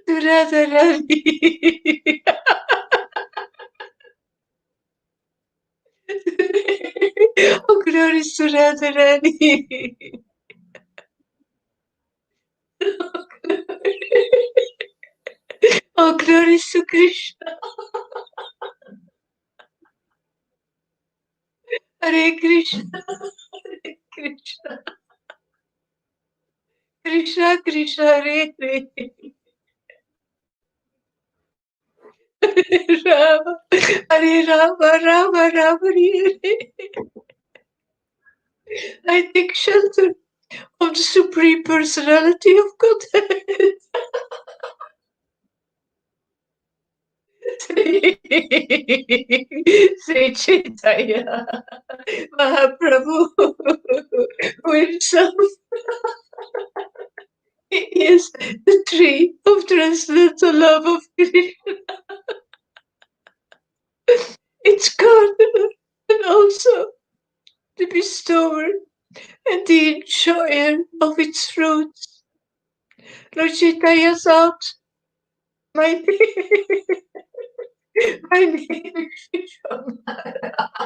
to Radharani. Oh, glories to Radharani. Oh, glories to Krishna. Hare Krishna. Hare Krishna. Krishna Krishna Hare Hare. Rama. Hare Rama Rama Rama Hare Hare. I take shelter of the Supreme Personality of Godhead. Sri Chaitanya Mahaprabhu, who himself is the tree of transcendental love of Krishna. Its gardener and also the bestower and the enjoyer of its fruits. Lord Chaitanya thought, my name is Vishwambara.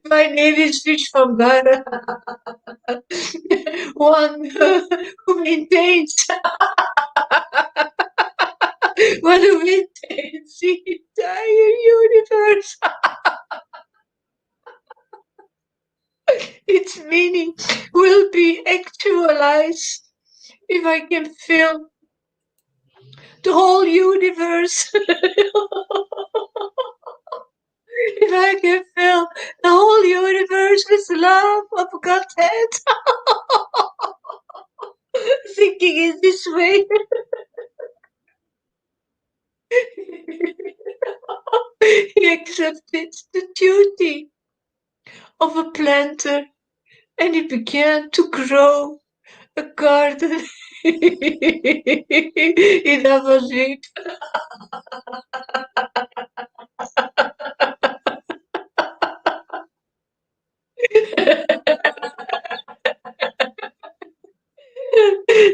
My name is Vishwambara. One who maintains one who maintains the entire universe. Its meaning will be actualized if I can fill the whole universe. If I can fill the whole universe with the love of Godhead. Thinking in this way. He accepted the duty of a planter and he began to grow a garden in Amazon.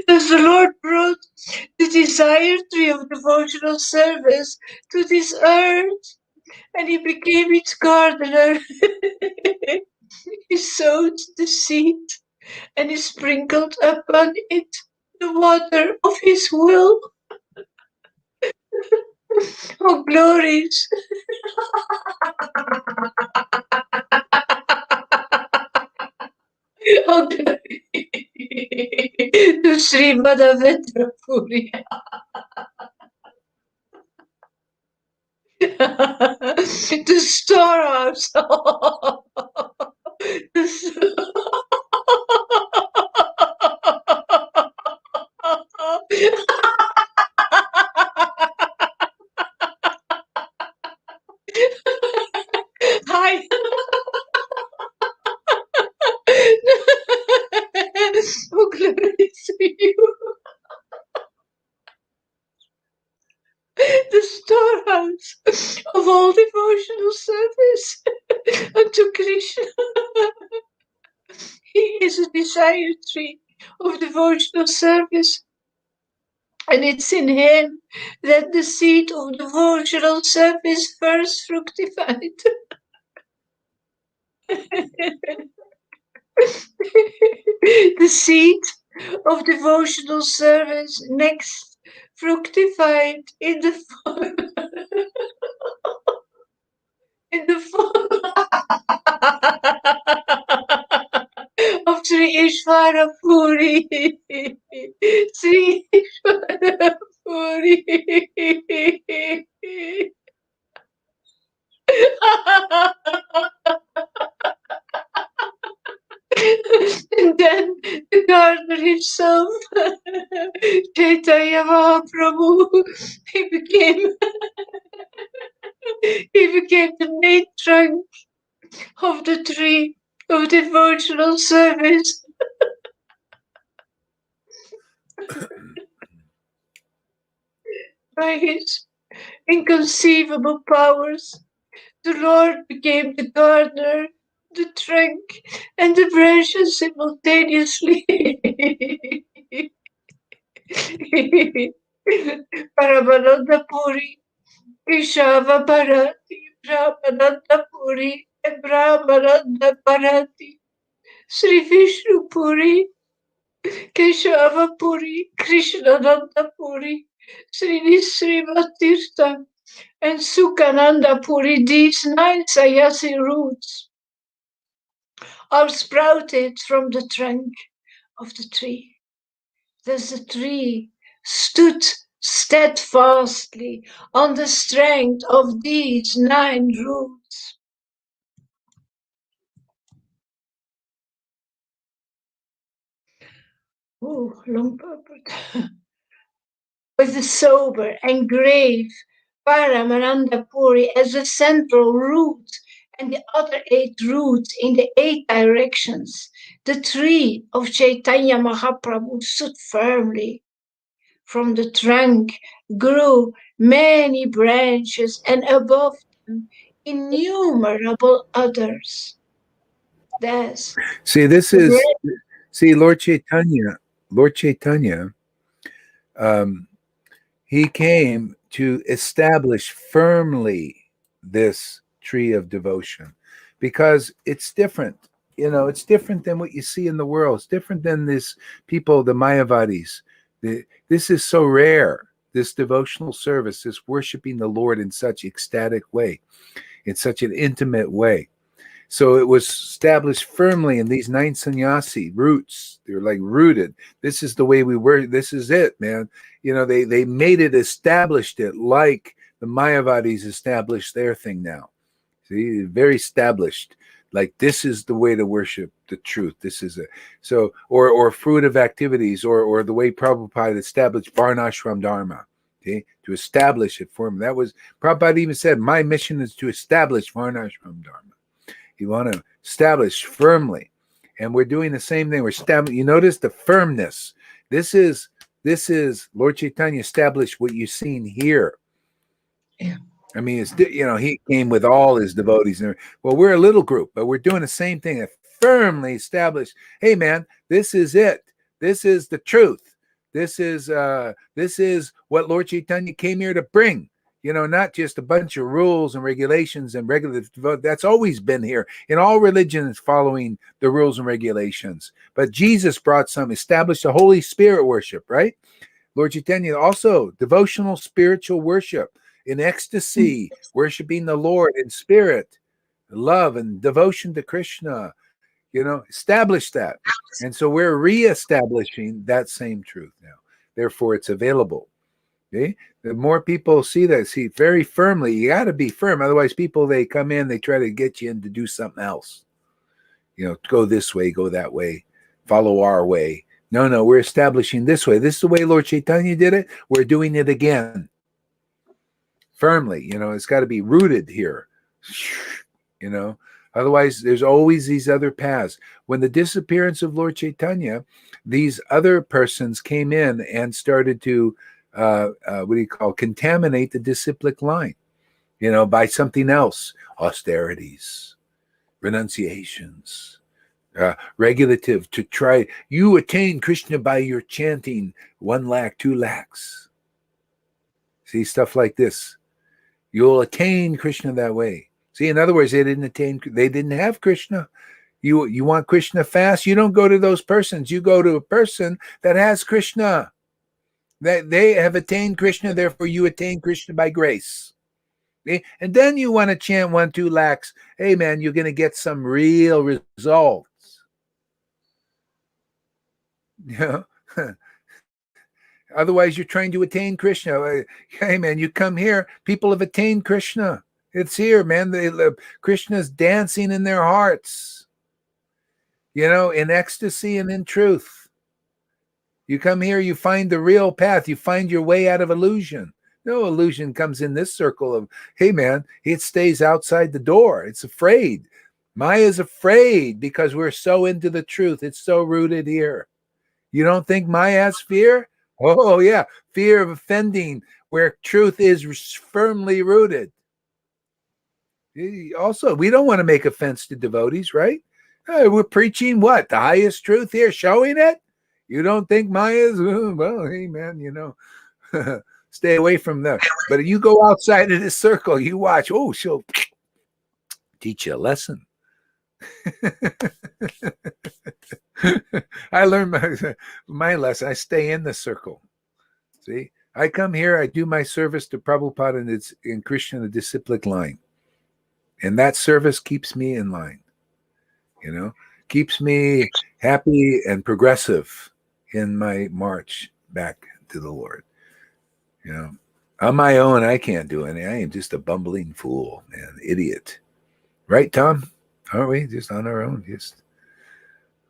As the Lord brought the desired tree of devotional service to this earth, and he became its gardener. He sowed the seed, and he sprinkled upon it the water of his will. Oh, glories! Oh, glory to Sri Madhavendra Puri. The storehouse. Hi. Oh, glory to you. The storehouse of all devotional service unto Krishna. He is a desired tree of devotional service, and it's in him that the seed of devotional service first fructified. The seed of devotional service next fructified in the form of Sri Ishvara Puri. Sri Ishvara Puri. And then the gardener himself, Chaitanya Mahaprabhu, he became the main trunk of the tree of devotional service. By his inconceivable powers, the Lord became the gardener, the trunk, and the branches simultaneously. Paramananda Puri, Keshava Bharati, Brahmananda Puri, and Brahmananda Bharati, Sri Vishnu Puri, Keshava Puri, Krishnananda Puri, Sri Nisrivatirtha, and Sukhananda Puri. These 9 Sayasi roots are sprouted from the trunk of the tree. Thus the tree stood steadfastly on the strength of these 9 roots. Oh, long purport. With the sober and grave Paramananda Puri as a central root and the other 8 roots in the 8 directions. The tree of Chaitanya Mahaprabhu stood firmly. From the trunk grew many branches, and above them innumerable others. Thus, See, Lord Chaitanya. Lord Chaitanya, um, he came to establish firmly this tree of devotion because it's different. You know, it's different than what you see in the world. It's different than this people, the Mayavadis. This is so rare, this devotional service, this worshiping the Lord in such ecstatic way, in such an intimate way. So it was established firmly in these 9 sannyasi roots. They're like rooted. This is the way we were. This is it, man. You know, they made it, established it like the Mayavadis established their thing now. See, very established. Like this is the way to worship the truth. This is it. So, or fruitive activities, or the way Prabhupada established Varnashram Dharma. Okay, to establish it for him. That was Prabhupada even said, my mission is to establish Varnashram Dharma. You want to establish firmly, and we're doing the same thing. We're establishing. You notice the firmness. This is Lord Chaitanya established what you've seen here. Yeah. I mean, it's, you know, he came with all his devotees. Well, we're a little group, but we're doing the same thing. A firmly established. Hey, man, this is it. This is the truth. This is what Lord Chaitanya came here to bring. You know, not just a bunch of rules and regulations and that's always been here in all religions, following the rules and regulations. But Jesus brought some, established the Holy Spirit worship, right? Lord Chaitanya also devotional spiritual worship in ecstasy, worshiping the Lord in spirit, love and devotion to Krishna. You know, establish that. And so we're reestablishing that same truth now. Therefore, it's available. Okay? The more people see that, see very firmly, you got to be firm. Otherwise, people, they come in, they try to get you in to do something else. You know, go this way, go that way, follow our way. No, we're establishing this way. This is the way Lord Chaitanya did it. We're doing it again. Firmly, you know, it's got to be rooted here. You know, otherwise, there's always these other paths. When the disappearance of Lord Chaitanya, these other persons came in and started to contaminate the disciplic line, you know, by something else, austerities, renunciations, regulative to try. You attain Krishna by your chanting 1 lakh, 2 lakhs. See, stuff like this. You'll attain Krishna that way. See, in other words, they didn't have Krishna. You want Krishna fast, you don't go to those persons. You go to a person that has Krishna. That they have attained Krishna, therefore you attain Krishna by grace. Okay? And then you want to chant 1, 2 lakhs. Hey man, you're going to get some real results. You know? Otherwise, you're trying to attain Krishna. Hey man, you come here, people have attained Krishna. It's here, man. Krishna's dancing in their hearts, you know, in ecstasy and in truth. You come here, you find the real path. You find your way out of illusion. No illusion comes in this circle of, hey, man, it stays outside the door. It's afraid. Maya's afraid because we're so into the truth. It's so rooted here. You don't think Maya has fear? Oh, yeah. Fear of offending where truth is firmly rooted. Also, we don't want to make offense to devotees, right? We're preaching what? The highest truth here, showing it? You don't think Maya's, well, hey, man, you know, stay away from that. But if you go outside of this circle, you watch, oh, she'll teach you a lesson. I learned my lesson. I stay in the circle. See, I come here, I do my service to Prabhupada and it's in Krishna, the disciplic line. And that service keeps me in line, you know, keeps me happy and progressive in my march back to the Lord. You know, on my own, I can't do anything. I am just a bumbling fool, man, idiot. Right, Tom? Aren't we just on our own?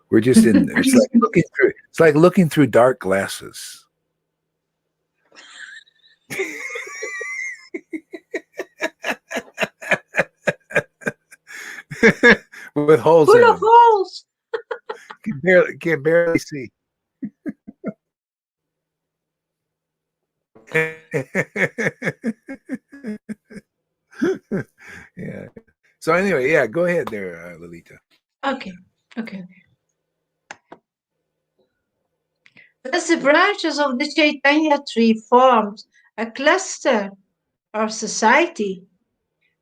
We're just in. It's like looking through dark glasses. with holes full in of them. holes. Can barely see. Yeah. So anyway, yeah, go ahead there, Lolita. Okay, okay. Thus the branches of the Chaitanya tree formed a cluster or society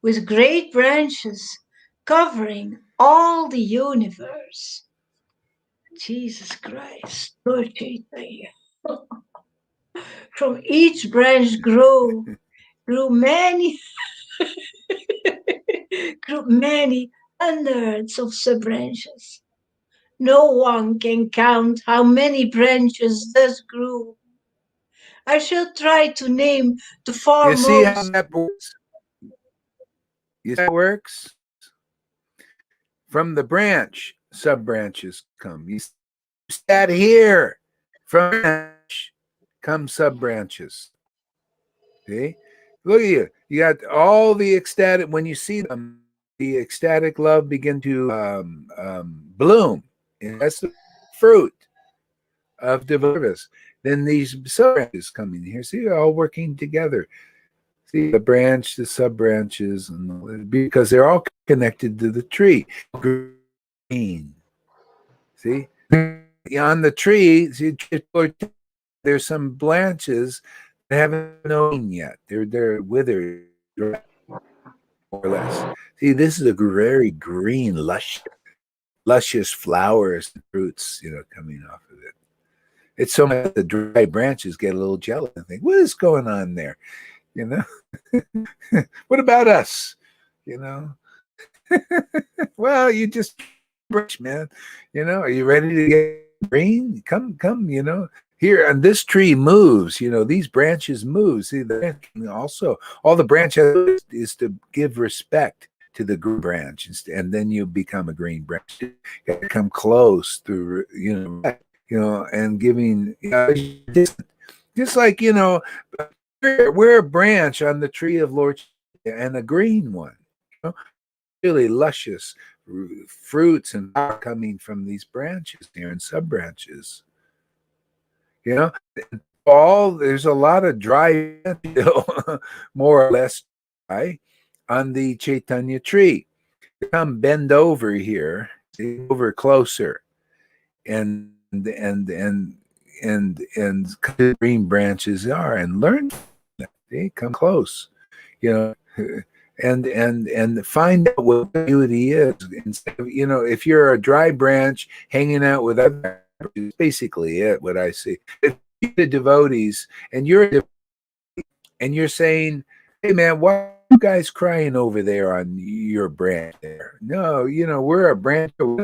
with great branches covering all the universe. Jesus Christ, Lord Chaitanya. From each branch grew many, grew many hundreds of sub-branches. No one can count how many branches thus grew. I shall try to name the You see how foremost. that works? You see how that works? From the branch, sub branches come. You see that here. From branch come sub branches. See? Look at you. You got all the ecstatic, when you see them, the ecstatic love begin to bloom. And that's the fruit of devotion. Then these sub branches come in here. See, they're all working together. See the branch, the sub branches, and because they're all connected to the tree. Green. See, on the tree, see, there's some branches that haven't known yet. They're withered, more or less. See, this is a very green, luscious flowers and fruits, coming off of it. It's so much that the dry branches get a little jealous and think, what is going on there? You know, what about us? You know, well, you just brush, man. Are you ready to get green? Come. Here, and this tree moves. These branches move. See, the branch also, all the branch is to give respect to the green branch, and then you become a green branch. You got to come close through, and giving, just like we're a branch on the tree of Lord and a green one. Really luscious fruits and power coming from these branches here and sub branches. There's a lot of dry, more or less dry, on the Chaitanya tree. Come bend over here, over closer, and green branches are, and learn from that. They come close, and find out what beauty is. Instead of, if you're a dry branch hanging out with other, is basically it. What I see, if you're the devotees and you're saying, "Hey, man, why are you guys crying over there on your branch there?" No, we're a branch. We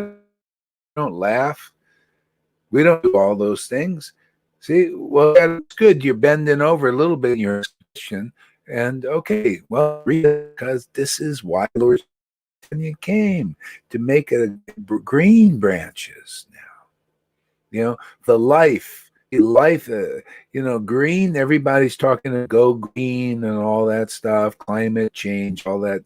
don't laugh. We don't do all those things. See, well, that's good. You're bending over a little bit in your expression. And okay, well, because this is why Lord Chaitanya came, to make green branches now. The life, green. Everybody's talking to go green and all that stuff, climate change, all that,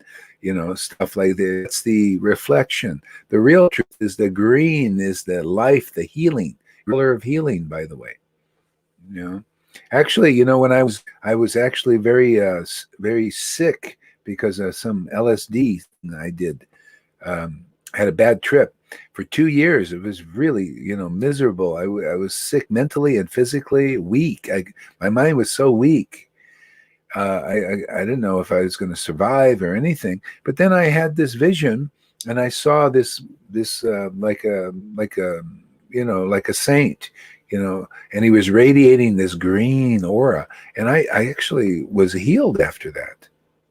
stuff like that. It's the reflection. The real truth is the green is the life, the healing, color of healing, by the way. Actually, when I was actually very sick because of some LSD I did. Had a bad trip for 2 years. It was really, miserable. I was sick mentally and physically, weak. My mind was so weak. I didn't know if I was going to survive or anything. But then I had this vision, and I saw this like a saint, and he was radiating this green aura, and I actually was healed after that.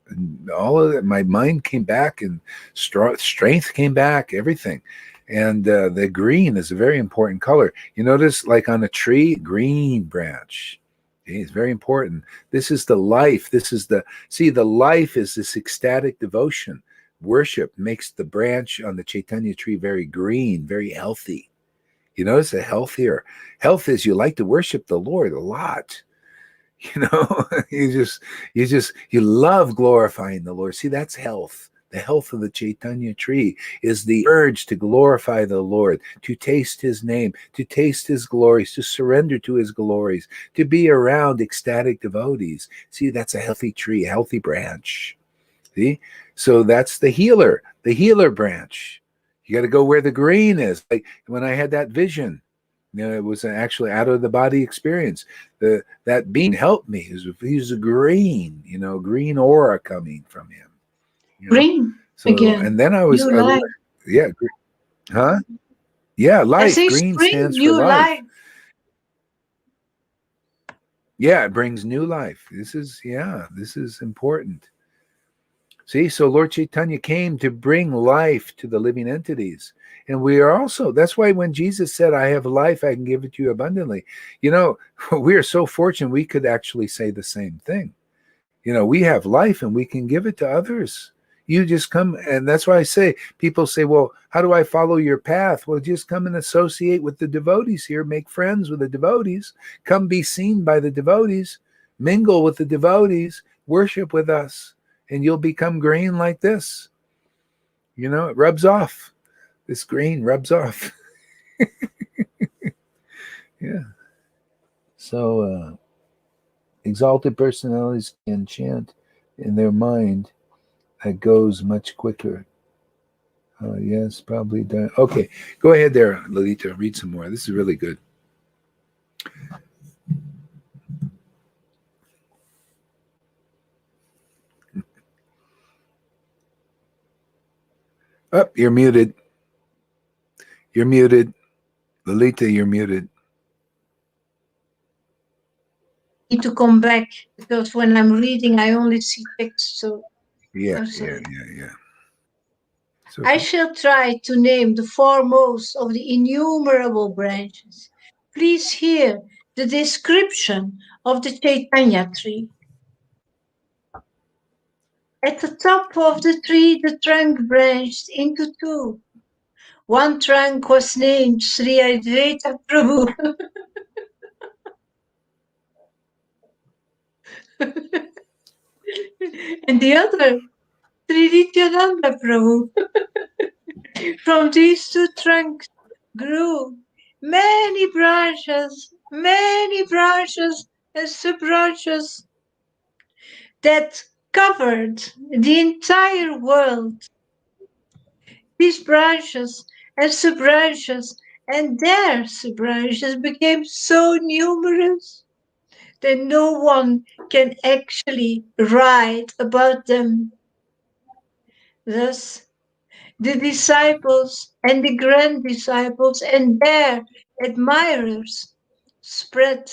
And all of it, my mind came back, and strength came back, everything. And the green is a very important color. You notice, like on a tree, green branch. Okay, it's very important. This is the life. The life is this ecstatic devotion. Worship makes the branch on the Chaitanya tree very green, very healthy. You notice the healthier. Health is you like to worship the Lord a lot. You love glorifying the Lord. See, that's health. The health of the Chaitanya tree is the urge to glorify the Lord, to taste his name, to taste his glories, to surrender to his glories, to be around ecstatic devotees. See, that's a healthy tree, a healthy branch. See? So that's the healer branch. You got to go where the green is. Like when I had that vision, it was actually out of the body experience. That being helped me. He was a green, green aura coming from him. Green So, again. and then I was, New life. yeah, huh? Yeah, life. I say Green spring, stands for new life. life. Yeah, it brings new life. This is important. See, so Lord Chaitanya came to bring life to the living entities. And we are also, that's why when Jesus said, I have life, I can give it to you abundantly. We are so fortunate we could actually say the same thing. We have life and we can give it to others. You just come, and that's why I say, people say, well, how do I follow your path? Well, just come and associate with the devotees here, make friends with the devotees, come be seen by the devotees, mingle with the devotees, worship with us, and you'll become green like this. It rubs off. This green rubs off. Yeah. So, exalted personalities can chant in their mind. That goes much quicker. Yes, probably done. Okay, go ahead there, Lalita. Read some more. This is really good. Oh, you're muted. You're muted. Lalita, you're muted. Need to come back because when I'm reading, I only see text. So Yeah. So, I shall try to name the foremost of the innumerable branches. Please hear the description of the Chaitanya tree. At the top of the tree, the trunk branched into two. One trunk was named Sri Advaita Prabhu. And the other, Sri Nityananda Prabhu. From these two trunks grew many branches and sub-branches that covered the entire world. These branches and sub-branches and their sub-branches became so numerous that no one can actually write about them. Thus, the disciples and the grand disciples and their admirers spread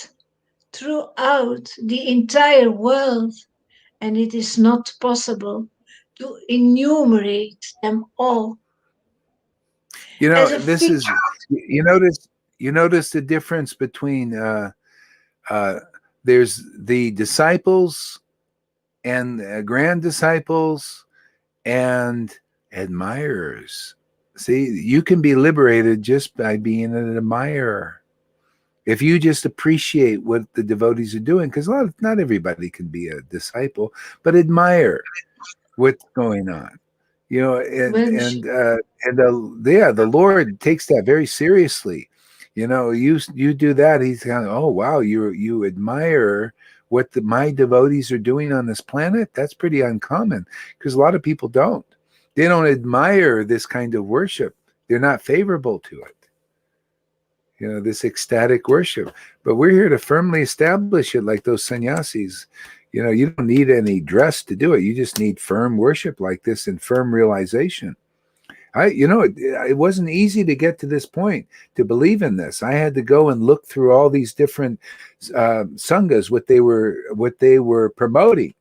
throughout the entire world, and it is not possible to enumerate them all. this is you notice the difference between there's the disciples and grand disciples and admirers. See, you can be liberated just by being an admirer. If you just appreciate what the devotees are doing, because not everybody can be a disciple, but admire what's going on. The Lord takes that very seriously. You do that, he's kind of, oh wow, you admire what my devotees are doing on this planet. That's pretty uncommon because a lot of people don't. They don't admire this kind of worship. They're not favorable to it. This ecstatic worship. But we're here to firmly establish it like those sannyasis. You don't need any dress to do it. You just need firm worship like this and firm realization. It wasn't easy to get to this point, to believe in this. I had to go and look through all these different sanghas, what they were promoting,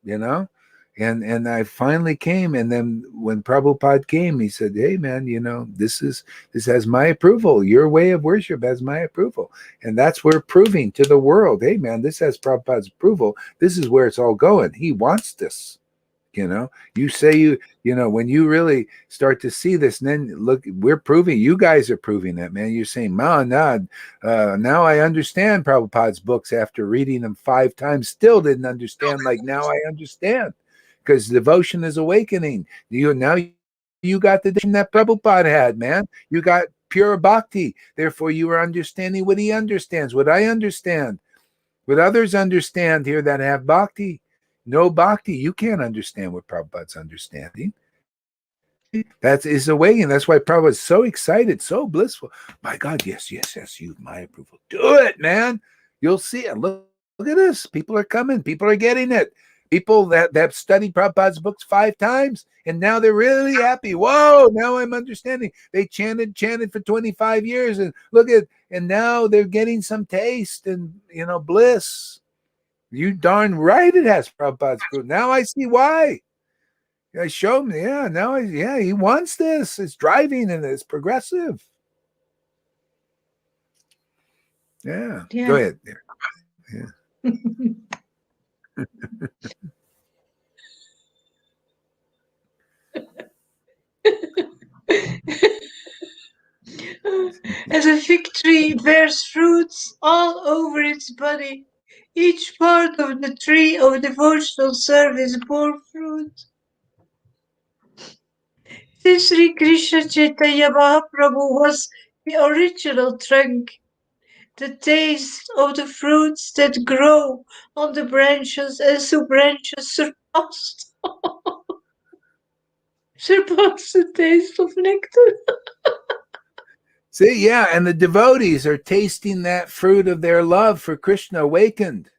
and I finally came. And then when Prabhupada came, he said, hey man, this has my approval. Your way of worship has my approval. And that's where proving to the world, hey man, this has Prabhupada's approval. This is where it's all going. He wants this. You say when you really start to see this, and then look, we're proving, you guys are proving that, man. You're saying, man, now I understand Prabhupada's books after reading them 5 times, still didn't understand. Like now I understand, because devotion is awakening. Now you got the devotion that Prabhupada had, man. You got pure bhakti. Therefore, you are understanding what he understands, what I understand, what others understand here that have bhakti. No bhakti, you can't understand what Prabhupada's understanding. That is awakening. That's why Prabhupada's so excited, so blissful. My God, yes, you, my approval. Do it, man. You'll see it. Look at this. People are coming. People are getting it. People that have studied Prabhupada's books 5 times, and now they're really happy. Whoa, now I'm understanding. They chanted for 25 years, and and now they're getting some taste and, bliss. You darn right it has Prabhupada's proof. Now I see why. I showed him, he wants this. It's driving and it's progressive. Yeah. Go ahead. Yeah. As a fig tree bears fruits all over its body, each part of the tree of devotional service bore fruit. Since Sri Krishna Chaitanya Mahaprabhu was the original trunk, the taste of the fruits that grow on the branches as the branches surpass the taste of nectar. See, yeah, and the devotees are tasting that fruit of their love for Krishna awakened.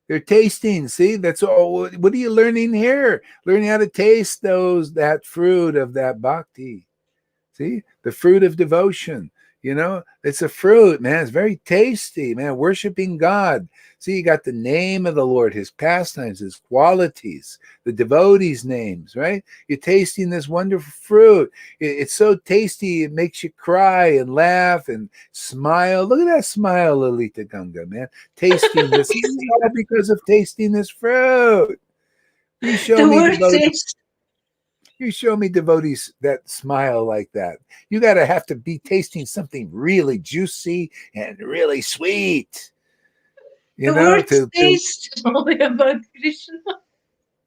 They're tasting. See, that's all. What are you learning here? Learning how to taste that fruit of that bhakti. See, the fruit of devotion. It's a fruit, man. It's very tasty, man. Worshiping God. See, you got the name of the Lord, his pastimes, his qualities, the devotees' names, right? You're tasting this wonderful fruit. It's so tasty, it makes you cry and laugh and smile. Look at that smile, Lalita Ganga, man. Tasting this, all because of tasting this fruit. You show me devotees. You show me devotees that smile like that. You have to be tasting something really juicy and really sweet. The word taste is only about Krishna.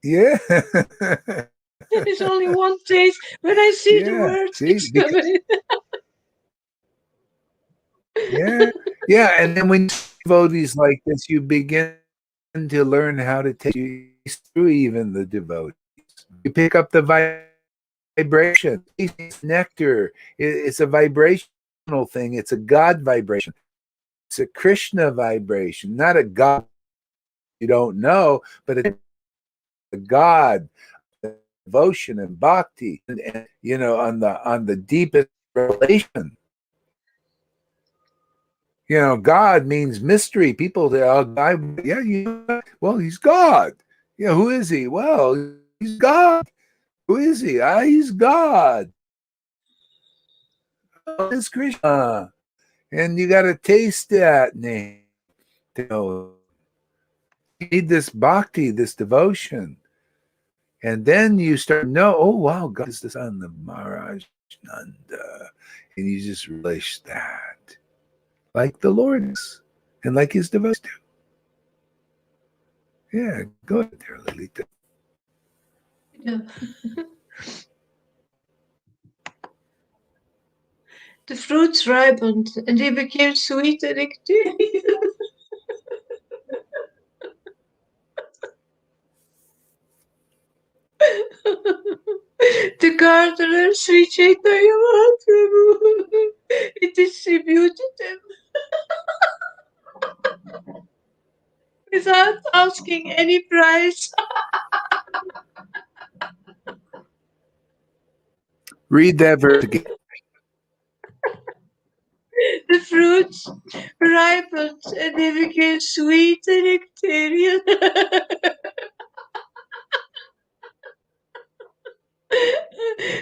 Yeah. There's only one taste. When I see the word, it's coming. Yeah. And then when devotees like this, you begin to learn how to taste through even the devotees. You pick up the vibration. It's nectar. It's a vibrational thing. It's a God vibration. It's a Krishna vibration, not a God you don't know, but a God devotion and bhakti, and on the deepest revelation. God means mystery. People say, "Oh, God, yeah, well, he's God. Yeah, who is he? Well, he's God. Who is he? He's God. Oh, it's Krishna." And you got to taste that name. You need this bhakti, this devotion. And then you start to know, oh, wow, God is the son of Maharaj Nanda. And you just relish that. Like the Lord is. And like his devotees do. Yeah, go ahead there, Lalita. Yeah. The fruits ripened and they became sweet and nectarine. The gardener, Sri Chaitanya Mahaprabhu, he distributed them without asking any price. Read that verse again. The fruits ripened and they became sweet and nectarian.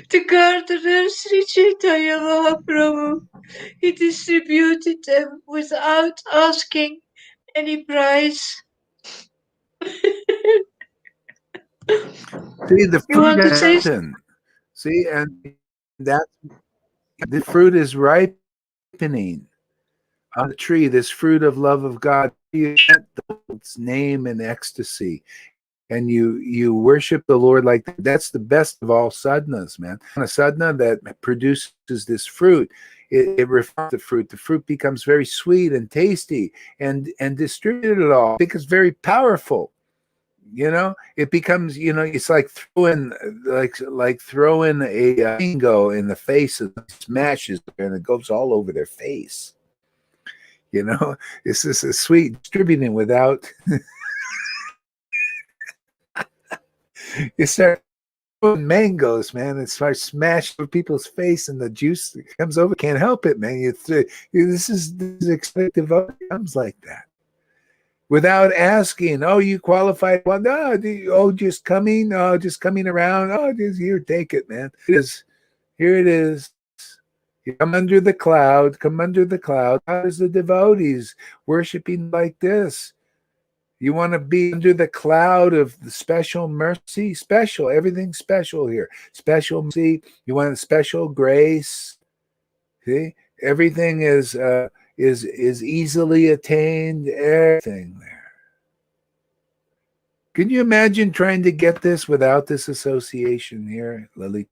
The gardener, Sri Chaitanya Mahaprabhu, he distributed them without asking any price. See, the fruit is ripened. See, and that the fruit is ripening on the tree. This fruit of love of God, its name and ecstasy, and you worship the Lord like that. That's the best of all sadhanas, man. A sadhana that produces this fruit, it refines the fruit. The fruit becomes very sweet and tasty, and distributed it all. It becomes very powerful. It becomes, it's like throwing a mango in the face of smashes, and it goes all over their face. It's just a sweet distributing without. You start throwing mangoes, man, and start smashing people's face, and the juice comes over. Can't help it, man. This is expected comes like that. Without asking, oh, you qualified? Well, no, just coming around. Oh, just here, take it, man. Here it is. You come under the cloud. How's the devotees worshiping like this? You want to be under the cloud of the special mercy, special, everything special here. Special mercy. You want special grace. See, everything is easily attained. Everything there. Can you imagine trying to get this without this association here, Lily?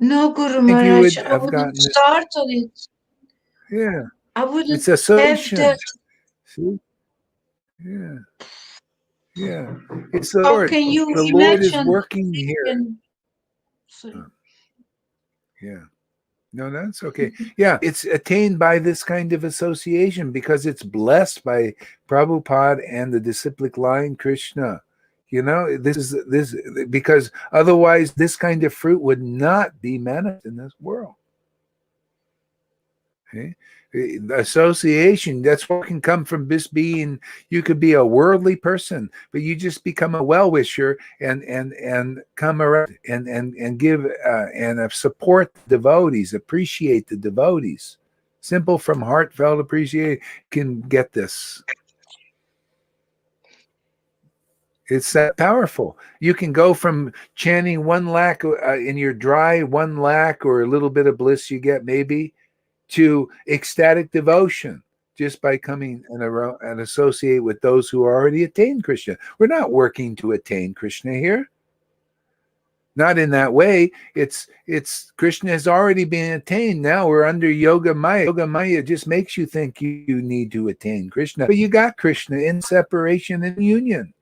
No, Guru I think you Maharaj, would I have wouldn't gotten it. start on it. Yeah, I wouldn't it's have association. that. See? Yeah, yeah. It's the How Lord. can you The Lord is imagine? working here. Sorry. Yeah. No, that's okay. Yeah, it's attained by this kind of association because it's blessed by Prabhupada and the disciplic line Krishna. This because otherwise this kind of fruit would not be manifest in this world. Okay? The association, that's what can come from this being. You could be a worldly person, but you just become a well-wisher and come around and give and support the devotees, appreciate the devotees. Simple from heartfelt appreciation can get this. It's that powerful. You can go from chanting 1 lakh in your dry 1 lakh or a little bit of bliss you get maybe, to ecstatic devotion just by coming and associate with those who already attained Krishna. We're not working to attain Krishna here. Not in that way. It's Krishna has already been attained. Now we're under Yoga Maya. Yoga Maya just makes you think you need to attain Krishna, but you got Krishna in separation and union.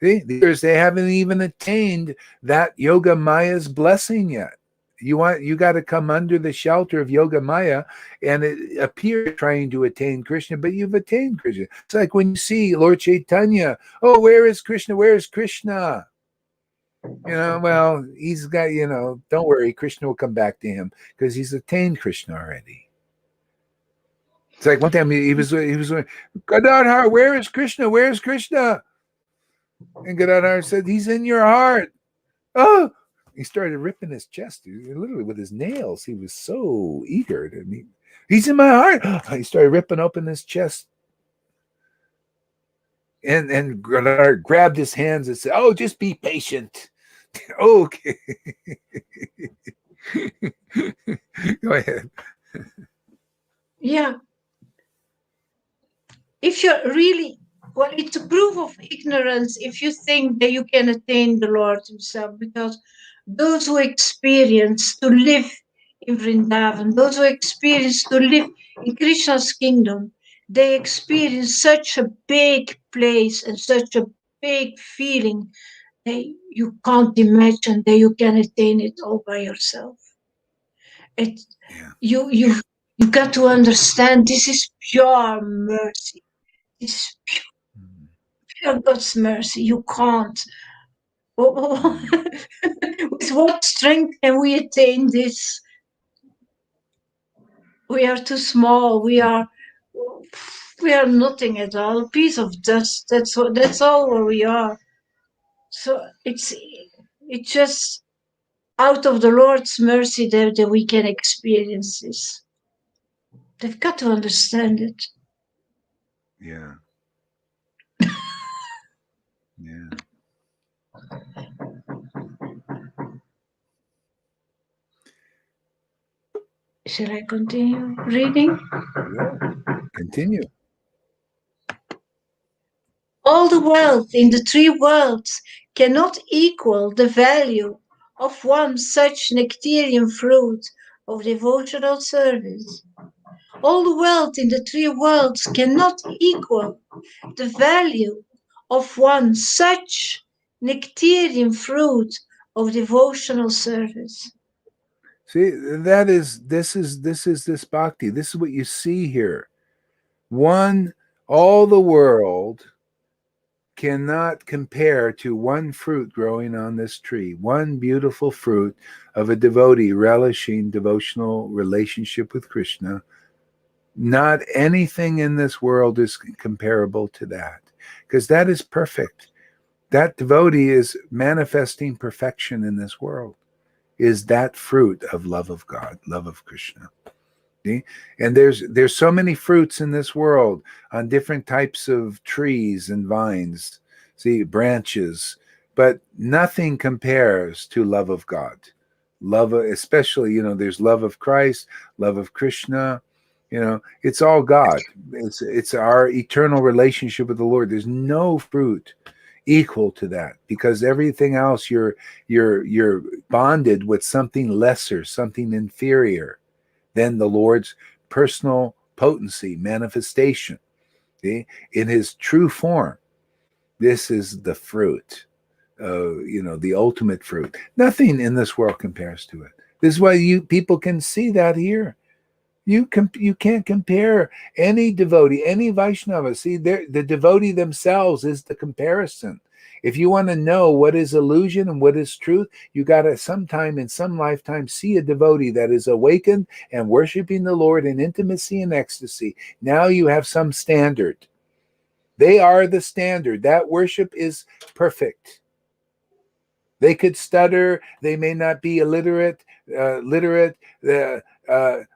See, they haven't even attained that Yoga Maya's blessing yet. You got to come under the shelter of Yoga Maya, and it appears trying to attain Krishna, but you've attained Krishna. It's like when you see Lord Chaitanya, oh, where is Krishna? Where is Krishna? Well, he's got, don't worry, Krishna will come back to him because he's attained Krishna already. It's like one time he was Gadadhar, where is Krishna? Where is Krishna? And Gadadhar said, he's in your heart. Oh, he started ripping his chest, literally with his nails. He was so eager. He's in my heart. He started ripping open his chest. And Gadadhar grabbed his hands and said, oh, just be patient. Okay. Go ahead. Yeah. If you're really, well, it's a proof of ignorance if you think that you can attain the Lord himself, because those who experience to live in Vrindavan, those who experience to live in Krishna's kingdom, they experience such a big place and such a big feeling that you can't imagine that you can attain it all by yourself. You got to understand this is pure mercy. This is pure God's mercy. You can't. With what strength can we attain this? We are too small. We are nothing at all. A piece of dust. That's all where we are. So it's just out of the Lord's mercy that we can experience this. They've got to understand it. Yeah. Yeah. Shall I continue reading? Yeah. Continue. All the wealth in the three worlds cannot equal the value of one such nectarian fruit of devotional service. All the wealth in the three worlds cannot equal the value of one such nectarian fruit of devotional service. See, this is this bhakti. This is what you see here. All the world cannot compare to one fruit growing on this tree, one beautiful fruit of a devotee relishing devotional relationship with Krishna. Not anything in this world is comparable to that, because that is perfect. That devotee is manifesting perfection in this world, is that fruit of love of God, love of Krishna. See? And there's so many fruits in this world on different types of trees and vines, see, branches, but nothing compares to love of God. Love, especially, there's love of Christ, love of Krishna. It's all God. It's our eternal relationship with the Lord. There's no fruit equal to that, because everything else you're bonded with something lesser, something inferior than the Lord's personal potency, manifestation, see, in his true form. This is the fruit, the ultimate fruit. Nothing in this world compares to it. This is why people can see that here. You can't compare any devotee, any Vaishnava. See, the devotee themselves is the comparison. If you want to know what is illusion and what is truth, you got to sometime in some lifetime see a devotee that is awakened and worshiping the Lord in intimacy and ecstasy. Now you have some standard. They are the standard. That worship is perfect. They could stutter. They may not be literate,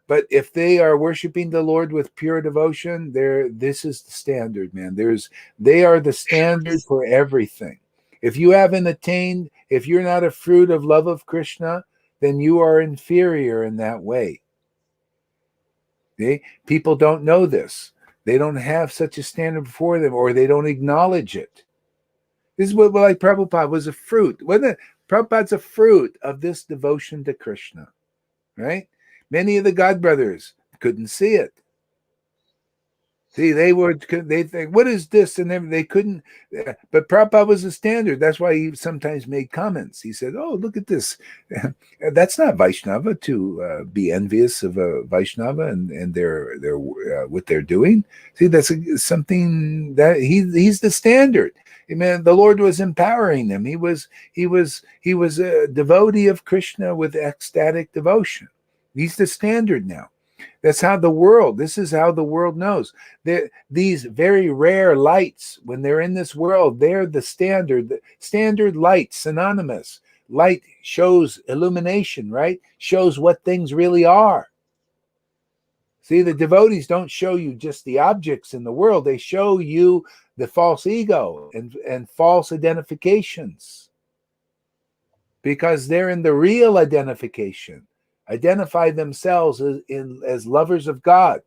but if they are worshiping the Lord with pure devotion, this is the standard, man. They are the standard for everything. If you haven't attained, if you're not a fruit of love of Krishna, then you are inferior in that way. Okay? People don't know this. They don't have such a standard before them, or they don't acknowledge it. This is what, like Prabhupada was a fruit. Prabhupada's a fruit of this devotion to Krishna, right? Many of the God brothers couldn't see it. See, they think, what is this? And they couldn't, but Prabhupada was the standard. That's why he sometimes made comments. He said, oh, look at this. That's not Vaishnava to be envious of a Vaishnava and their what they're doing. See, that's something that he's the standard. Amen. The Lord was empowering them. He was a devotee of Krishna with ecstatic devotion. He's the standard now. This is how the world knows. These very rare lights, when they're in this world, they're the standard light, synonymous. Light shows illumination, right? Shows what things really are. See, the devotees don't show you just the objects in the world. They show you the false ego and false identifications, because they're in the real identification. Identify themselves as lovers of God.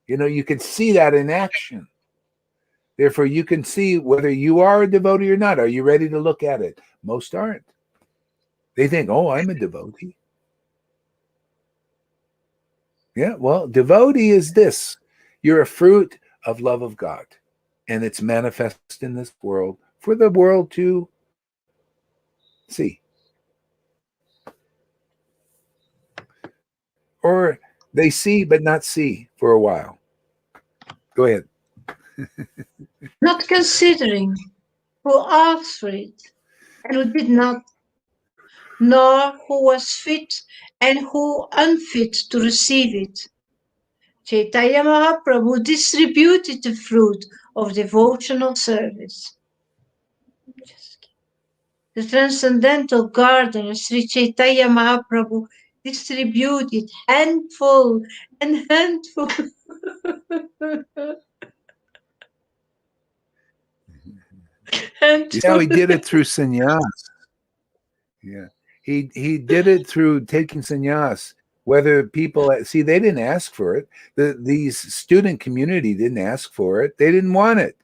You can see that in action. Therefore, you can see whether you are a devotee or not. Are you ready to look at it? Most aren't. They think, oh, I'm a devotee. Yeah, well, devotee is this. You're a fruit of love of God, and it's manifest in this world for the world to see. Or they see but not see for a while. Go ahead. Not considering who asked for it and who did not, nor who was fit and who unfit to receive it. Chaitanya Mahaprabhu distributed the fruit of devotional service. The transcendental gardener Sri Chaitanya Mahaprabhu distributed handful and handful. You know, he did it through sannyas. Yeah, he did it through taking sannyas. Whether people see, they didn't ask for it. These student community didn't ask for it. They didn't want it.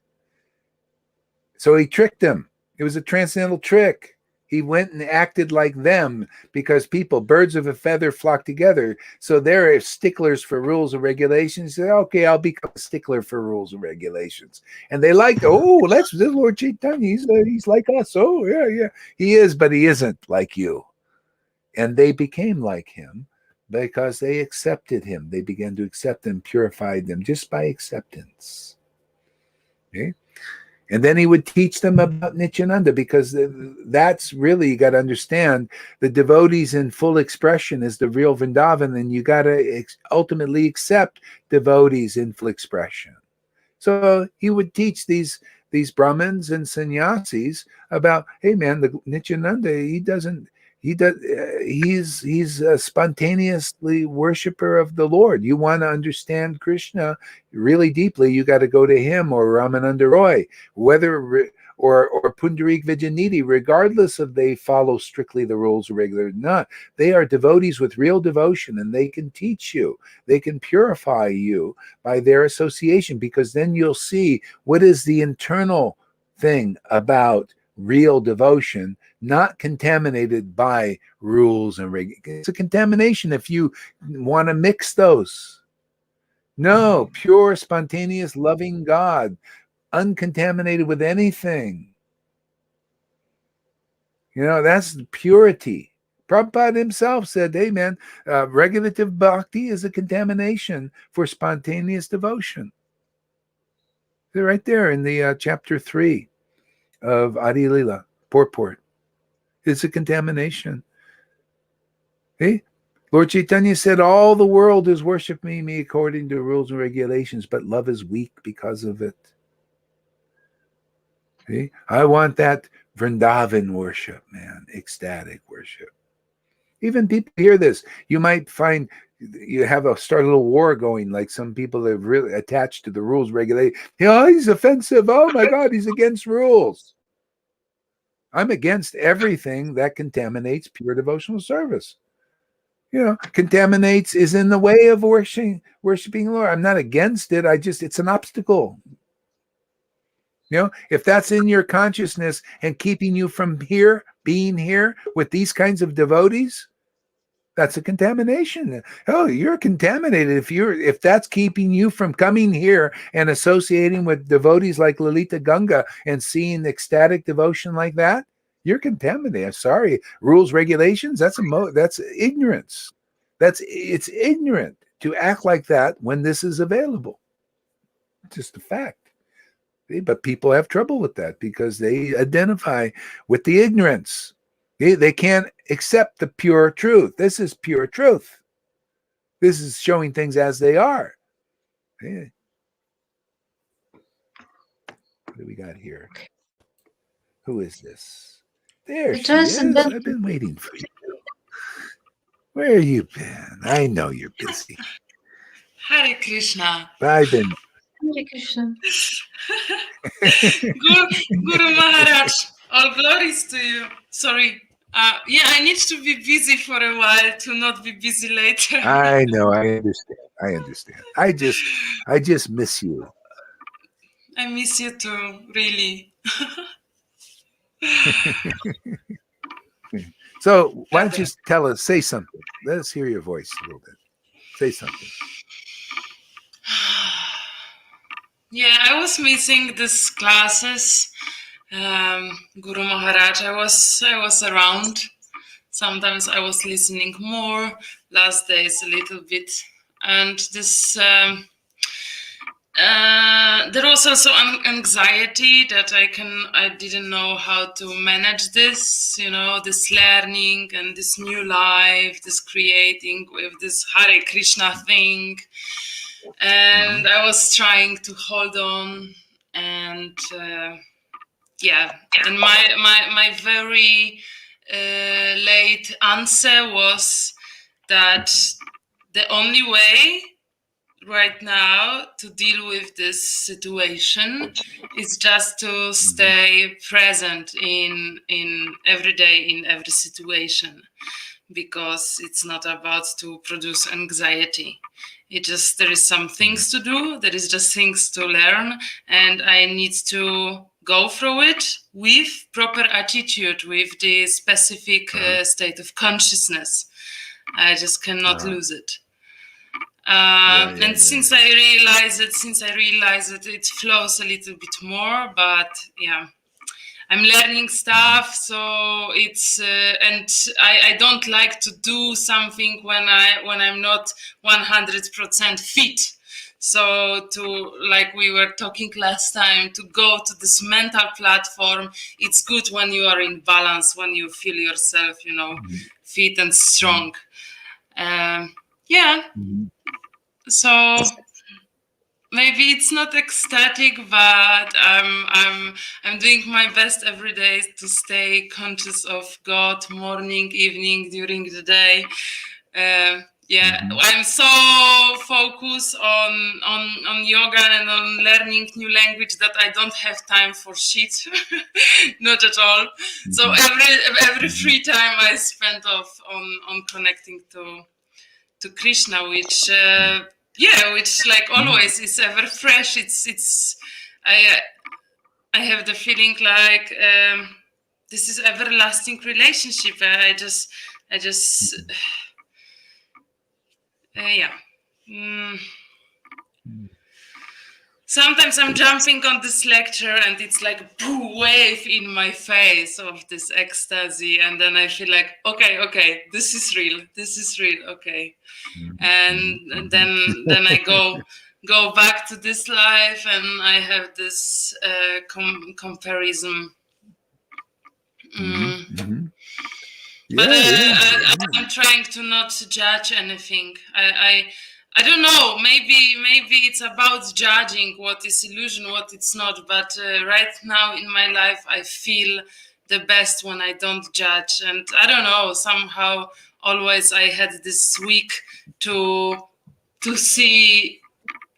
So he tricked them. It was a transcendental trick. He went and acted like them because birds of a feather flock together. So they're sticklers for rules and regulations. He said, okay, I'll become a stickler for rules and regulations. And they liked, this Lord Chaitanya. He's like us. Oh, yeah. He is, but he isn't like you. And they became like him because they accepted him. They began to accept and purify them just by acceptance. Okay? And then he would teach them about Nityananda, because that's really, you got to understand, the devotees in full expression is the real Vrindavan, and you got to ultimately accept devotees in full expression. So he would teach these Brahmins and sannyasis about, hey man, the Nityananda, he's a spontaneously worshiper of the Lord. You want to understand Krishna really deeply, you got to go to him or Ramananda Roy, or Pundarik Vijayanidhi, regardless of they follow strictly the rules or regular or not. They are devotees with real devotion, and they can teach you. They can purify you by their association, because then you'll see what is the internal thing about real devotion, not contaminated by rules and regulations. It's a contamination if you want to mix those. No, pure, spontaneous, loving God, uncontaminated with anything. That's purity. Prabhupada himself said, hey man, regulative bhakti is a contamination for spontaneous devotion. They're right there in the chapter 3 of Adi Lila, purport. It's a contamination. Hey, Lord Chaitanya said, all the world is worshiping me according to rules and regulations, but love is weak because of it. See? I want that Vrindavan worship, man, ecstatic worship. Even people hear this, you might find you start a little war going, like some people that are really attached to the rules, regulate. He's offensive. Oh my God, he's against rules. I'm against everything that contaminates pure devotional service. Contaminates is in the way of worshiping the Lord. I'm not against it. It's an obstacle. If that's in your consciousness and keeping you from being here with these kinds of devotees, that's a contamination. You're contaminated if that's keeping you from coming here and associating with devotees like Lalita Ganga and seeing ecstatic devotion like that. You're contaminated. I'm sorry. Rules, regulations, that's ignorance. It's ignorant to act like that when this is available. It's just a fact. But people have trouble with that because they identify with the ignorance. They can't accept the pure truth. This is pure truth. This is showing things as they are. What do we got here? Who is this? There she is. I've been waiting for you. Where have you been? I know you're busy. Hare Krishna. I've been. Hare Krishna. Guru Maharaj, all glories to you. Sorry. I need to be busy for a while to not be busy later. I know. I understand. I just miss you. I miss you too, really. So why don't you say something? Let us hear your voice a little bit. Say something. Yeah, I was missing these classes. Guru Maharaj, I was around. Sometimes I was listening more. Last days a little bit. And this there was also anxiety that I didn't know how to manage this, this learning and this new life, this creating with this Hare Krishna thing. And I was trying to hold on, and and my very late answer was that the only way right now to deal with this situation is just to stay present in every day, in every situation, because it's not about to produce anxiety. There is some things to do, there is just things to learn, and I need to go through it with proper attitude, with the specific state of consciousness. I just cannot lose it. And since I realize it, it flows a little bit more. But yeah, I'm learning stuff, so it's and I don't like to do something when I'm not 100% fit. So to, like we were talking last time, to go to this mental platform, it's good when you are in balance, when you feel yourself, fit and strong. Yeah. So maybe it's not ecstatic, but I'm doing my best every day to stay conscious of God, morning, evening, during the day. I'm so focused on yoga and on learning new language that I don't have time for shit, not at all. So every free time I spend on connecting to Krishna, which which like always is ever fresh. It's I have the feeling like this is everlasting relationship. I just yeah. Sometimes I'm jumping on this lecture and it's like a wave in my face of this ecstasy, and then I feel like okay, this is real, okay. And then I go back to this life, and I have this comparison. But I'm trying to not judge anything. I don't know. Maybe it's about judging what is illusion, what it's not. But right now in my life, I feel the best when I don't judge. And I don't know. Somehow, always I had this week to see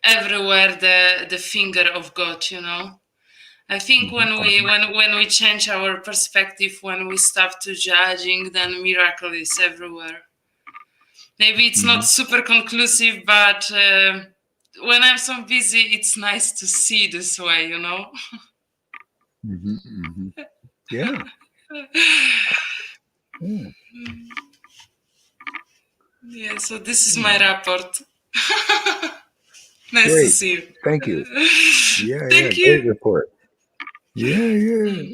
everywhere the finger of God. I think when we change our perspective, when we stop to judging, then miracle is everywhere. Maybe it's not super conclusive, but when I'm so busy, it's nice to see this way, Yeah. Yeah, so this is my report. Nice Great. to see you. Thank you. Thank you. Great report. Yeah.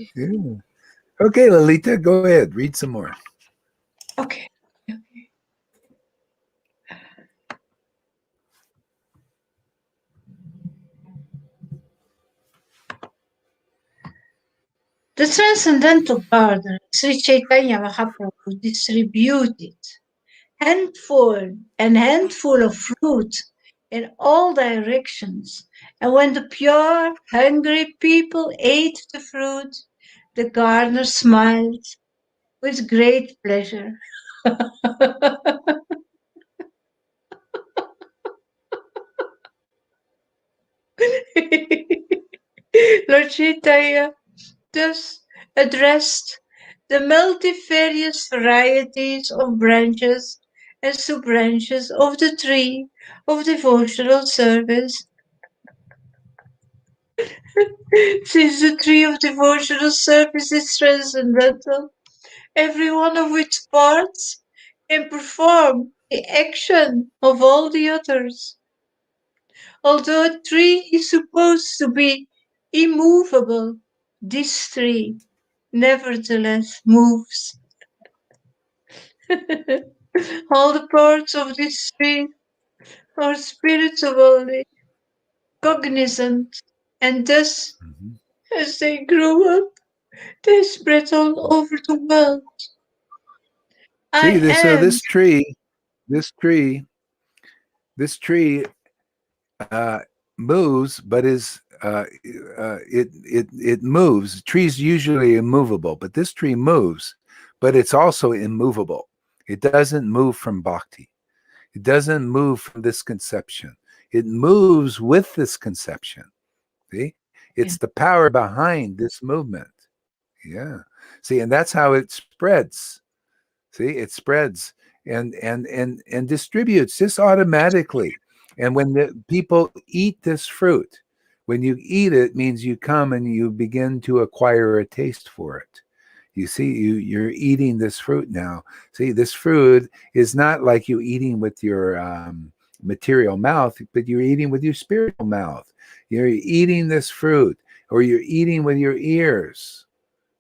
Okay, Lalita, go ahead. Read some more. Okay. The transcendental garden Sri Chaitanya Mahaprabhu distributed handful and handful of fruit in all directions, and when the pure, hungry people ate the fruit, the gardener smiled with great pleasure. Lord Chaitanya thus addressed the multifarious varieties of branches and sub-branches of the tree of devotional service. Since the tree of devotional service is transcendental, every one of its parts can perform the action of all the others. Although a tree is supposed to be immovable, this tree nevertheless moves. All the parts of this tree are spiritually cognizant, and thus, as they grow up, they spread all over the world. See, this tree moves, but it moves. Trees usually immovable, but this tree moves, but it's also immovable. It doesn't move from bhakti. It doesn't move from this conception. It moves with this conception. See, it's the power behind this movement. Yeah. See, and that's how it spreads. See, it spreads and distributes just automatically. And when the people eat this fruit, When you eat it, means you come and you begin to acquire a taste for it. You see, you're eating this fruit now. See, this fruit is not like you eating with your material mouth, but you're eating with your spiritual mouth. You're eating this fruit, or you're eating with your ears.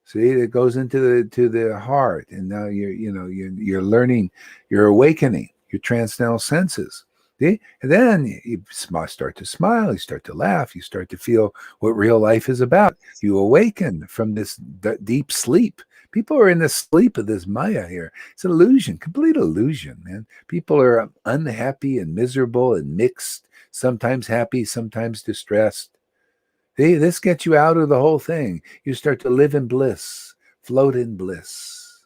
See, it goes into the heart, and now you're learning, you're awakening your transcendental senses. See? And then you start to smile, you start to laugh, you start to feel what real life is about. You awaken from this deep sleep. People are in the sleep of this Maya here. It's an illusion, complete illusion, man. People are unhappy and miserable and mixed, sometimes happy, sometimes distressed. See, this gets you out of the whole thing. You start to live in bliss, float in bliss.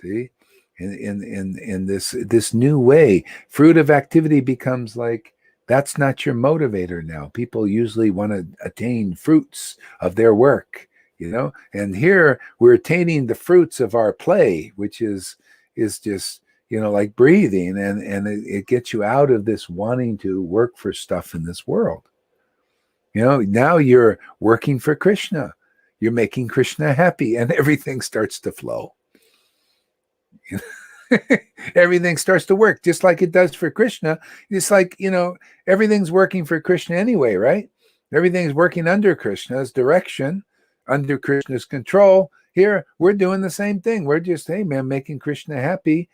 See? In this new way, fruit of activity becomes like, that's not your motivator now. People usually want to attain fruits of their work, and here we're attaining the fruits of our play, which is just like breathing, and it gets you out of this wanting to work for stuff in this world. Now you're working for Krishna. You're making Krishna happy, and everything starts to flow. Everything starts to work just like it does for Krishna. It's like, everything's working for Krishna anyway, right? Everything's working under Krishna's direction, under Krishna's control. Here, we're doing the same thing. We're just, hey, man, making Krishna happy.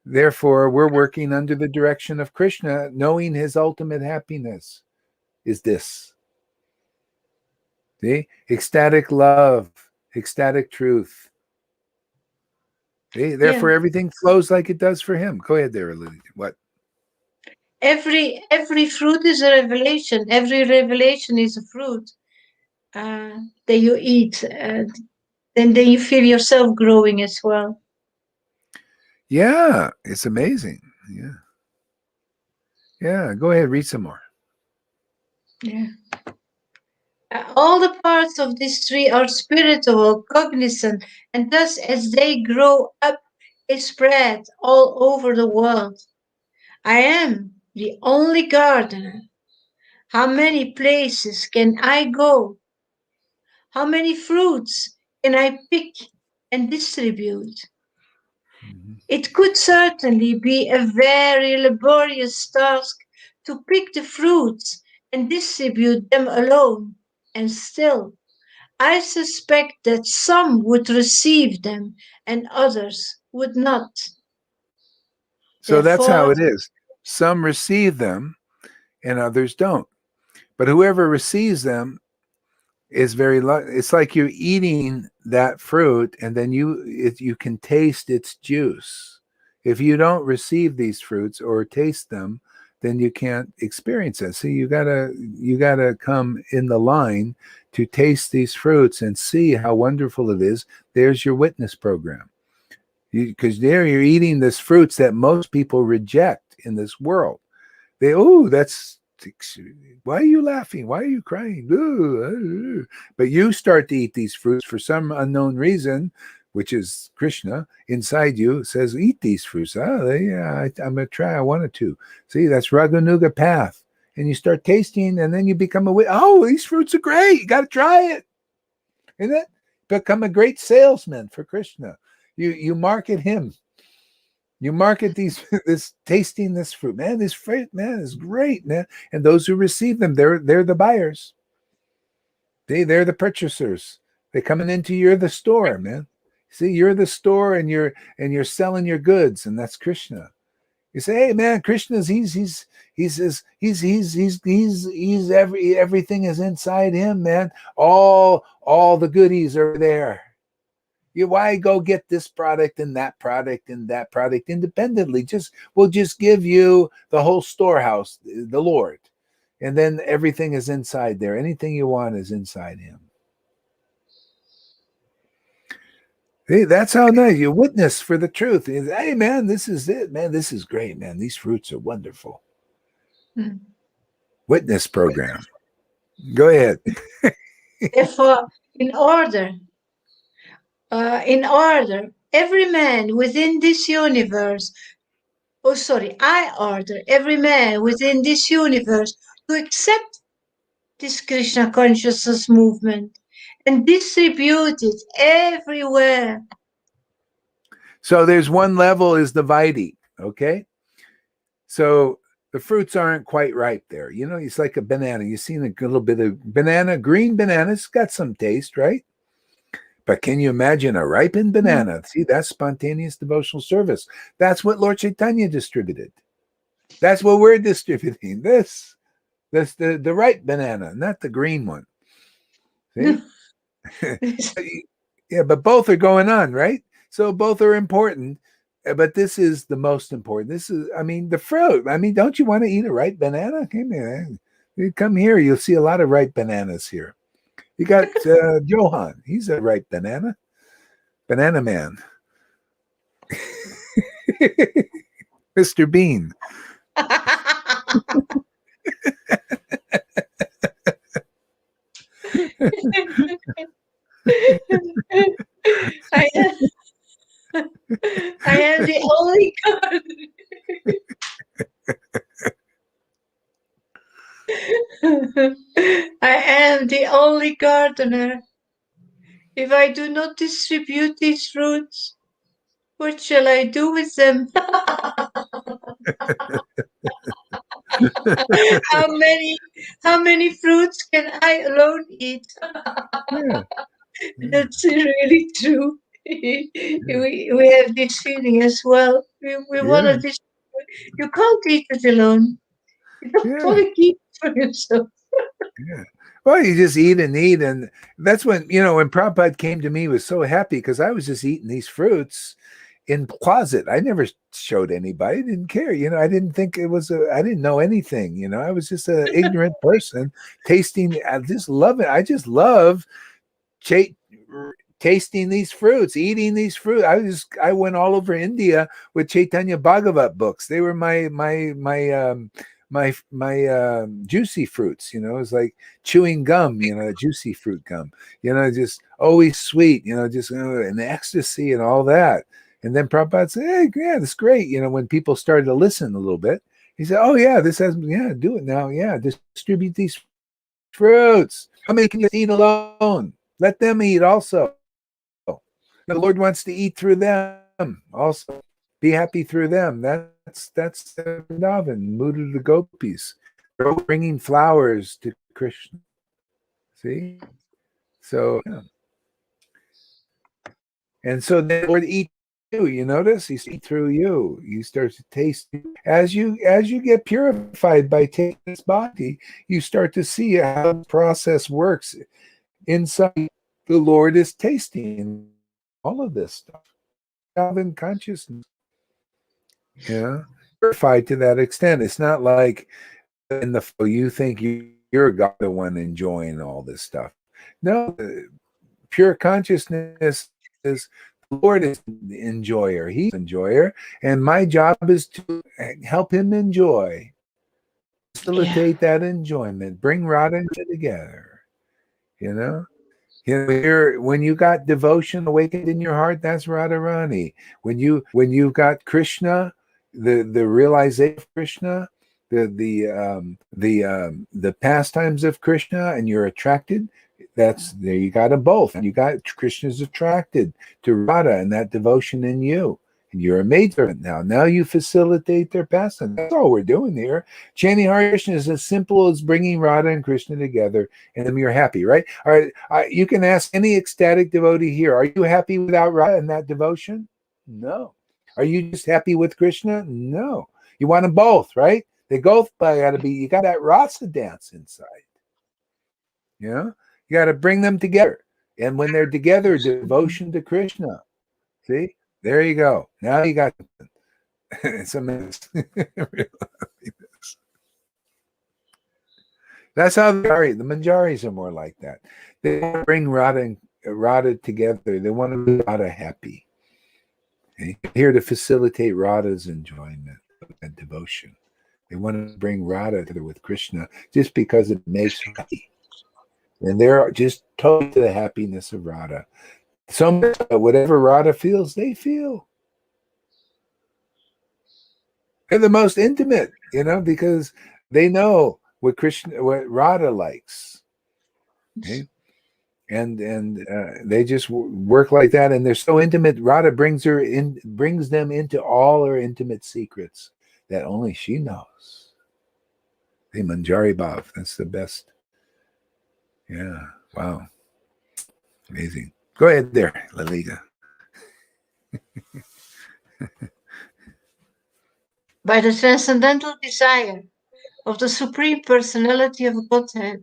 Therefore, we're working under the direction of Krishna, knowing his ultimate happiness is this. See? Ecstatic love, ecstatic truth. See? Therefore, everything flows like it does for him. Go ahead there, Lily. What? Every fruit is a revelation. Every revelation is a fruit that you eat. And then you feel yourself growing as well. Yeah, it's amazing. Yeah. Yeah, go ahead, read some more. Yeah. All the parts of this tree are spiritual, cognizant, and thus as they grow up, they spread all over the world. I am the only gardener. How many places can I go? How many fruits can I pick and distribute? It could certainly be a very laborious task to pick the fruits and distribute them alone, and still, I suspect that some would receive them and others would not. So that's how Therefore, it is. Some receive them and others don't. But whoever receives them is very it's like you're eating that fruit, and then you can taste its juice. If you don't receive these fruits or taste them, then you can't experience it. So you gotta come in the line to taste these fruits and see how wonderful it is. There's your witness program. Because there you're eating this fruits that most people reject in this world. That's, why are you laughing? Why are you crying? But you start to eat these fruits for some unknown reason, which is Krishna inside you says, eat these fruits. I'm going to try. I wanted to. See, that's Raganuga path. And you start tasting, and then you become these fruits are great. You got to try it. And then become a great salesman for Krishna. You market him. You market this tasting this fruit, man. This fruit, man, is great, man. And those who receive them, they're the buyers. They're the purchasers. They're coming into the store, man. See, you're the store, and you're selling your goods, and that's Krishna. You say, hey, man, Krishna's everything is inside him, man. All the goodies are there. Why go get this product and that product independently? We'll just give you the whole storehouse, the Lord. And then everything is inside there. Anything you want is inside him. Hey, that's how nice you witness for the truth. Hey, man, this is it, man. This is great, man. These fruits are wonderful. Witness program. Go ahead. Therefore, in order, every man within this universe, I order every man within this universe to accept this Krishna consciousness movement and distribute it everywhere. So there's one level is the Vaidhi, okay? So the fruits aren't quite ripe there. You know, it's like a banana. You've seen a little bit of banana, green bananas, got some taste, right? But can you imagine a ripened banana? See, that's spontaneous devotional service. That's what Lord Chaitanya distributed. That's what we're distributing. That's the ripe banana, not the green one. See? Yeah, but both are going on, right? So both are important. But this is the most important. This is, I mean, the fruit. I mean, don't you want to eat a ripe banana? Hey, man, you come here, you'll see a lot of ripe bananas here. You got Johan. He's a ripe banana. Banana man. Mr. Bean. I am the only I am the only gardener. If I do not distribute these fruits, what shall I do with them? how many fruits can I alone eat? Yeah. That's really true. We have this feeling as well. We want to distribute. You can't eat it alone. You don't want to keep it for yourself. Yeah. Well, you just eat and eat. And that's when, you know, when Prabhupada came to me, he was so happy because I was just eating these fruits in closet. I never showed anybody, didn't care. You know, I didn't think it was I didn't know anything. You know, I was just an ignorant person tasting. I just love it. I just love tasting these fruits, eating these fruit. I went all over India with Chaitanya Bhagavat books. They were my juicy fruits. You know, it's like chewing gum. You know, juicy fruit gum. You know, just always sweet. You know, just and ecstasy and all that. And then Prabhupada said, "Hey, yeah, that's great." You know, when people started to listen a little bit, he said, "Oh yeah, this has do it now. Yeah, distribute these fruits. How many can you eat alone? Let them eat also. The Lord wants to eat through them also. Be happy through them. That's Vrindavan, mood of the gopis. They're bringing flowers to Krishna. See? So, yeah. And so the Lord eat you. You notice He's eat through you. He starts to taste as you get purified by taking this body. You start to see how the process works inside. The Lord is tasting all of this stuff. In consciousness, yeah, purified to that extent. It's not like in the you think you're God, the one enjoying all this stuff. No, pure consciousness is the Lord is the enjoyer. He's the enjoyer, and my job is to help him enjoy, facilitate that enjoyment, bring Radha together. You know. You know, when you got devotion awakened in your heart, that's Radharani. When you've got Krishna, the realization of Krishna, the pastimes of Krishna, and you're attracted, that's there you got them both. And you got Krishna's attracted to Radha and that devotion in you. And you're a maidservant now. Now you facilitate their pastime. That's all we're doing here. Chanting Hare Krishna is as simple as bringing Radha and Krishna together, and then you're happy, right? All right. You can ask any ecstatic devotee here, are you happy without Radha and that devotion? No. Are you just happy with Krishna? No. You want them both, right? They both got to be, you got that rasa dance inside. You know? You got to bring them together. And when they're together, devotion to Krishna. See? There you go. Now you got it's a mess. That's how the Manjaris are more like that. They want to bring Radha together. They want to be Radha happy. Okay? Here to facilitate Radha's enjoyment and devotion. They want to bring Radha together with Krishna just because it makes her happy. And they're just totally to the happiness of Radha. So whatever Radha feels, they feel. They're the most intimate, you know, because they know what Radha likes. Okay? And they just work like that, and they're so intimate. Radha brings them into all her intimate secrets that only she knows. The Manjari Bhav, that's the best. Yeah, wow, amazing. Go ahead there, Lalita. By the transcendental desire of the Supreme Personality of Godhead,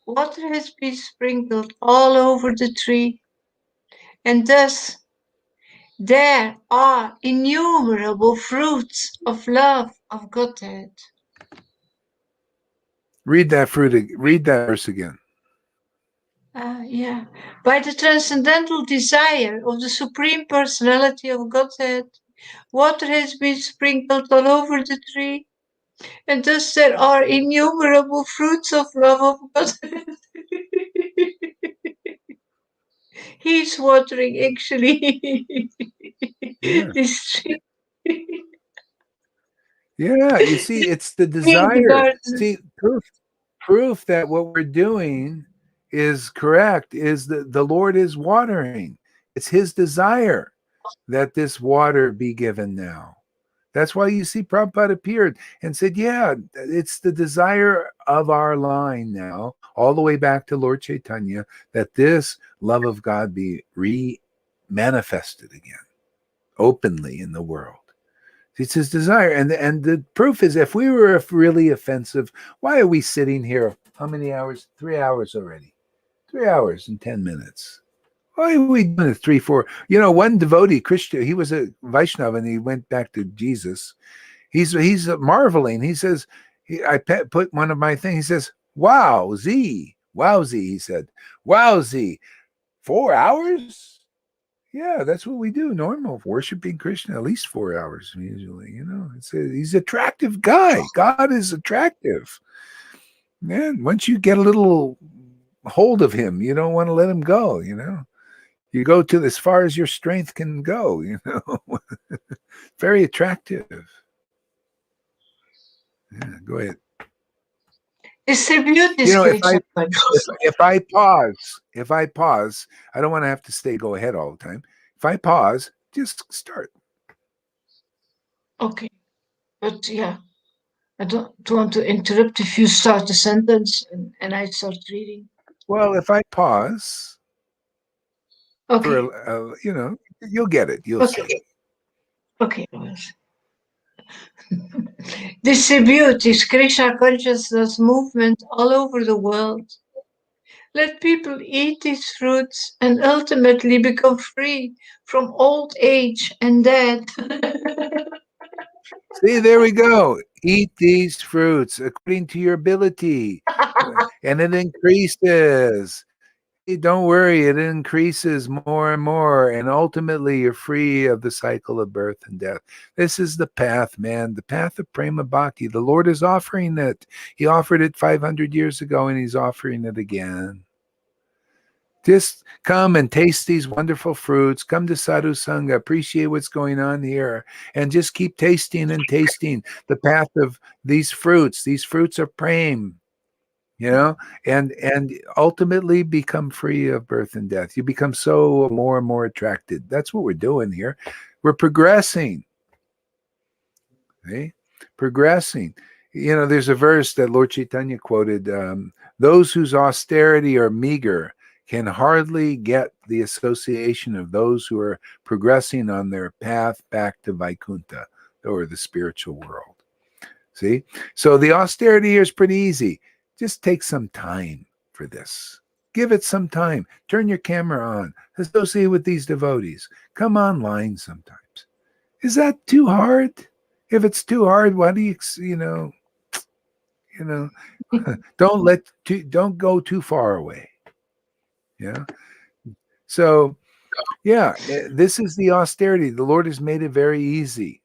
water has been sprinkled all over the tree, and thus there are innumerable fruits of love of Godhead. Read that verse again. Yeah. By the transcendental desire of the Supreme Personality of Godhead, water has been sprinkled all over the tree, and thus there are innumerable fruits of love of Godhead. He's watering actually this tree. Yeah, you see, it's the desire. See, proof that what we're doing is correct is that the Lord is watering. It's his desire that this water be given now. That's why you see Prabhupada appeared and said, yeah, it's the desire of our line now, all the way back to Lord Chaitanya, that this love of God be re-manifested again, openly in the world. It's his desire. And the proof is, if we were really offensive, why are we sitting here? How many hours? 3 hours already. 3 hours and 10 minutes. Why are we doing it 3, 4? You know, one devotee, Krishna, he was a Vaishnava and he went back to Jesus. He's marveling. He says, I put one of my things. He says, wowzy, he said. Wowzy, 4 hours? Yeah, that's what we do. Normal worshiping Krishna, at least 4 hours usually. You know, he's an attractive guy. God is attractive. Man, once you get a little hold of him, you don't want to let him go. You know, you go to as far as your strength can go. You know, very attractive. Yeah, go ahead. Distribute this. You know, if I pause, I don't want to have to go ahead all the time. If I pause, just start. Okay, but yeah, I don't want to interrupt if you start a sentence and I start reading. Well, if I pause, okay, you know, you'll get it. You'll see. Okay. Distribute this Krishna consciousness movement all over the world. Let people eat these fruits and ultimately become free from old age and death. See, there we go. Eat these fruits according to your ability, and it increases. Don't worry, it increases more and more, and ultimately you're free of the cycle of birth and death. This is the path, man, the path of Prema Bhakti. The Lord is offering it. He offered it 500 years ago, and he's offering it again. Just come and taste these wonderful fruits. Come to Sadhu Sangha, appreciate what's going on here, and just keep tasting and tasting the path of these fruits. These fruits are prema, you know, and ultimately become free of birth and death. You become so more and more attracted. That's what we're doing here. We're progressing. Okay? Progressing. You know, there's a verse that Lord Chaitanya quoted, those whose austerity are meager can hardly get the association of those who are progressing on their path back to Vaikuntha, or the spiritual world. See? So the austerity here is pretty easy. Just take some time for this. Give it some time. Turn your camera on. Associate with these devotees. Come online sometimes. Is that too hard? If it's too hard, why do you don't go too far away. Yeah. So, yeah, this is the austerity. The Lord has made it very easy.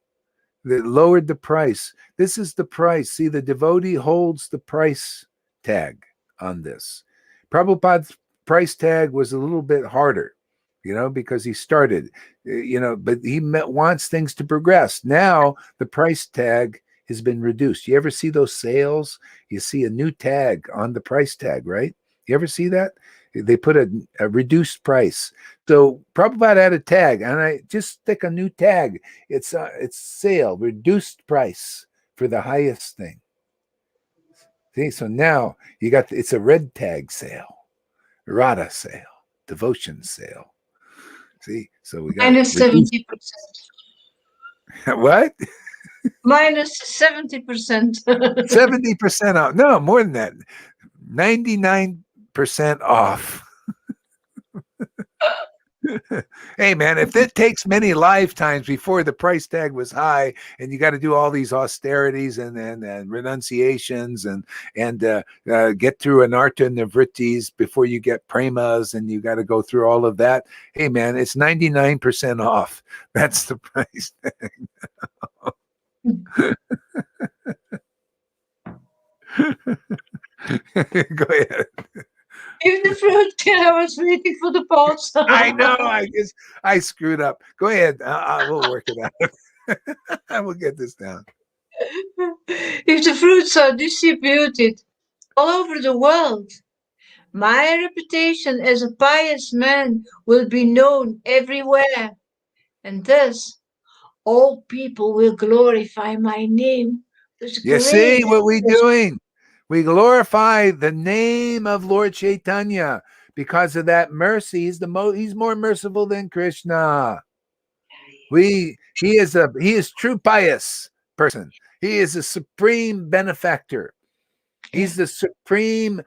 They lowered the price. This is the price. See, the devotee holds the price tag on this. Prabhupada's price tag was a little bit harder, you know, because he started, you know, but he wants things to progress. Now the price tag has been reduced. You ever see those sales? You see a new tag on the price tag, right? You ever see that? They put a reduced price. So Prabhupada had a tag, and I just stick a new tag. It's sale, reduced price for the highest thing. See, so now you got it's a red tag sale, Radha sale, devotion sale. See, so we got Minus 70%. what? Minus 70%. 70% off. No, more than that. 99% off. Hey man, if it takes many lifetimes before the price tag was high, and you got to do all these austerities and renunciations and get through anartha nivrittis before you get premas, and you got to go through all of that. Hey man, it's 99% off. That's the price tag. Go ahead. If the fruit I was waiting for the pause. I know. I screwed up. Go ahead. We'll work it out. I will get this down. If the fruits are distributed all over the world, my reputation as a pious man will be known everywhere, and thus all people will glorify my name. There's You see what we're doing? We glorify the name of Lord Chaitanya because of that mercy. He's more merciful than Krishna. He is true pious person. He is a supreme benefactor. He's the supreme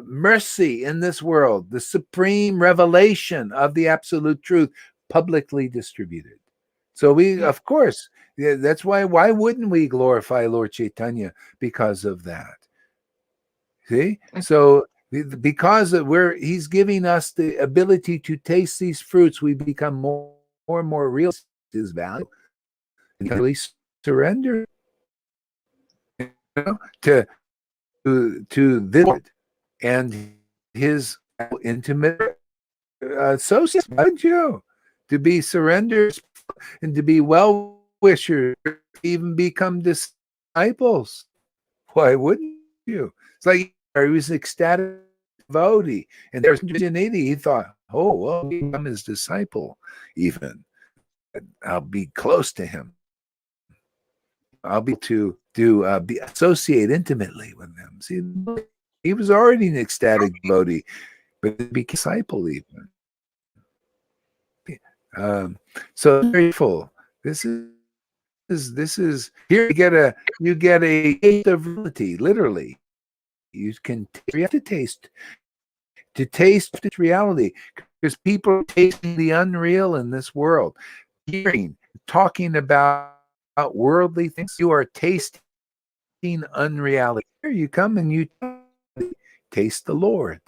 mercy in this world, the supreme revelation of the absolute truth publicly distributed. So we, of course, that's why wouldn't we glorify Lord Chaitanya because of that? See? So because he's giving us the ability to taste these fruits, we become more and more real his value and really surrender, to this Lord and his intimate associates, wouldn't you? To be surrendered and to be well wishers, even become disciples. Why wouldn't you? It's like he was ecstatic devotee, and there's he thought, oh, well, I'll become his disciple, even. I'll be close to him. I'll be be associate intimately with him. See, he was already an ecstatic devotee, but he became a disciple even. So grateful. This is here you get a taste of reality, literally. You have to taste its reality, because people are tasting the unreal in this world, hearing, talking about worldly things. You are tasting unreality. Here you come and you taste the Lord.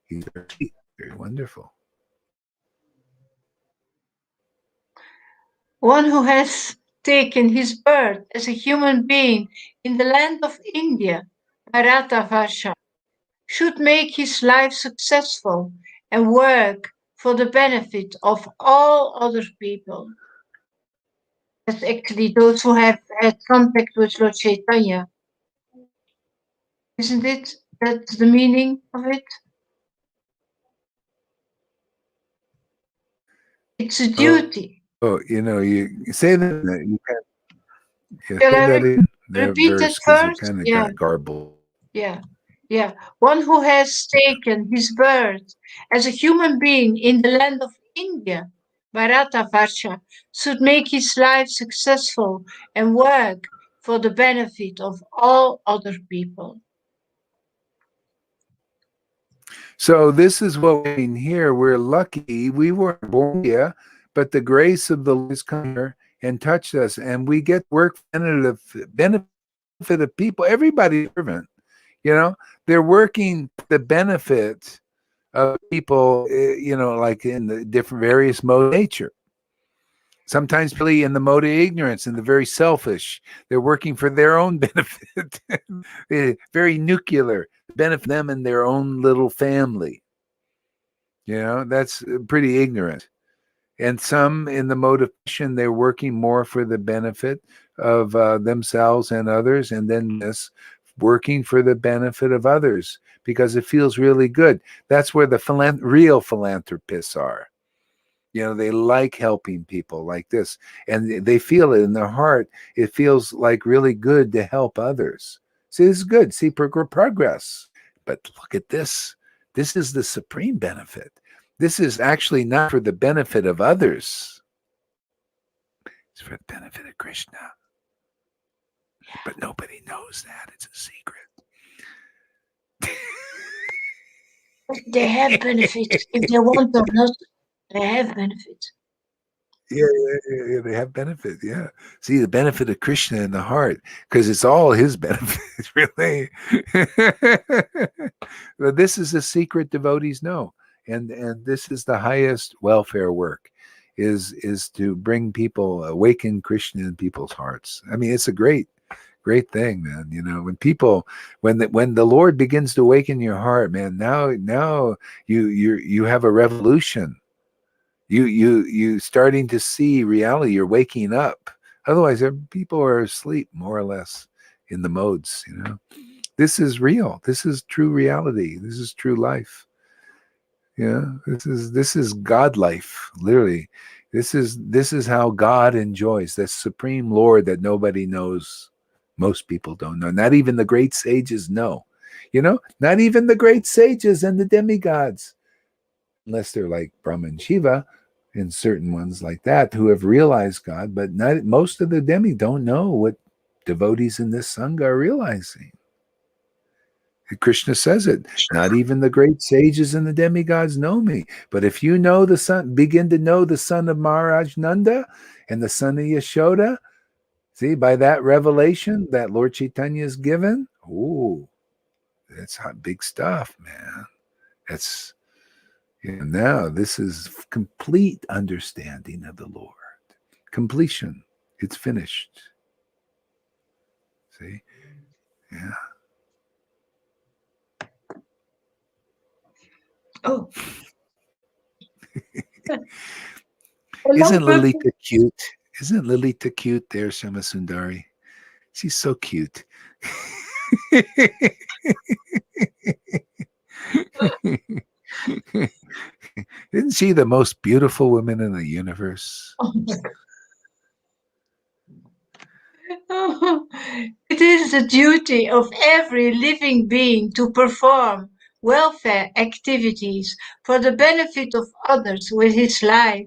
He's very, very wonderful. One who has taken his birth as a human being in the land of India, Bharatavarsha, should make his life successful and work for the benefit of all other people. That's actually those who have had contact with Lord Chaitanya. Isn't it? That's the meaning of it? It's a duty. Oh, you say that you can't. Shall Say I that in that repeat verse, that because it first? kind of Yeah, got garbled. yeah. One who has taken his birth as a human being in the land of India, Bharatavarsha, should make his life successful and work for the benefit of all other people. So this is what we mean here. We're lucky. We weren't born here, but the grace of the Lord has come here and touched us, and we get work benefit of people. Everybody's servant. They're working the benefit of people. Like in the different various modes of nature. Sometimes really in the mode of ignorance and the very selfish. They're working for their own benefit. Very nuclear, benefit them and their own little family. That's pretty ignorant. And some in the motivation, they're working more for the benefit of themselves and others, and then this working for the benefit of others because it feels really good. That's where the real philanthropists are. They like helping people like this, and they feel it in their heart. It feels like really good to help others. See, this is good. See progress. But look at this. This is the supreme benefit. This is actually not for the benefit of others. It's for the benefit of Krishna. But nobody knows that. It's a secret. They have benefits. If they want or not, they have benefits. Yeah, they have benefit. Yeah. See the benefit of Krishna in the heart, because it's all his benefit, really. But this is a secret devotees know. And this is the highest welfare work, is to bring people, awaken Krishna in people's hearts. I mean, it's a great thing, man. When the Lord begins to awaken your heart, man, now you have a revolution. You starting to see reality. You're waking up. Otherwise, people are asleep, more or less, in the modes. This is real. This is true reality. This is true life. This is God life. Literally, this is how God enjoys, the supreme Lord that nobody knows. Most people don't know. Not even the great sages know. Not even the great sages and the demigods, unless they're like Brahma and Shiva, and certain ones like that who have realized God, but not most of the demi don't know what devotees in this sangha are realizing. Krishna says it. Not even the great sages and the demigods know me. But if you know the son, begin to know the son of Maharaj Nanda and the son of Yashoda, see, by that revelation that Lord Chaitanya has given, that's hot, big stuff, man. That's now this is complete understanding of the Lord. Completion. It's finished. See? Yeah. Oh. Isn't Lilita cute? Isn't Lilita cute there, Shamasundari? She's so cute. Isn't she the most beautiful woman in the universe? It is the duty of every living being to perform welfare activities for the benefit of others with his life,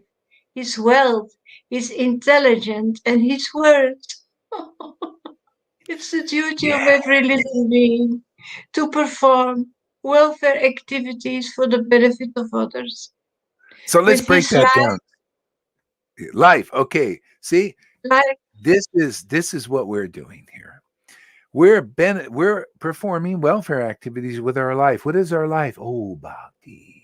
his wealth, his intelligence, and his words. It's the duty of every living being to perform welfare activities for the benefit of others. So let's break that down. Life. Okay. See, this is what we're doing here. We're performing welfare activities with our life. What is our life? Oh, bhakti.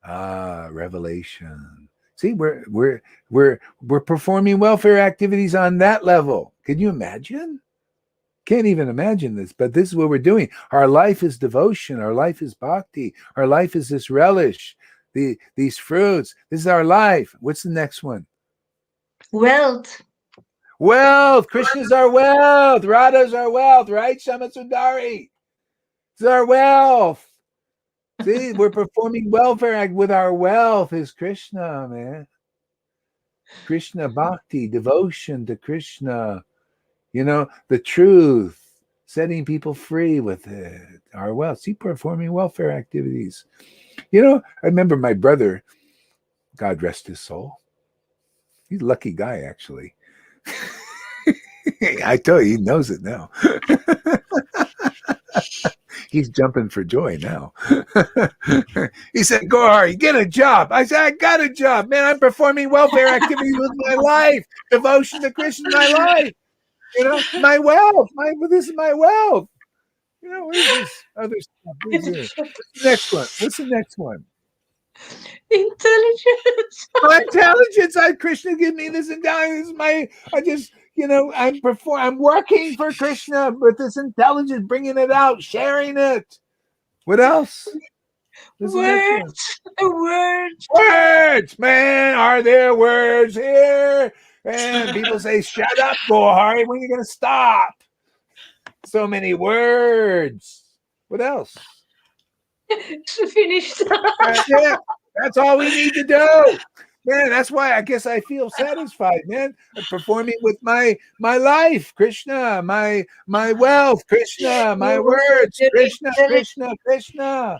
Revelation. See, we're performing welfare activities on that level. Can you imagine? Can't even imagine this, but this is what we're doing. Our life is devotion. Our life is bhakti. Our life is this relish. These fruits. This is our life. What's the next one? Wealth. Wealth. Krishna's our wealth. Radha's our wealth, right? Shamasundari. It's our wealth. See, we're performing welfare act with our wealth is Krishna, man. Krishna bhakti, devotion to Krishna. The truth, setting people free with it. Our wealth. See, performing welfare activities. I remember my brother, God rest his soul. He's a lucky guy, actually. I tell you, he knows it now. He's jumping for joy now. He said, Gohar, get a job. I said, I got a job. Man, I'm performing welfare activities with my life. Devotion to Krishna, my life. My wealth. This is my wealth. Where's this other stuff? What's the next one? What's the next one? Intelligence. Intelligence. Krishna give me this intelligence. I'm working for Krishna with this intelligence, bringing it out, sharing it. What else? Isn't that true? Words. Words, man. Are there words here? And people say, shut up, Gohari. When are you going to stop? So many words. What else? It's finished. That's it. That's all we need to do. Man, that's why I guess I feel satisfied, man. Performing with my life, Krishna, my wealth, Krishna, my words, Krishna, Krishna, Krishna.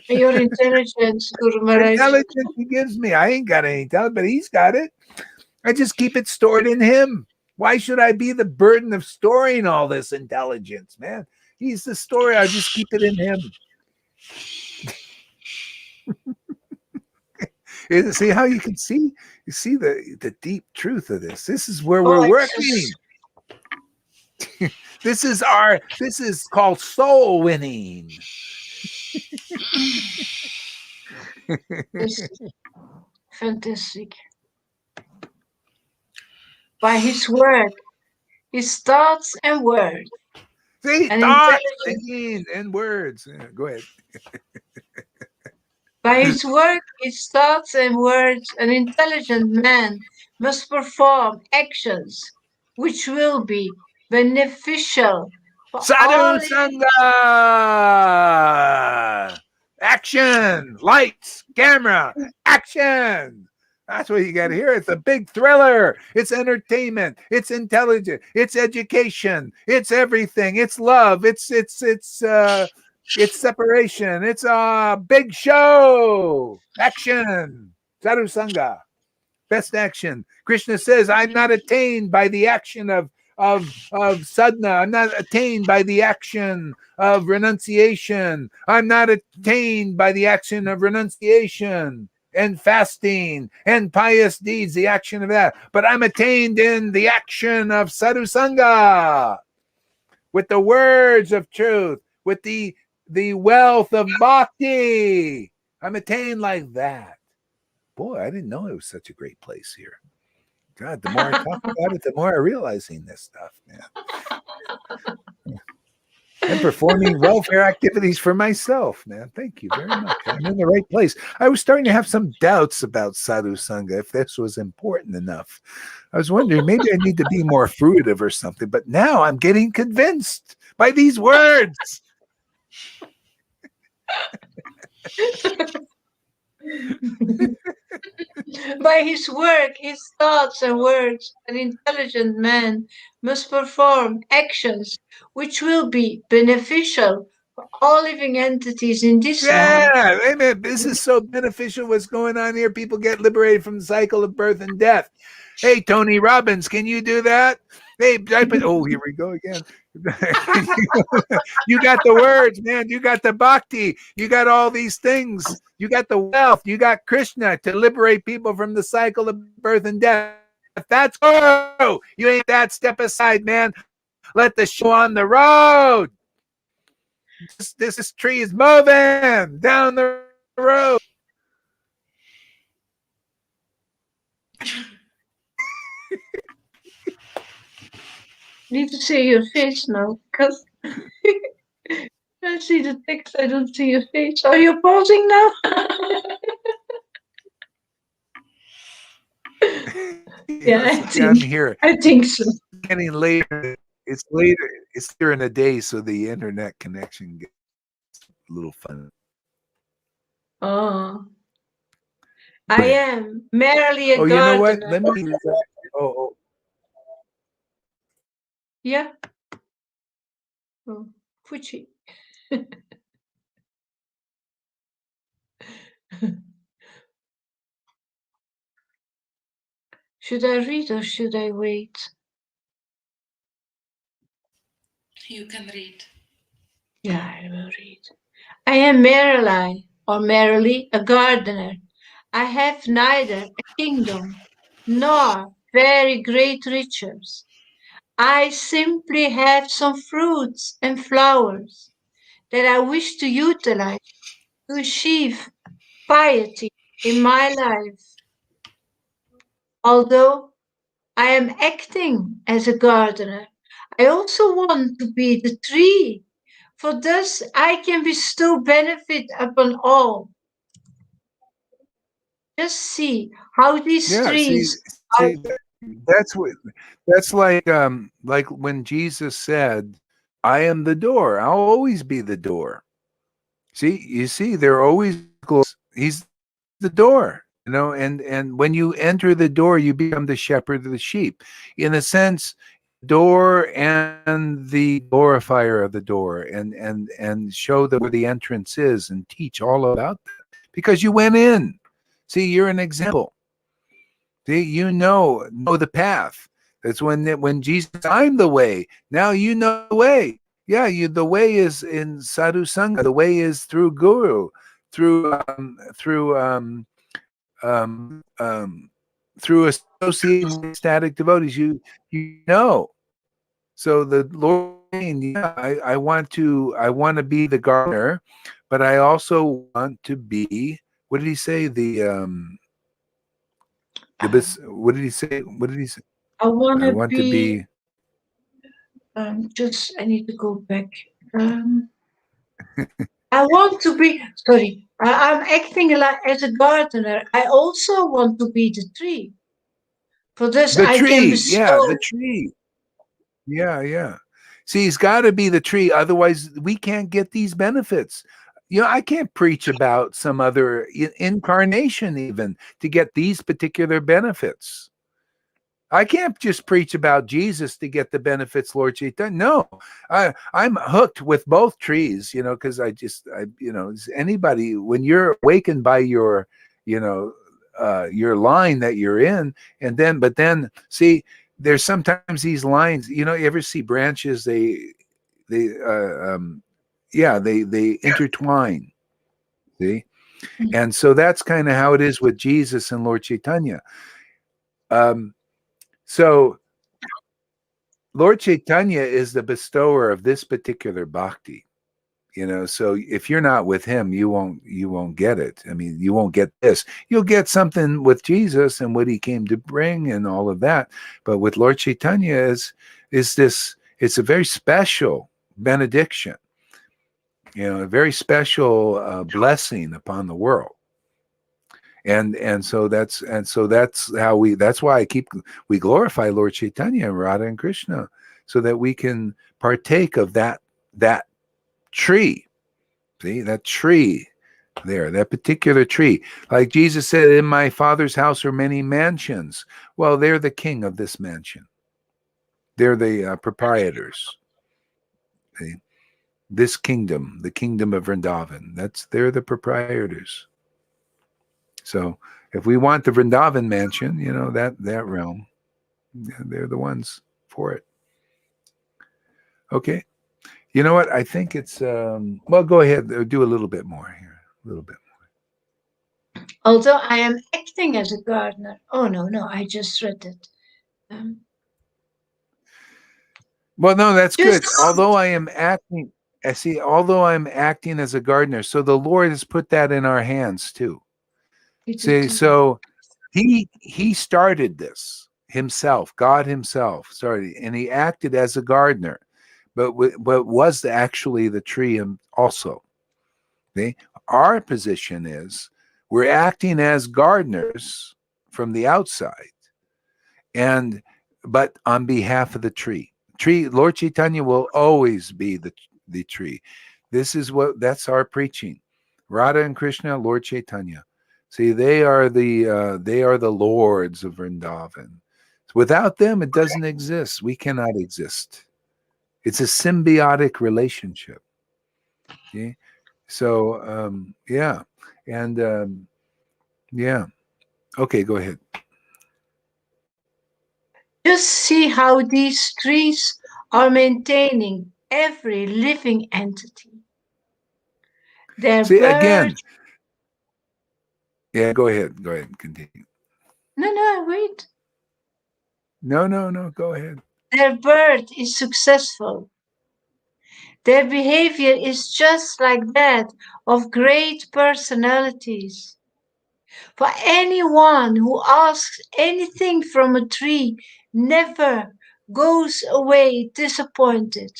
Your intelligence, Guru Maharaj. Intelligence he gives me. I ain't got any intelligence, but he's got it. I just keep it stored in him. Why should I be the burden of storing all this intelligence, man? He's the story. I just keep it in him. See how you can see? You see the deep truth of this. This is where we're working. This is called soul winning. This is fantastic. By his work, his thoughts and words. See, thoughts, thinking, and words. Yeah, go ahead. By his work, his thoughts and words, an intelligent man must perform actions which will be beneficial for all. Sadhu Sangha! Action! Lights, camera, action! That's what you got to hear. It's a big thriller. It's entertainment. It's intelligence. It's education. It's everything. It's love. It's separation. It's a big show. Action. Sadhu Sangha. Best action. Krishna says, I'm not attained by the action of sadhana. I'm not attained by the action of renunciation. I'm not attained by the action of renunciation and fasting and pious deeds, the action of that. But I'm attained in the action of sadhu sangha, with the words of truth, with the wealth of bhakti. I'm attained like that. Boy, I didn't know it was such a great place here. God, the more I talk about it, the more I realizing this stuff, man. I'm performing welfare activities for myself, man. Thank you very much. I'm in the right place. I was starting to have some doubts about sadhu sangha, if this was important enough. I was wondering, maybe I need to be more fruitive or something, but now I'm getting convinced by these words. By his work, his thoughts and words, an intelligent man must perform actions which will be beneficial for all living entities in this life. Yeah, amen. This is so beneficial. What's going on here? People get liberated from the cycle of birth and death. Hey, Tony Robbins, can you do that? Hey, oh, here we go again. You got the words, man. You got the bhakti. You got all these things. You got the wealth. You got Krishna to liberate people from the cycle of birth and death. That's oh, you ain't that. Step aside, man. Let the show on the road. This tree is moving down the road. Need to see your face now, because I see the text, I don't see your face. Are you pausing now? Yes, I'm here. I think so. Getting later. It's later. It's later in the day, so the internet connection gets a little fun. Oh. I am merely a gardener. You know what? Let me. Oh. Yeah. Oh, Fuji. Should I read or should I wait? You can read. Yeah, I will read. I am merely a gardener. I have neither a kingdom nor very great riches. I simply have some fruits and flowers that I wish to utilize to achieve piety in my life. Although I am acting as a gardener, I also want to be the tree For thus I can bestow benefit upon all. Just see how these Yeah, trees are. that's what that's like when Jesus said, "I am the door. I'll always be the door." See, you see, they're always he's the door, and when you enter the door, you become the shepherd of the sheep. In a sense, door and the glorifier of the door, and show them where the entrance is and teach all about that because you went in. See, you're an example. See, you know the path. That's when Jesus, I'm the way. Now you know the way. Yeah, the way is in sadhu sangha. The way is through guru, through through associating with ecstatic devotees. You know. So the Lord is saying, yeah, I want to be the gardener, but I also want to be. What did he say? What did he say? What did he say? I want I to want to be. be. Just I need to go back. Um, I want to be. Sorry, I'm acting like as a gardener. I also want to be the tree. For this, The I can tree. Yeah, bestow. the tree. Yeah, yeah. See, he's got to be the tree. Otherwise, we can't get these benefits. I can't preach about some other incarnation even to get these particular benefits. I can't just preach about Jesus to get the benefits Lord Chaitanya. No, I'm hooked with both trees, because anybody, when you're awakened by you know, your line that you're in, but then see, there's sometimes these lines, you ever see branches, they, yeah, they intertwine, see? And so that's kind of how it is with Jesus and Lord Chaitanya. Um, so Lord Chaitanya is the bestower of this particular bhakti, so if you're not with him, you won't get it. I mean, you won't get this. You'll get something with Jesus and what he came to bring and all of that. But with Lord Chaitanya is this, it's a very special benediction, a very special blessing upon the world. And so that's how that's why we glorify Lord Chaitanya and Radha and Krishna, so that we can partake of that tree. See, that tree there, that particular tree. Like Jesus said, in my Father's house are many mansions. Well, they're the king of this mansion. They're the proprietors. See? This kingdom, the kingdom of Vrindavan, they're the proprietors. So if we want the Vrindavan mansion, that realm, they're the ones for it. Okay. You know what? I think it's well, go ahead, do a little bit more here. A little bit. Although I am acting as a gardener. Oh no, no, I just read it. Um, Well, no, that's just good. Although I'm acting as a gardener, so the Lord has put that in our hands too. See, so he started this himself. God himself started, and he acted as a gardener, but was actually the tree also. See? Our position is we're acting as gardeners from the outside, and but on behalf of the tree. Lord Chaitanya will always be the tree. That's our preaching. Radha and Krishna, Lord Chaitanya. See, they are the lords of Vrindavan. Without them, it doesn't exist. We cannot exist. It's a symbiotic relationship. See? So yeah, and yeah. Okay, go ahead. just see how these trees are maintaining every living entity. Their See birth. again. Yeah, go ahead. Go ahead. Continue. No, no, wait. No. Go ahead. Their birth is successful. Their behavior is just like that of great personalities. For anyone who asks anything from a tree never goes away disappointed.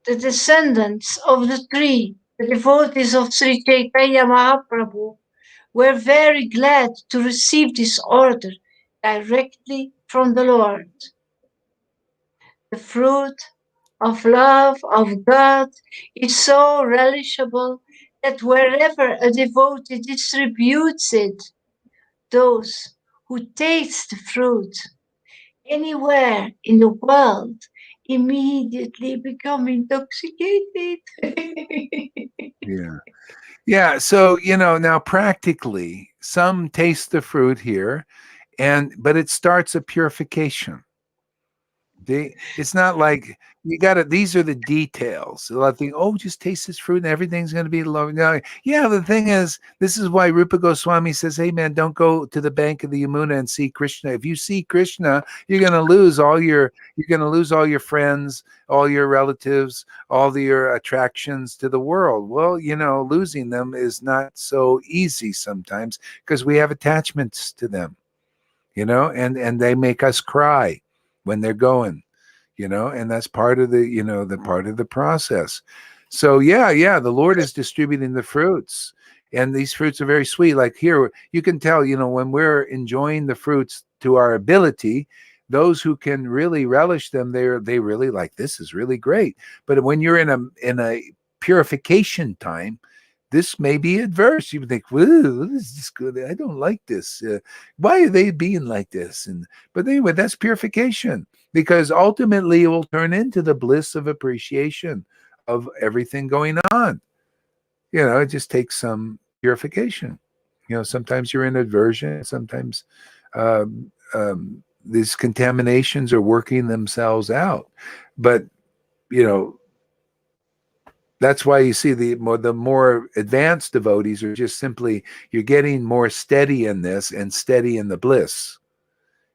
The descendants of the tree, the devotees of Sri Chaitanya Mahaprabhu, were very glad to receive this order directly from the Lord. The fruit of love of God is so relishable that wherever a devotee distributes it, those who taste the fruit anywhere in the world immediately become intoxicated. Yeah. Yeah. So, now practically, some taste the fruit here, but it starts a purification. It's not like you got to, these are the details. A lot of think, oh, just taste this fruit and everything's going to be lovely. No, yeah, the thing is, this is why Rupa Goswami says, hey, man, don't go to the bank of the Yamuna and see Krishna. If you see Krishna, you're going to lose all your friends, all your relatives, all your attractions to the world. Well, losing them is not so easy sometimes because we have attachments to them, and they make us cry when they're going, and that's part of the part of the process. So yeah, the Lord is distributing the fruits, and these fruits are very sweet. Like here, you can tell, when we're enjoying the fruits to our ability, those who can really relish them, they really like, this is really great. But when you're in a purification time, this may be adverse. You would think, "Whoa, this is good. I don't like this. Why are they being like this?" But anyway, that's purification, because ultimately it will turn into the bliss of appreciation of everything going on. It just takes some purification. Sometimes you're in aversion. Sometimes these contaminations are working themselves out. But that's why you see the more advanced devotees are just simply, you're getting more steady in this and steady in the bliss.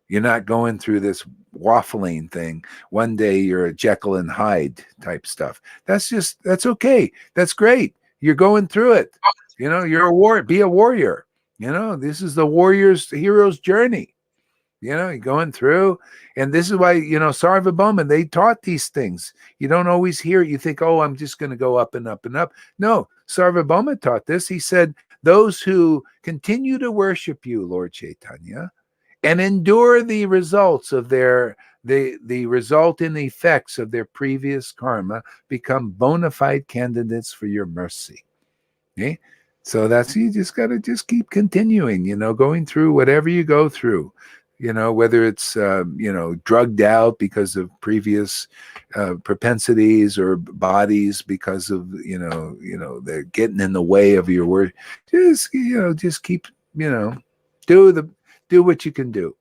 You're not going through this waffling thing. One day you're a Jekyll and Hyde type stuff. That's okay. That's great. You're going through it. You're be a warrior. This is the hero's journey. You're going through, and this is why, Sarvabhauma, they taught these things. You don't always hear it. You think, oh, I'm just going to go up and up and up. No, Sarvabhauma taught this. He said, those who continue to worship you, Lord Chaitanya, and endure the results of the result and effects of their previous karma, become bona fide candidates for your mercy. Okay? So you just got to just keep continuing, going through whatever you go through, whether it's, drugged out because of previous propensities, or bodies because of, they're getting in the way of your word. Just keep, do what you can do.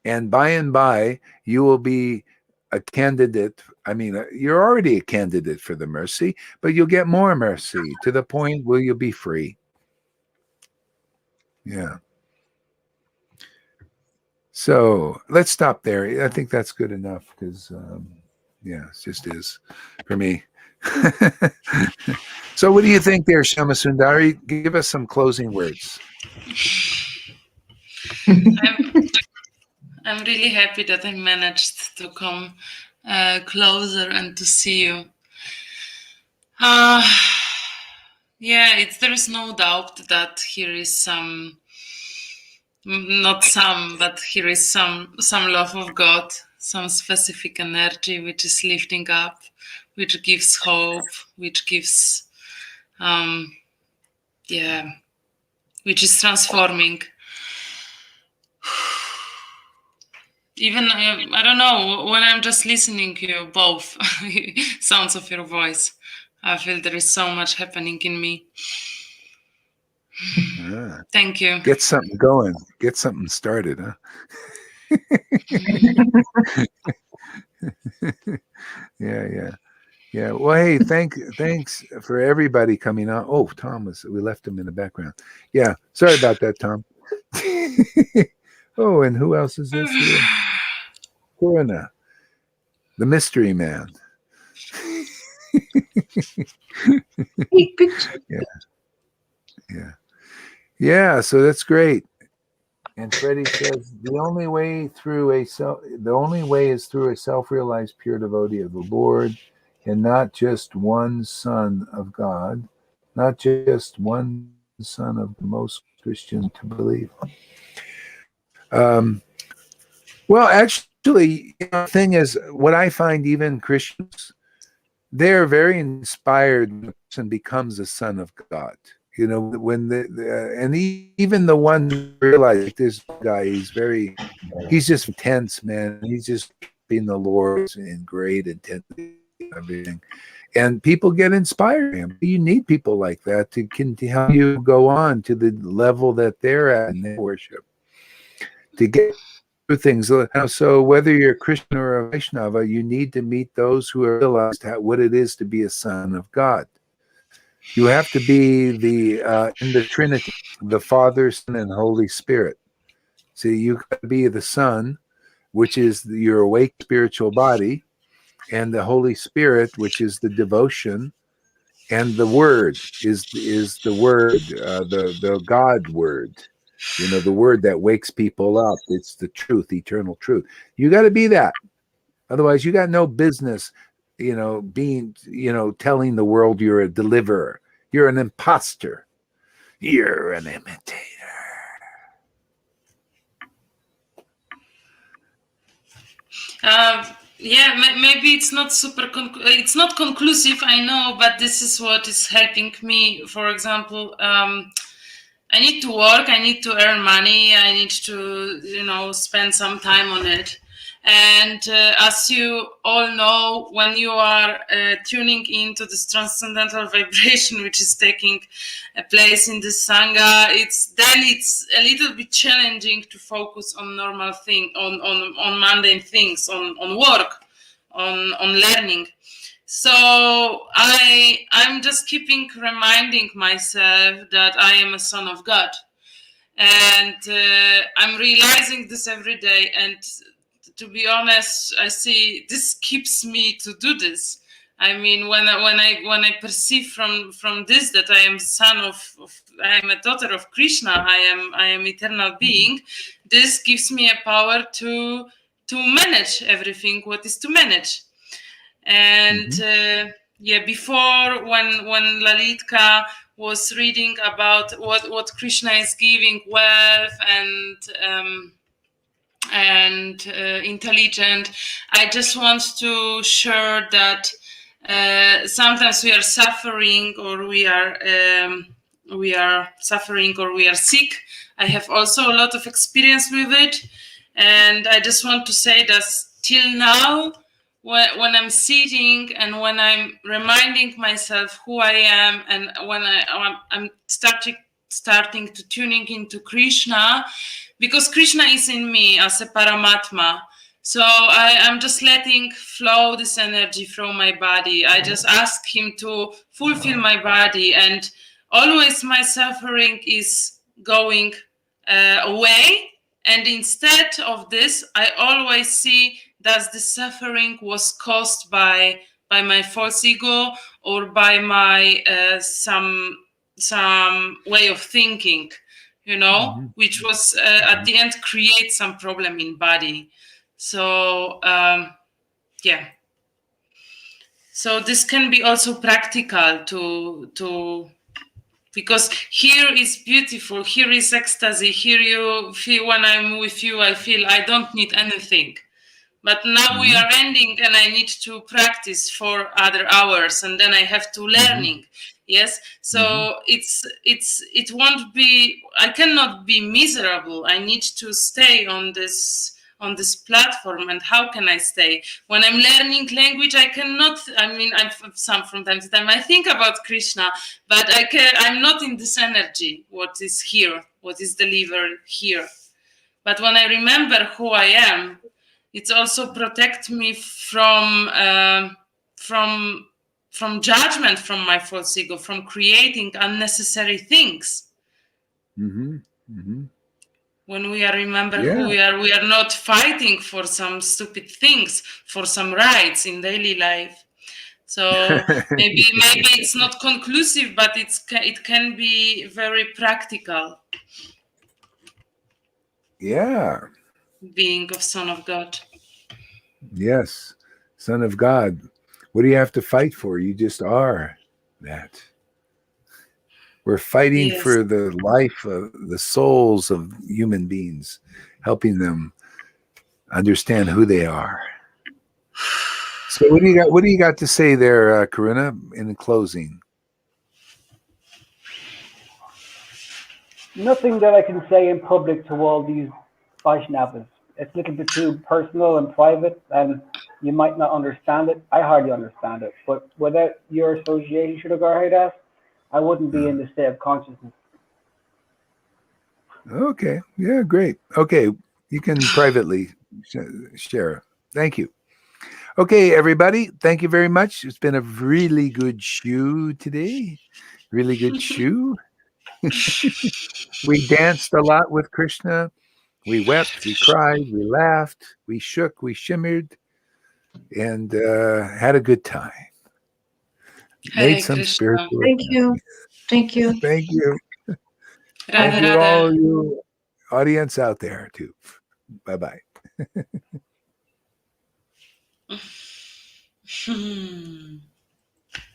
And by, you will be a candidate. I mean, you're already a candidate for the mercy, but you'll get more mercy to the point where you'll be free. Yeah. So let's stop there. I think that's good enough, because, it just is for me. So what do you think there, Shama Sundari? Give us some closing words. I'm really happy that I managed to come closer and to see you. There is no doubt that here is here is some love of God, some specific energy which is lifting up, which gives hope, which gives, which is transforming. Even, I don't know, when I'm just listening to you, both sounds of your voice, I feel there is so much happening in me. Thank you. Get something going. Get something started, huh? Yeah. Well, hey, thanks for everybody coming on. Oh, we left him in the background. Yeah, sorry about that, Tom. Oh, and who else is this here? Corona, the mystery man. Yeah. So that's great. And Freddie says the only way is through a self-realized pure devotee of the Lord. and not just one son of God, not just one son of most Christians to believe. Well, actually, the thing is, what I find even Christians, they're very inspired when a person becomes a son of God. You know, when and even the one who realize this guy, he's just intense, man. He's just being the Lord in great intensity and everything. And people get inspired. You need people like that to help you go on to the level that they're at in their worship, to get through things. So whether you're a Christian or a Vaishnava, you need to meet those who have realized what it is to be a son of God. You have to be in the Trinity, the Father, Son, and Holy Spirit. See, you got to be the Son, which is your awake spiritual body, and the Holy Spirit, which is the devotion, and the Word is the Word, the God Word. You know, the Word that wakes people up. It's the truth, eternal truth. You got to be that. Otherwise, you got no business, telling the world you're a deliverer. You're an imposter. You're an imitator. Yeah, maybe it's not it's not conclusive, I know, but this is what is helping me. For example, I need to work, I need to earn money, I need to, spend some time on it. And as you all know, when you are tuning into this transcendental vibration, which is taking a place in the Sangha, it's a little bit challenging to focus on normal thing, on mundane things, on work, on learning. So I'm just keeping reminding myself that I am a son of God, and I'm realizing this every day. And to be honest, I see this keeps me to do this. I mean, when I perceive from this that I am son of I am a daughter of Krishna, I am eternal being. This gives me a power to manage everything what is to manage. And before, when Lalitka was reading about what Krishna is giving, wealth and intelligent, I just want to share that sometimes we are suffering, or we are suffering, or we are sick. I have also a lot of experience with it, and I just want to say that till now, when I'm sitting and when I'm reminding myself who I am, and when I'm starting to tuning into Krishna, because Krishna is in me as a Paramatma. So I'm just letting flow this energy from my body. I just ask him to fulfill my body, and always my suffering is going away. And instead of this, I always see that the suffering was caused by my false ego, or by my some way of thinking, which was at the end create some problem in body. So yeah. So this can be also practical to because here is beautiful, here is ecstasy, here you feel, when I'm with you, I feel I don't need anything. But now we are ending, and I need to practice for other hours, and then I have to learning. Yes, so it won't be. I cannot be miserable. I need to stay on this platform. And how can I stay when I'm learning language? I cannot. I mean, from time to time I think about Krishna, but I'm not in this energy. What is here? What is delivered here? But when I remember who I am, it also protects me from judgment from my false ego, from creating unnecessary things. When we remember who we are not fighting for some stupid things, for some rights in daily life. So maybe it's not conclusive, but it can be very practical. Yeah. Being of Son of God. Yes, Son of God. What do you have to fight for? You just are that. We're fighting Yes. for the life of the souls of human beings, helping them understand who they are. So what do you got to say there, Karuna, in closing? Nothing that I can say in public to all these Vaishnavas. It's a little bit too personal and private, and you might not understand it. I hardly understand it. But without your association, Haridas, I wouldn't be in the state of consciousness. Okay. Yeah, great. Okay. You can privately share. Thank you. Okay, everybody. Thank you very much. It's been a really good shoe today. Really good shoe. We danced a lot with Krishna. We wept, we cried, we laughed, we shook, we shimmered, and had a good time. Hare Made some Krishna. spiritual. Thank you. Thank you. Thank you. Radhe Thank you, all Radhe. you audience out there too. Bye-bye. Hmm.